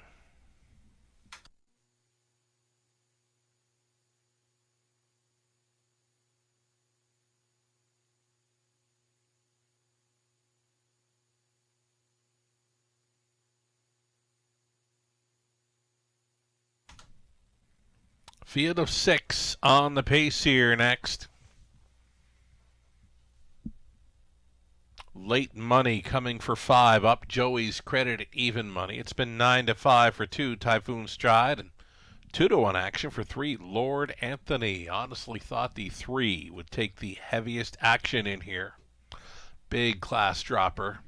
Field of 6 on the pace here next. Late money coming for 5. Up Joey's Credit at even money. It's been 9-5 for 2. Typhoon Stride, and 2-1 action for 3. Lord Anthony. Honestly thought the 3 would take the heaviest action in here. Big class dropper.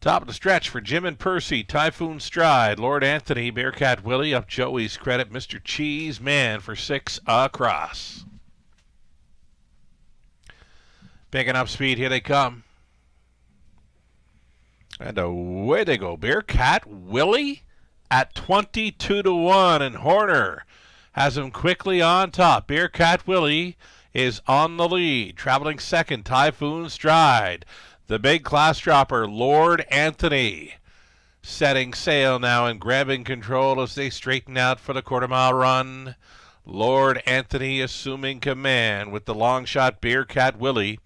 Top of the stretch for Jim and Percy. Typhoon Stride, Lord Anthony, Bearcat Willie. Up Joey's Credit, Mr. Cheese Man for 6 across. Picking up speed, here they come. And away they go. Bearcat Willie at 22-1, and Horner has him quickly on top. Bearcat Willie is on the lead. Traveling second, Typhoon Stride. The big class dropper, Lord Anthony, setting sail now and grabbing control as they straighten out for the quarter-mile run. Lord Anthony assuming command with the long shot, Bearcat Willie.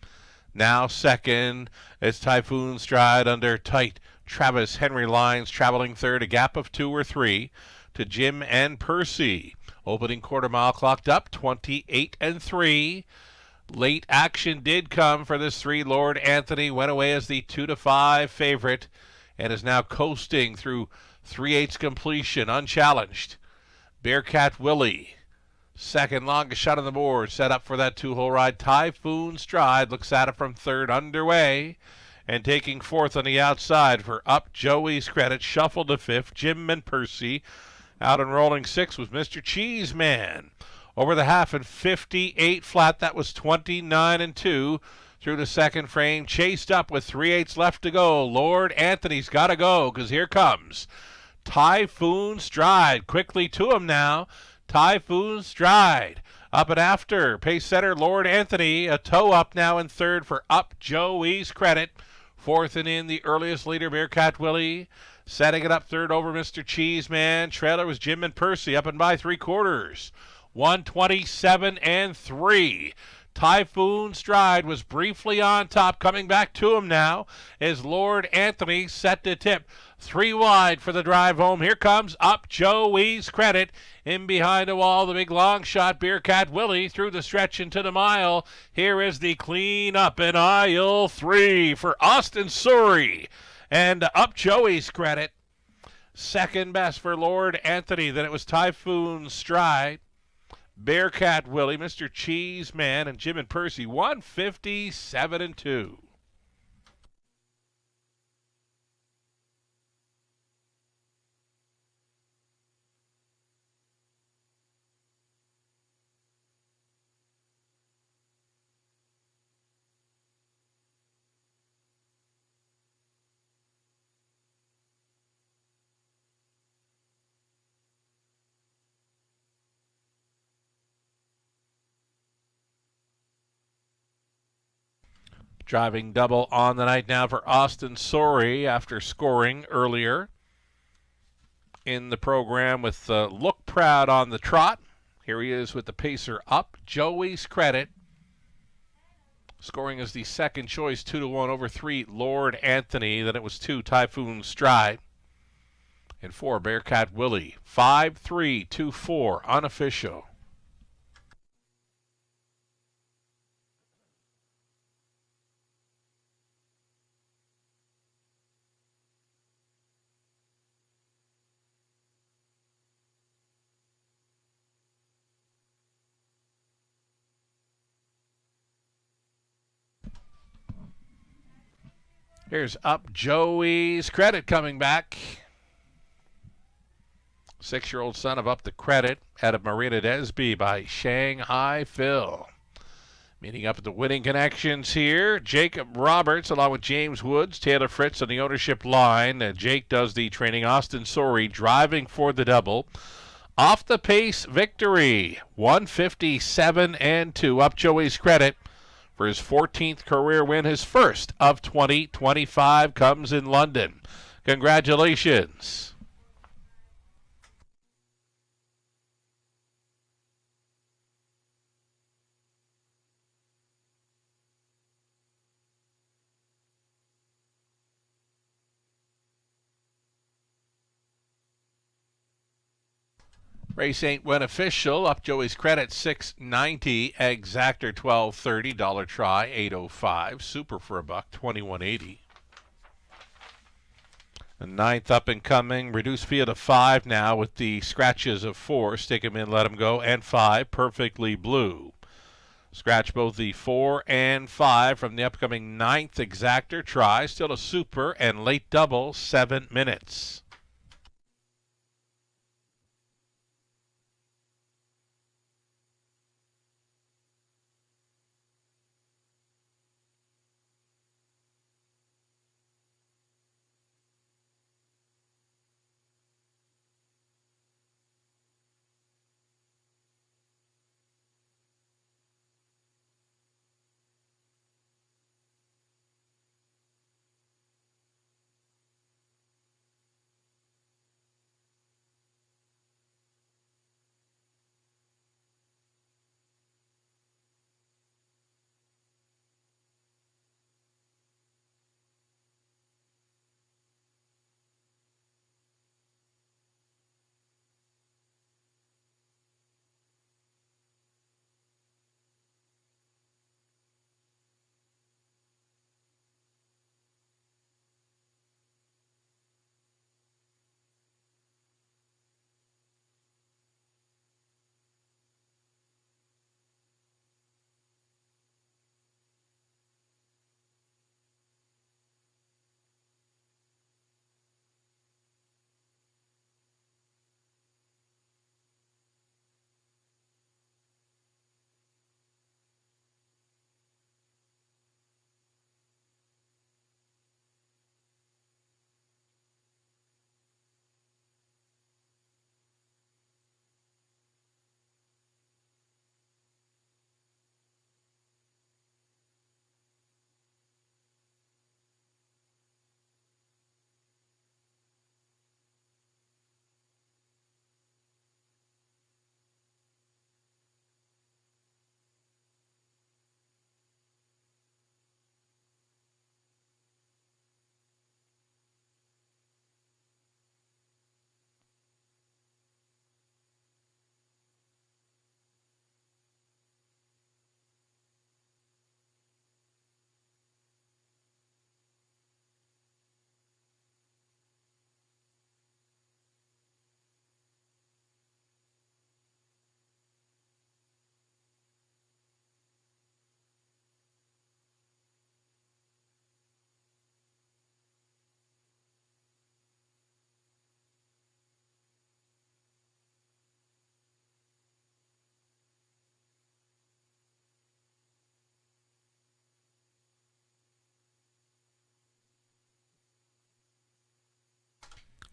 Now second as Typhoon Stride under tight Travis Henry lines, traveling third, a gap of 2 or 3 to Jim and Percy. Opening quarter mile clocked up 28-3. Late action did come for this 3. Lord Anthony went away as the 2-5 favorite and is now coasting through 3/8 completion unchallenged. Bearcat Willie, second longest shot on the board, set up for that 2-hole ride. Typhoon Stride looks at it from third underway, and taking fourth on the outside for Up Joey's Credit. Shuffled to fifth, Jim and Percy. Out and rolling sixth was Mr. Cheeseman. Over the half and 58 flat, that was 29-2 through the second frame. Chased up with 3/8 left to go. Lord Anthony's got to go because here comes Typhoon Stride. Quickly to him now. Typhoon Stride up and after. Pace setter Lord Anthony, a toe up now in third for Up Joey's Credit. Fourth and in the earliest leader, Bearcat Willie. Setting it up third over Mr. Cheeseman. Trailer was Jim and Percy up and by 3/4. 127-3. Typhoon Stride was briefly on top. Coming back to him now is Lord Anthony set to tip. 3 wide for the drive home. Here comes Up Joey's Credit. In behind the wall, the big long shot, Bearcat Willie through the stretch into the mile. Here is the clean up in aisle 3 for Austin Surrey. And Up Joey's Credit. Second best for Lord Anthony. Then it was Typhoon Stride, Bearcat Willie, Mr. Cheeseman, and Jim and Percy. 157-2. Driving double on the night now for Austin Surrey after scoring earlier in the program with Look Proud on the trot. Here he is with the pacer Up Joey's Credit. Scoring as the second choice, 2-1 over 3, Lord Anthony. Then it was 2, Typhoon Stride. And 4, Bearcat Willie. 5-3, 2-4, unofficial. Here's Up Joey's Credit coming back. 6-year-old son of Up the Credit out of Marina Desby by Shanghai Phil. Meeting up at the winning connections here, Jacob Roberts along with James Woods, Taylor Fritz on the ownership line. Jake does the training. Austin Surrey driving for the double. Off the pace victory, 157-2. Up Joey's Credit for his 14th career win. His first of 2025 comes in London. Congratulations. Race 8 went official. Up Joey's Credit, $6.90. Exactor, $12.30. Dollar Try, $8.05. Super for $1, $21.80. The ninth up and coming, reduced field of 5 now with the scratches of 4. Stick 'em in, let 'em go, and 5, Perfectly Blue. Scratch both the 4 and 5 from the upcoming ninth Exactor Try. Still a super and late double, 7 minutes.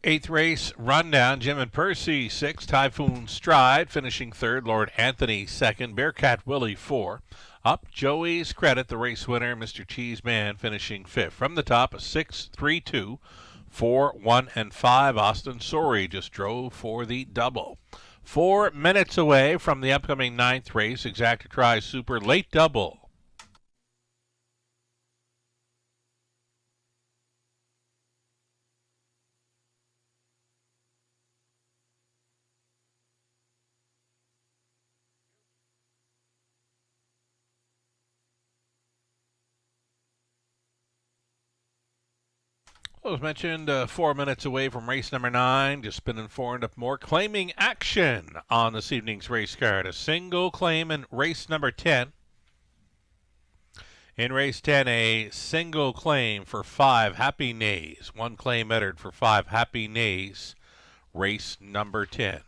Eighth race rundown. Jim and Percy 6, Typhoon Stride finishing 3rd, Lord Anthony 2nd, Bearcat Willie 4. Up Joey's Credit, the race winner, Mr. Cheeseman finishing 5th. From the top, a 6, 3, 2, 4, 1, and 5. Austin Sorey just drove for the double. 4 minutes away from the upcoming ninth race, Exactor Try Super late double. Well, as mentioned, 4 minutes away from race number 9. Just been informed of more claiming action on this evening's race card. A single claim in race number 10. In race 10, a single claim for 5 Happy Nays. One claim entered for 5 Happy Nays. Race number 10.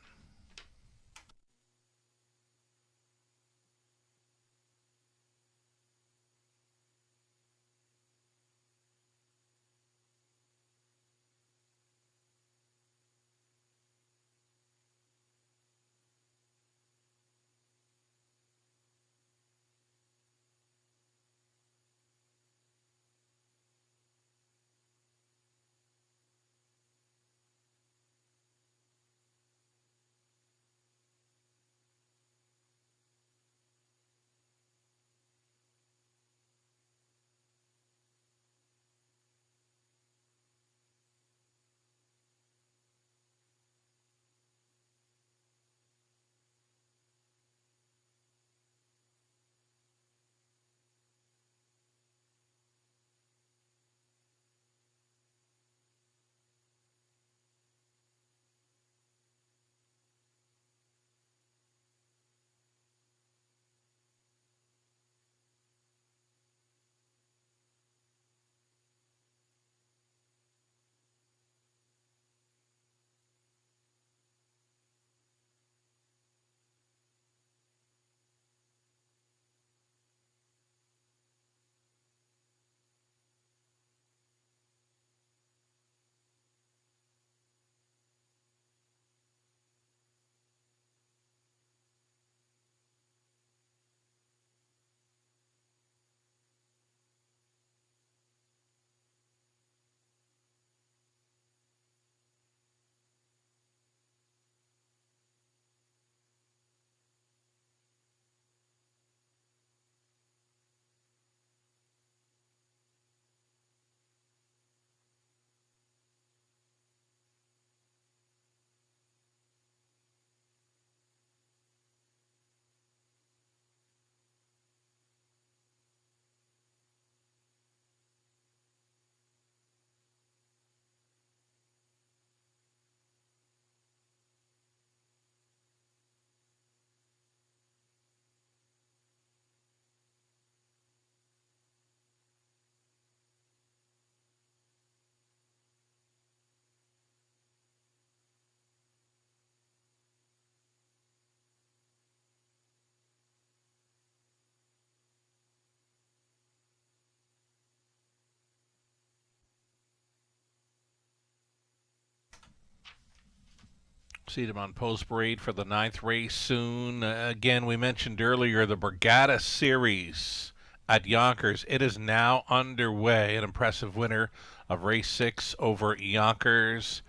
See them on Post Parade for the 9th race soon. Again, we mentioned earlier the Borgata Series at Yonkers. It is now underway. An impressive winner of race 6 over Yonkers.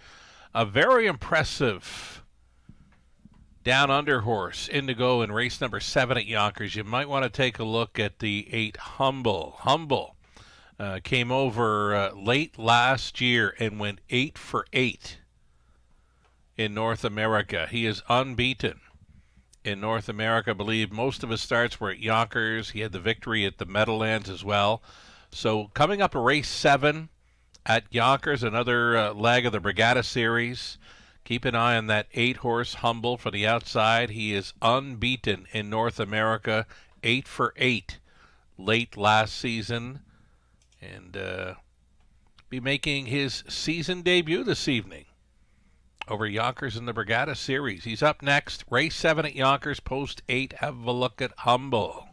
A very impressive down under horse, Indigo, in race number 7 at Yonkers. You might want to take a look at the 8 Humble. Humble came over late last year and went 8 for 8 in North America. He is unbeaten in North America. I believe most of his starts were at Yonkers. He had the victory at the Meadowlands as well. So coming up to race 7 at Yonkers, another leg of the Borgata Series. Keep an eye on that 8-horse Humble for the outside. He is unbeaten in North America, 8 for 8 late last season, and be making his season debut this evening over Yonkers in the Borgata Series. He's up next. Race 7 at Yonkers, post 8. Have a look at Humble.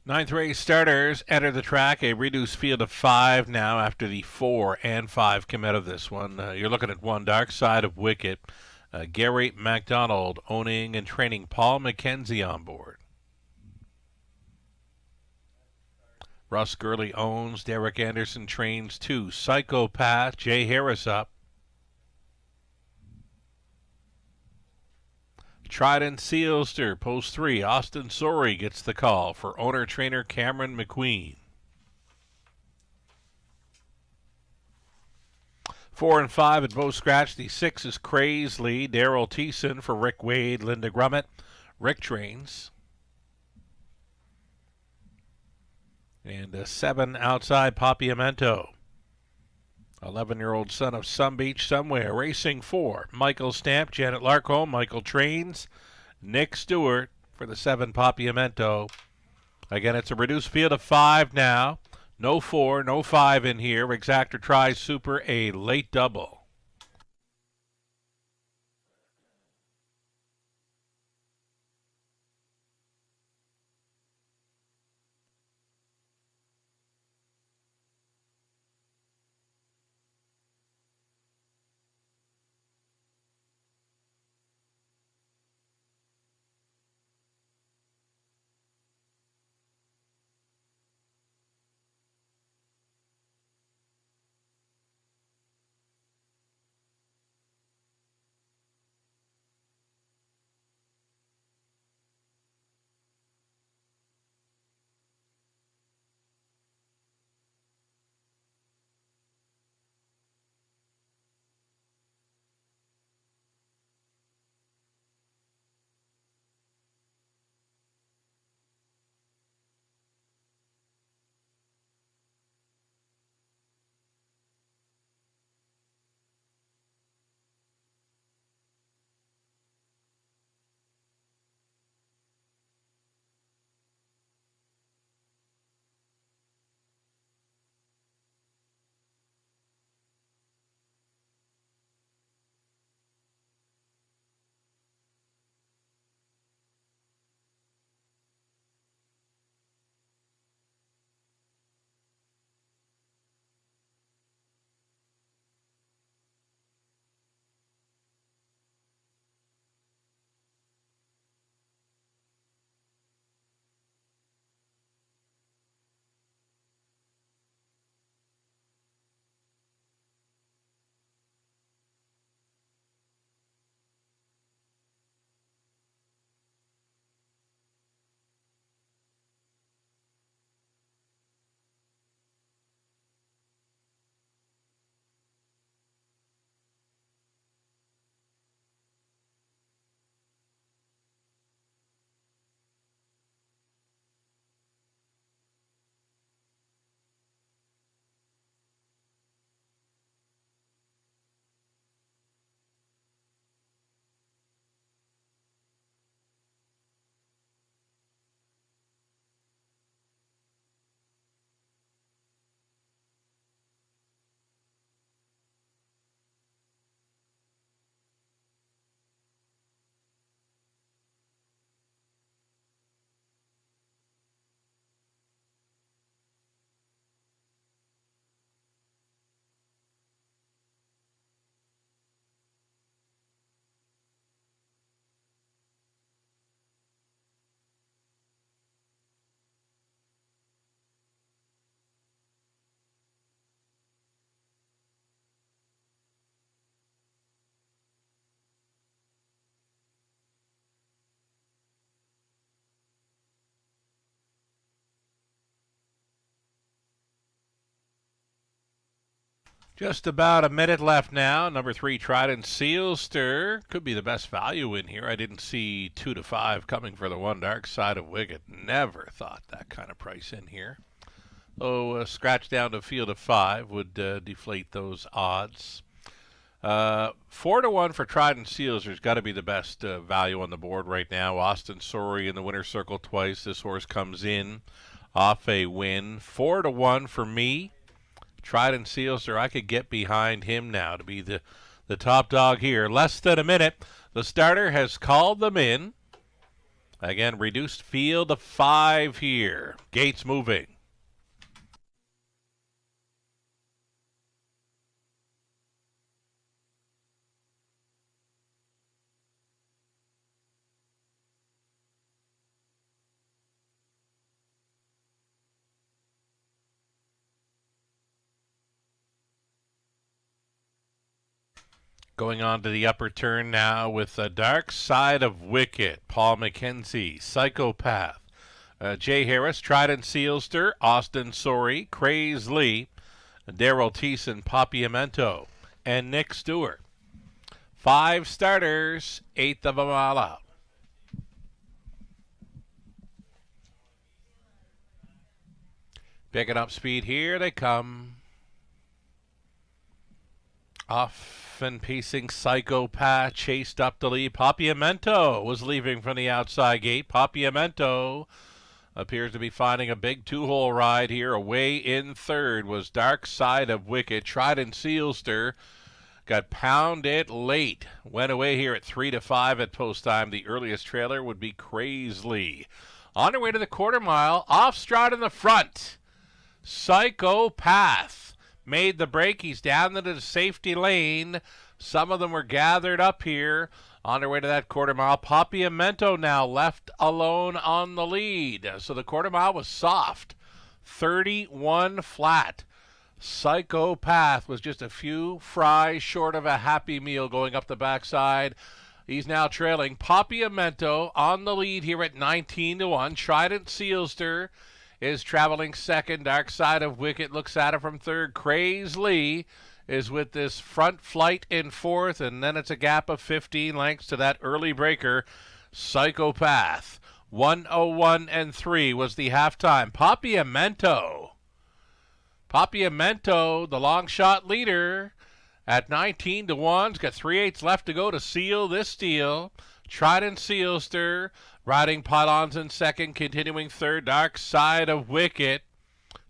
Ninth race starters enter the track, a reduced field of 5 now after the 4 and 5 come out of this one. You're looking at one Dark Side of Wicket. Gary MacDonald owning and training Paul McKenzie on board. Russ Gurley owns. Derek Anderson trains 2. Psychopath, Jay Harris up. Trident Sealster, post 3. Austin Sorey gets the call for owner-trainer Cameron McQueen. 4 and 5 at both scratch. The 6 is Crazely. Daryl Thiessen for Rick Wade. Linda Grummett. Rick trains. And 7 outside Papiamento. 11-year-old son of Sun Beach somewhere. Racing 4. Michael Stamp, Janet Larcombe, Michael Trains, Nick Stewart for the 7 Papiamento. Again, it's a reduced field of 5 now. No 4, no 5 in here. Exactor tries Super, a late double. Just about a minute left now. Number 3, Trident Sealster. Could be the best value in here. I didn't see 2 to 5 coming for the one. Dark Side of Wicked. Never thought that kind of price in here. Oh, scratch down to field of 5 would deflate those odds. 4 to 1 for Trident Sealster's got to be the best value on the board right now. Austin Sorry in the winner's circle twice. This horse comes in off a win. 4 to 1 for me. Trident Sealster, I could get behind him now to be the top dog here. Less than a minute. The starter has called them in. Again, reduced field of 5 here. Gates moving. Going on to the upper turn now with the Dark Side of Wicked. Paul McKenzie, Psychopath. Jay Harris, Trident Sealster, Austin Sorry, Craze Lee, Daryl Thiessen, Papiamento, and Nick Stewart. 5 starters, 8th of a mile out. Picking up speed here, they come. Off and pacing Psychopath, chased up the lead. Papiamento was leaving from the outside gate. Papiamento appears to be finding a big 2-hole ride here. Away in third was Dark Side of Wicked. Trident Sealster got pounded late. Went away here at 3 to 5 at post time. The earliest trailer would be Crazely. On their way to the quarter mile, off stride in the front. Psychopath made the break. He's down into the safety lane. Some of them were gathered up here on their way to that quarter mile. Papiamento now left alone on the lead. So the quarter mile was soft. 31 flat. Psychopath was just a few fries short of a Happy Meal going up the backside. He's now trailing. Papiamento on the lead here at 19 to 1. Trident Sealster is traveling second. Dark Side of Wicked looks at it from third. Craze Lee is with this front flight in fourth, and then it's a gap of 15 lengths to that early breaker, Psychopath. 1:01 and 3 was the halftime. Papiamento, the long shot leader at 19 to 1. He's got 3/8 left to go to seal this deal. Trident Sealster riding pylons in second, continuing third. Dark Side of Wicked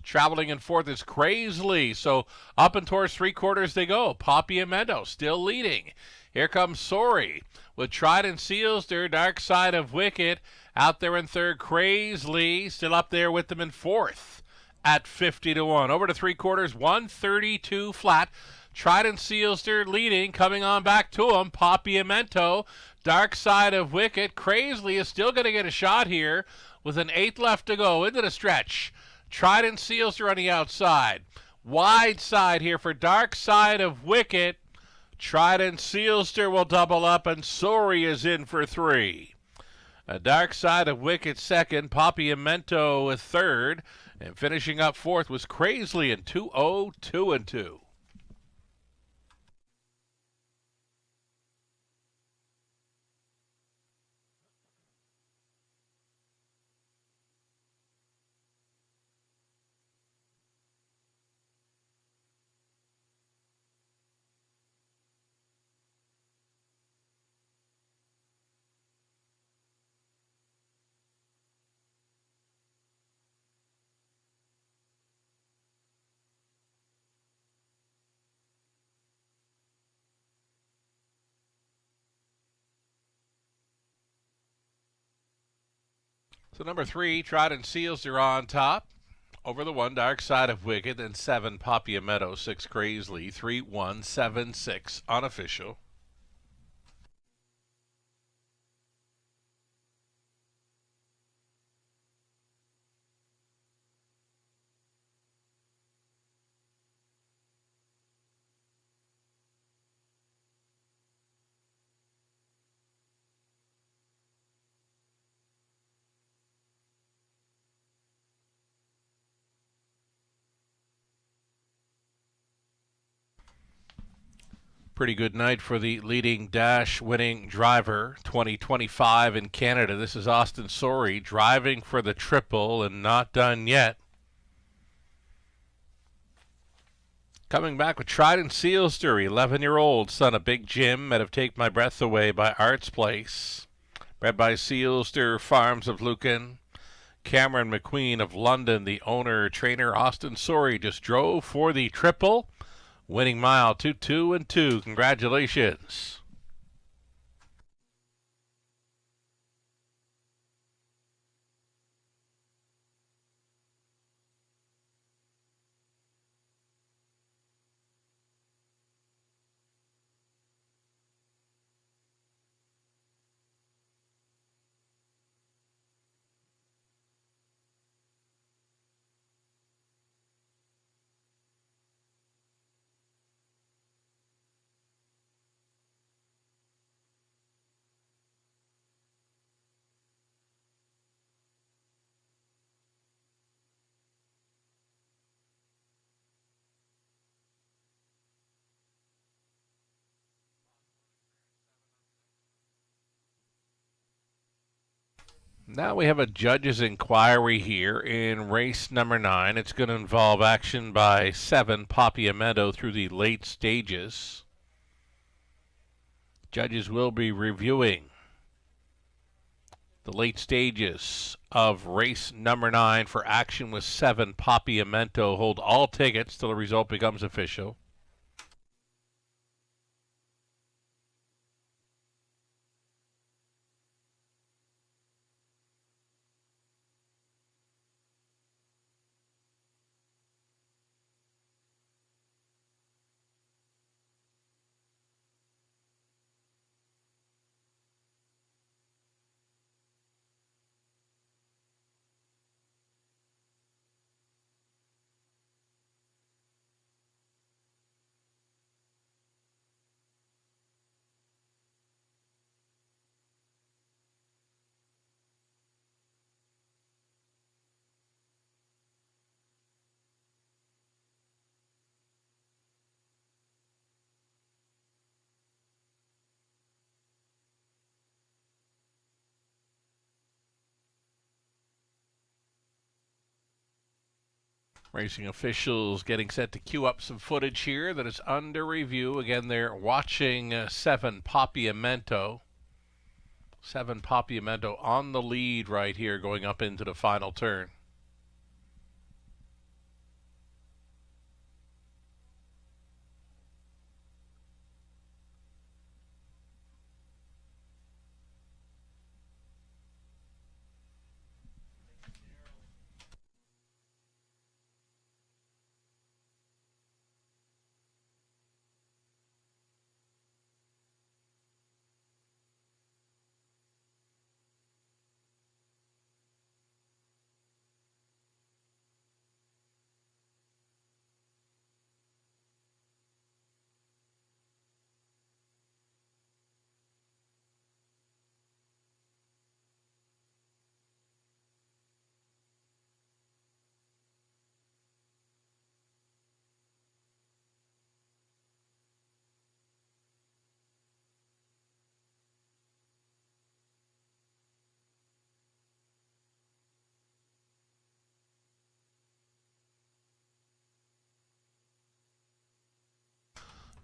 traveling in fourth is Crazely. So up and towards 3/4 they go. Papiamento still leading. Here comes Sorry with Trident Sealster. Dark Side of Wicked out there in third. Crazely still up there with them in fourth at 50 to 1. Over to 3/4, 132 flat. Trident Sealster leading, coming on back to him. Papiamento, Dark Side of Wicked. Crazely is still going to get a shot here with an 8 left to go into the stretch. Trident Sealster on the outside. Wide side here for Dark Side of Wicked. Trident Sealster will double up, and Sorry is in for 3. A Dark Side of Wicked second. Papiamento third. And finishing up fourth was Crazely in 2:02 and 2. So number 3, Trident Sealster on top. Over the 1, Dark Side of Wicked. Then 7, Papiamento. 6, Crazely. 3, 1, 7, 6, unofficial. Pretty good night for the leading dash winning driver 2025 in Canada. This is Austin Sorey driving for the triple and not done yet. Coming back with Trident Sealster, 11-year-old son of Big Jim, met of Take My Breath Away by Arts Place. Bred by Sealster Farms of Lucan. Cameron McQueen of London, the owner, trainer Austin Sorey, just drove for the triple. Winning mile 2-2-2. Congratulations. Now we have a judge's inquiry here in race number 9. It's going to involve action by 7, Papiamento, through the late stages. Judges will be reviewing the late stages of race number 9 for action with 7, Papiamento. Hold all tickets till the result becomes official. Racing officials getting set to queue up some footage here that is under review. Again, they're watching 7, Papiamento. 7, Papiamento on the lead right here going up into the final turn.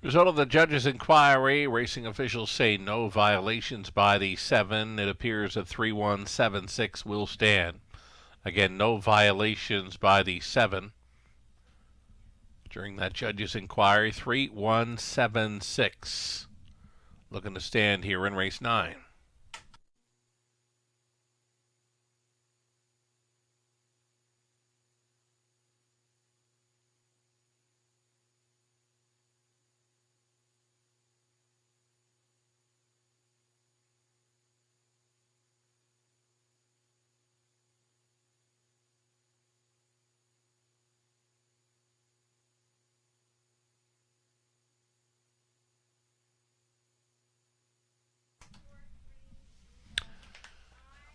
Result of the judge's inquiry, racing officials say no violations by the 7. It appears that 3176 will stand. Again, no violations by the 7. During that judge's inquiry, 3176 looking to stand here in race 9.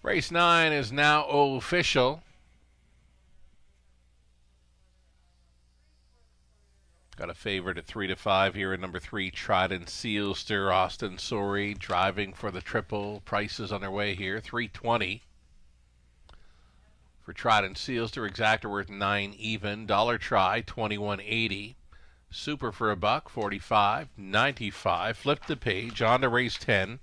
Race 9 is now official. Got a favorite at 3-5 here in number 3, Trident Sealster. Austin Sorey driving for the triple. Prices on their way here, 320. For Trident Sealster, exacta worth 9 even. Dollar try, 21.80. Super for $1, 45, 95. Flip the page, on to race 10.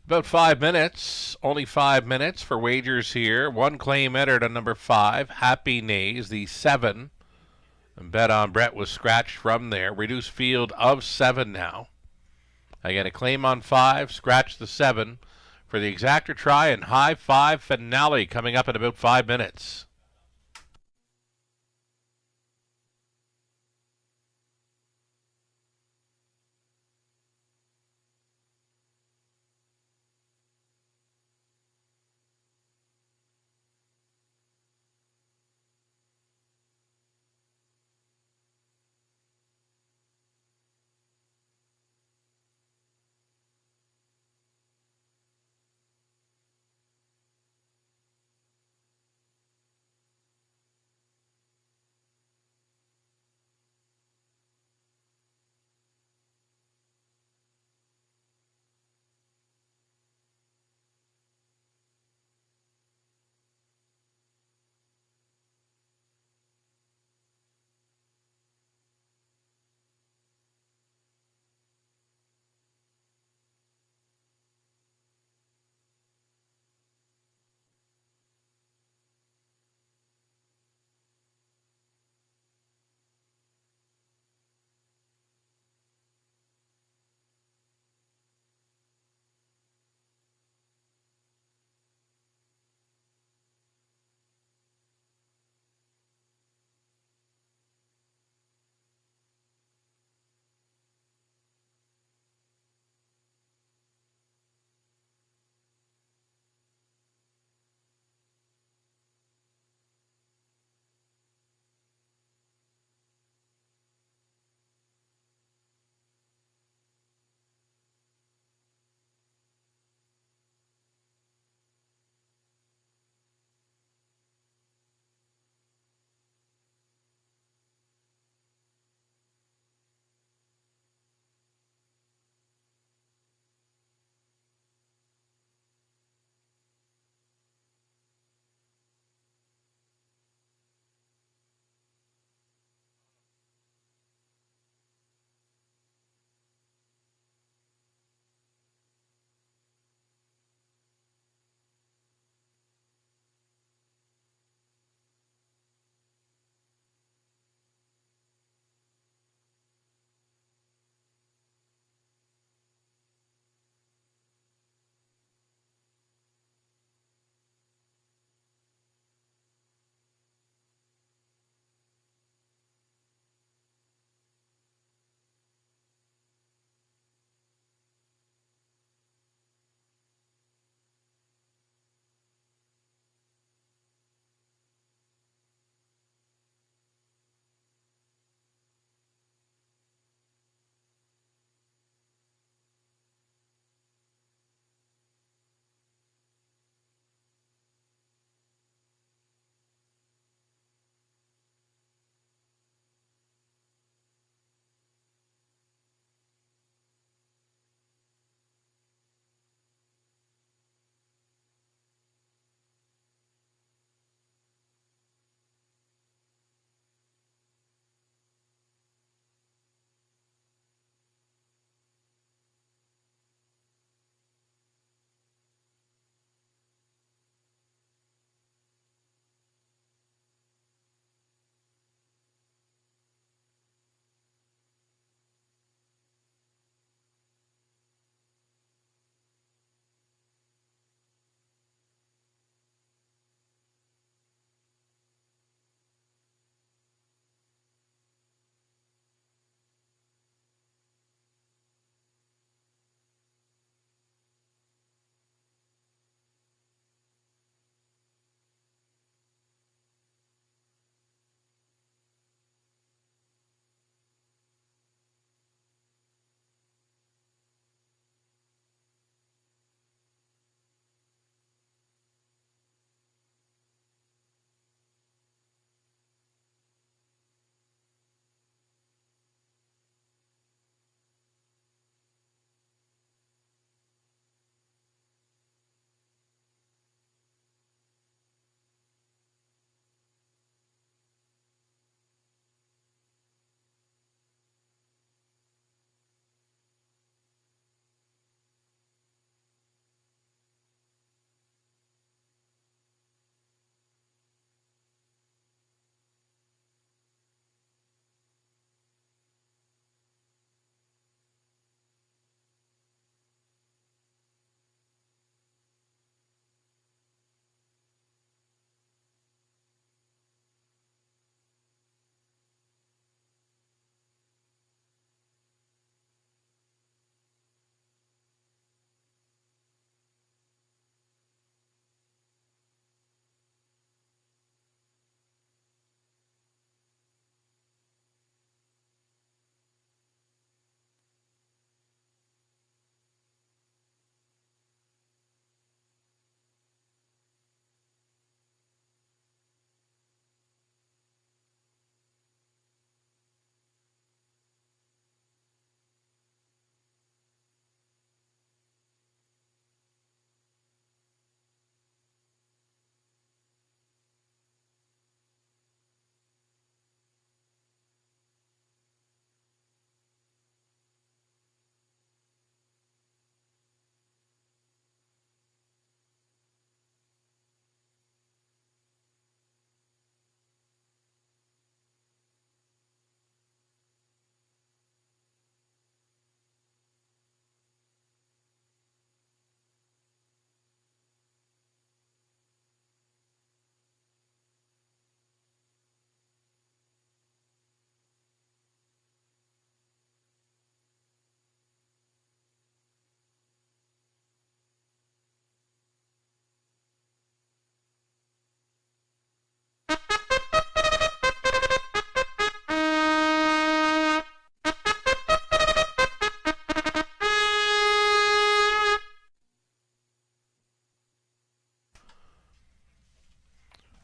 About 5 minutes, only 5 minutes for wagers here. One claim entered on number 5, Happy Nays, the 7. And Bet on Brett was scratched from there. Reduced field of 7 now. I get a claim on 5, scratch the 7 for the exacta try and high 5 finale coming up in about 5 minutes.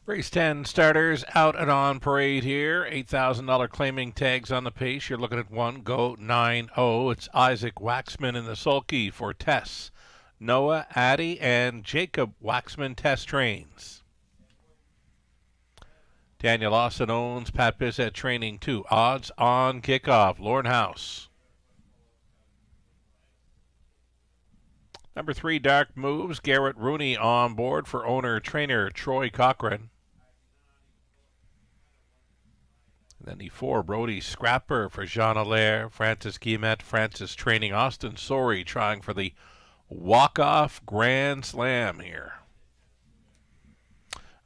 Race 10 starters out and on parade here. $8,000 claiming tags on the pace. You're looking at 1 go 9-0. It's Isaac Waxman in the sulky for Tess, Noah, Addy, and Jacob Waxman test trains. Daniel Lawson owns Pat Bissett training 2. Odds on kickoff. Lorne House. Number 3, Dark Moves. Garrett Rooney on board for owner-trainer Troy Cochran. And then the 4, Brody Scrapper for Jean Allaire. Francis Guillemette. Francis training Austin Sorey, trying for the walk-off Grand Slam here.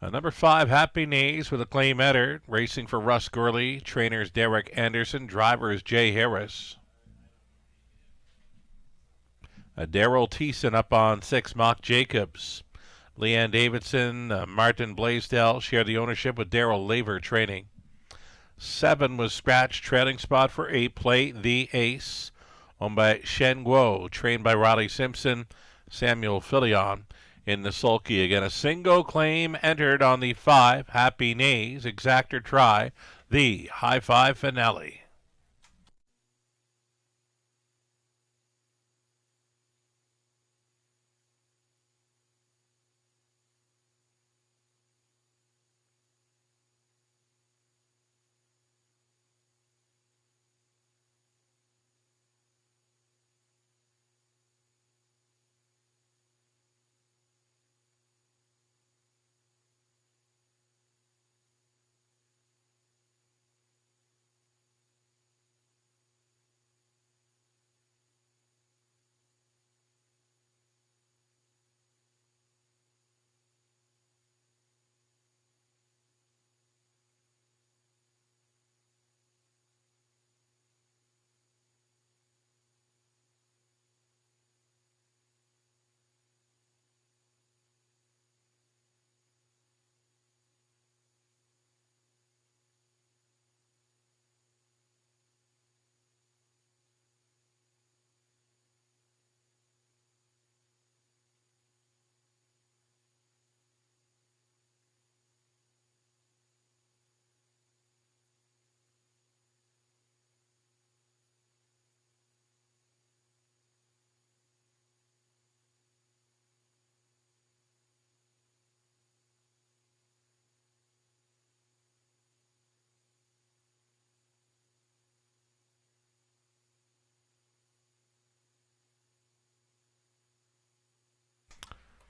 Number 5, Happy Knees with a claim header. Racing for Russ Gurley. Trainers Derek Anderson. Drivers Jay Harris. Daryl Thiessen up on 6, Mock Jacobs. Leanne Davidson, Martin Blaisdell share the ownership with Daryl Laver training. 7 was scratched, trailing spot for 8, Play the Ace, owned by Shen Guo, trained by Riley Simpson, Samuel Filion in the sulky. Again, a single claim entered on the 5, Happy Nays, Exactor Try, the High Five Finale.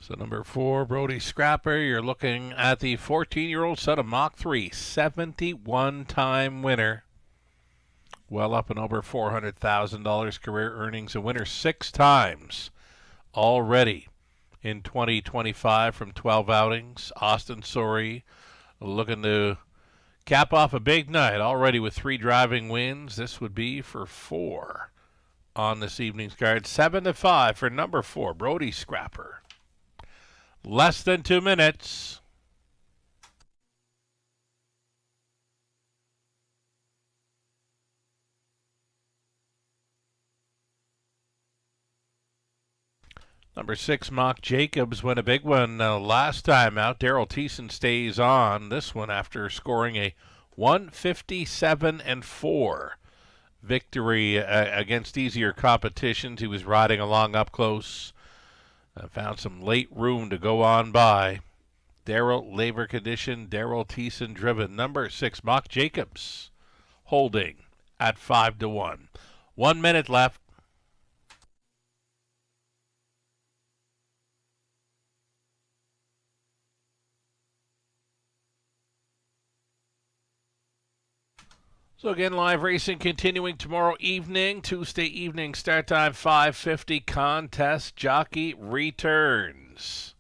So number 4, Brody Scrapper, you're looking at the 14-year-old son of Mach 3, 71-time winner. Well up and over $400,000 career earnings, a winner 6 times already in 2025 from 12 outings. Austin Sorey looking to cap off a big night already with 3 driving wins. This would be for 4 on this evening's card. 7-5 for number 4, Brody Scrapper. Less than 2 minutes. Number 6, Mock Jacobs, went a big one last time out. Daryl Thiessen stays on this one after scoring a 157-4 victory against easier competitions. He was riding along up close. Found some late room to go on by. Daryl Laver condition, Daryl Thiessen driven. Number 6, Mock Jacobs, holding at 5-1. 1 minute left. So again, live racing continuing tomorrow evening, Tuesday evening, start time 5:50. Contest jockey returns.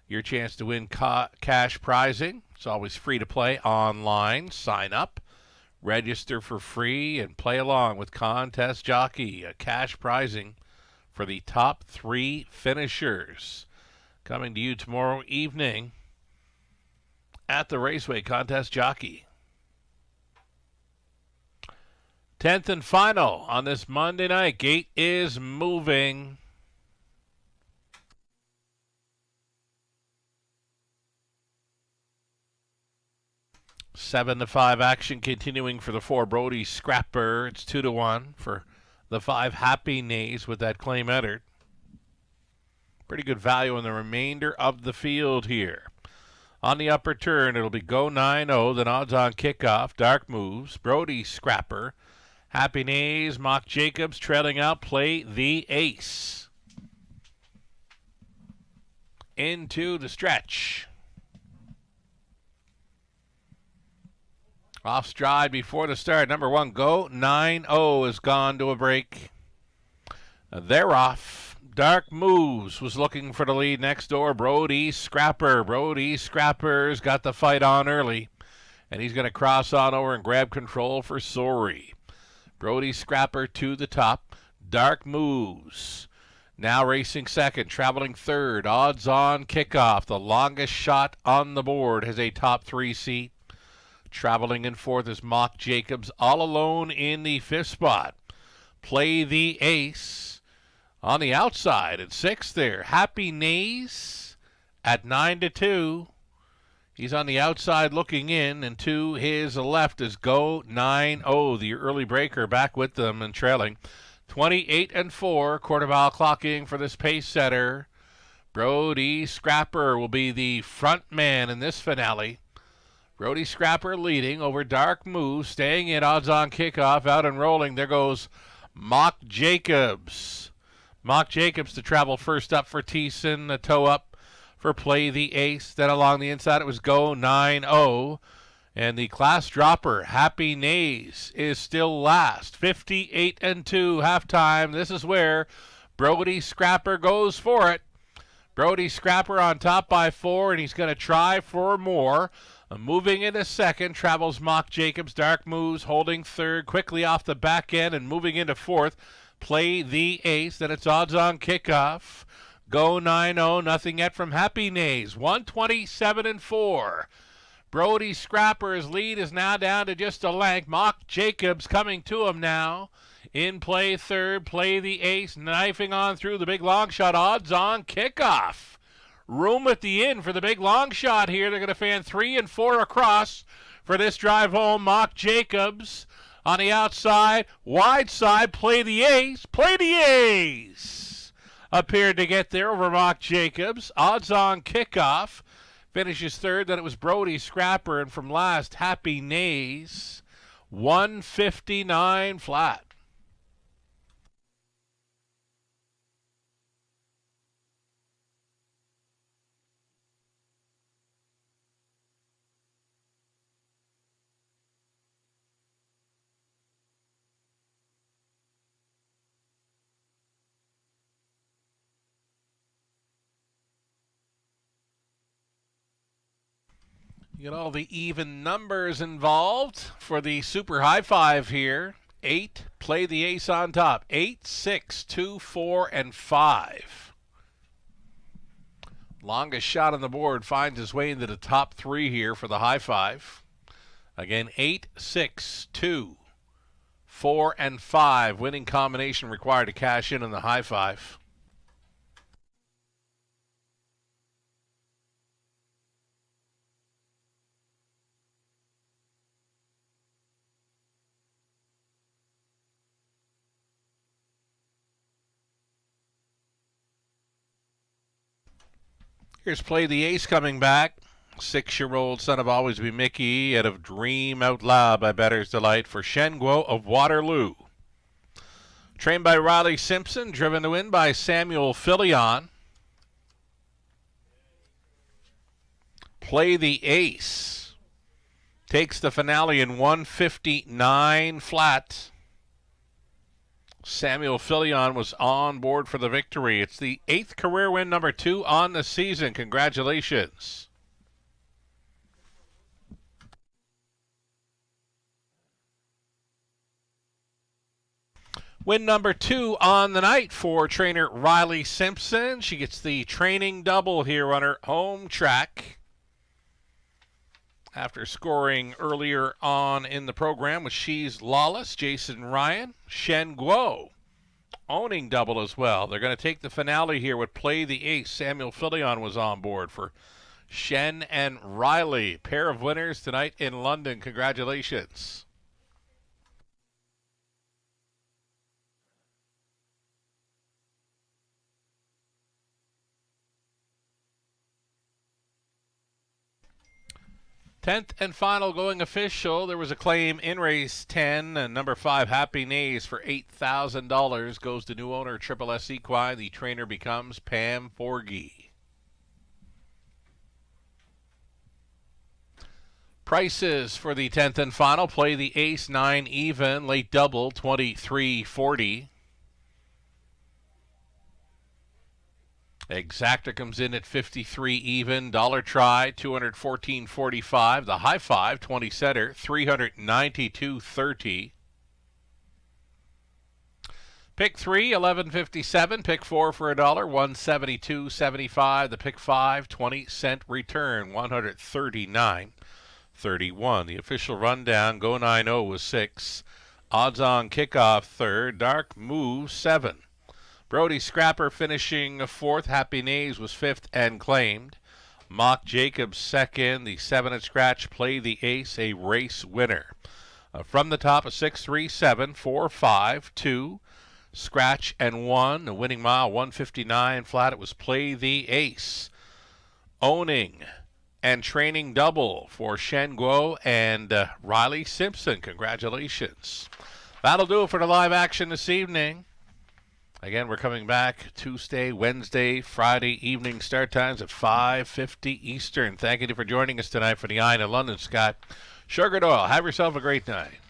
Your chance to win cash prizing. It's always free to play online. Sign up, register for free, and play along with Contest Jockey. Cash prizing for the top 3 finishers. Coming to you tomorrow evening at the Raceway. Contest Jockey. 10th and final on this Monday night. Gate is moving. 7-5 action continuing for the 4 Brody Scrapper. It's 2-1 for the 5 Happy Nays with that claim entered. Pretty good value in the remainder of the field here. On the upper turn, it'll be go 9-0, then odds on kickoff. Dark Moves, Brody Scrapper, Happy Nays, Mock Jacobs trailing out. Play the ace. Into the stretch. Off stride before the start. Number 1, go 9-0 has gone to a break. They're off. Dark Moves was looking for the lead next door. Brody Scrapper. Brody Scrapper's got the fight on early. And he's going to cross on over and grab control for Sorry. Brody Scrapper to the top. Dark Moves. Now racing second. Traveling third. Odds on kickoff. The longest shot on the board has a top 3 seat. Traveling in fourth is Mock Jacobs. All alone in the 5th spot. Play the ace. On the outside at 6th there, Happy Nays at 9-2. He's on the outside looking in, and to his left is go 9-0, the early breaker back with them and trailing. 28-4, quarter mile clocking for this pace setter. Brody Scrapper will be the front man in this finale. Brody Scrapper leading over Dark Moves, staying in, odds on kickoff, out and rolling. There goes Mock Jacobs. Mock Jacobs to travel first up for Thiessen, a toe up for Play the Ace. Then along the inside it was go 9-0. And the class dropper, Happy Nays, is still last. 58-2 halftime. This is where Brody Scrapper goes for it. Brody Scrapper on top by 4, and he's going to try for more. Moving into second, travels Mock Jacobs. Dark Moves holding third, quickly off the back end and moving into fourth. Play the ace, then it's odds on kickoff. Go 9-0, nothing yet from Happy Nays. 127-4. Brody Scrapper's lead is now down to just a length. Mock Jacobs coming to him now. In play third, play the ace, knifing on through the big long shot. Odds on kickoff. Room at the inn for the big long shot here. They're going to fan 3 and 4 across for this drive home. Mock Jacobs. On the outside, wide side, play the ace. Play the ace. Appeared to get there over Mock Jacobs. Odds on kickoff. Finishes third. Then it was Brody Scrapper. And from last, Happy Nays. 159 flat. You get all the even numbers involved for the super high five here. 8, play the ace on top. 8, 6, 2, 4, and 5. Longest shot on the board finds his way into the top 3 here for the high five. Again, 8, 6, 2, 4, and 5. Winning combination required to cash in on the high five. Here's Play the Ace coming back. 6-year-old son of Always Be Mickey out of Dream Out Loud by Better's Delight for Shen Guo of Waterloo. Trained by Riley Simpson, driven to win by Samuel Filion. Play the Ace. Takes the finale in 159 flat. Samuel Filion was on board for the victory. It's the 8th career win, number 2 on the season. Congratulations. Win number 2 on the night for trainer Riley Simpson. She gets the training double here on her home track. After scoring earlier on in the program with She's Lawless, Jason Ryan, Shen Guo owning double as well. They're going to take the finale here with Play the Ace. Samuel Filion was on board for Shen and Riley, pair of winners tonight in London. Congratulations. Tenth and final going official. There was a claim in race 10. And number 5, Happy Nays, for $8,000 goes to new owner Triple S Equine. The trainer becomes Pam Forgy. Prices for the 10th and final. Play the ace 9 even, late double $23.40. Exacta comes in at 53 even. Dollar try $214.45. The high five 20 setter $392.30. Pick 3 $11.57. Pick 4 for $1 $172.75. The pick 5 20-cent return $139.31. The official rundown: Go 9-0 was 6. Odds on kickoff 3rd. Dark Move 7. Brody Scrapper finishing 4th. Happy Nays was 5th and claimed. Mock Jacobs 2nd. The 7 at scratch, Play the Ace, a race winner. From the top, a 6, 3, 7, 4, 5, 2, scratch and 1. A winning mile 159 flat. It was Play the Ace. Owning and training double for Shen Guo and Riley Simpson. Congratulations. That'll do it for the live action this evening. Again, we're coming back Tuesday, Wednesday, Friday evening start times at 5:50 Eastern. Thank you for joining us tonight for the Eye in London, Scott. Sugar Doyle, have yourself a great night.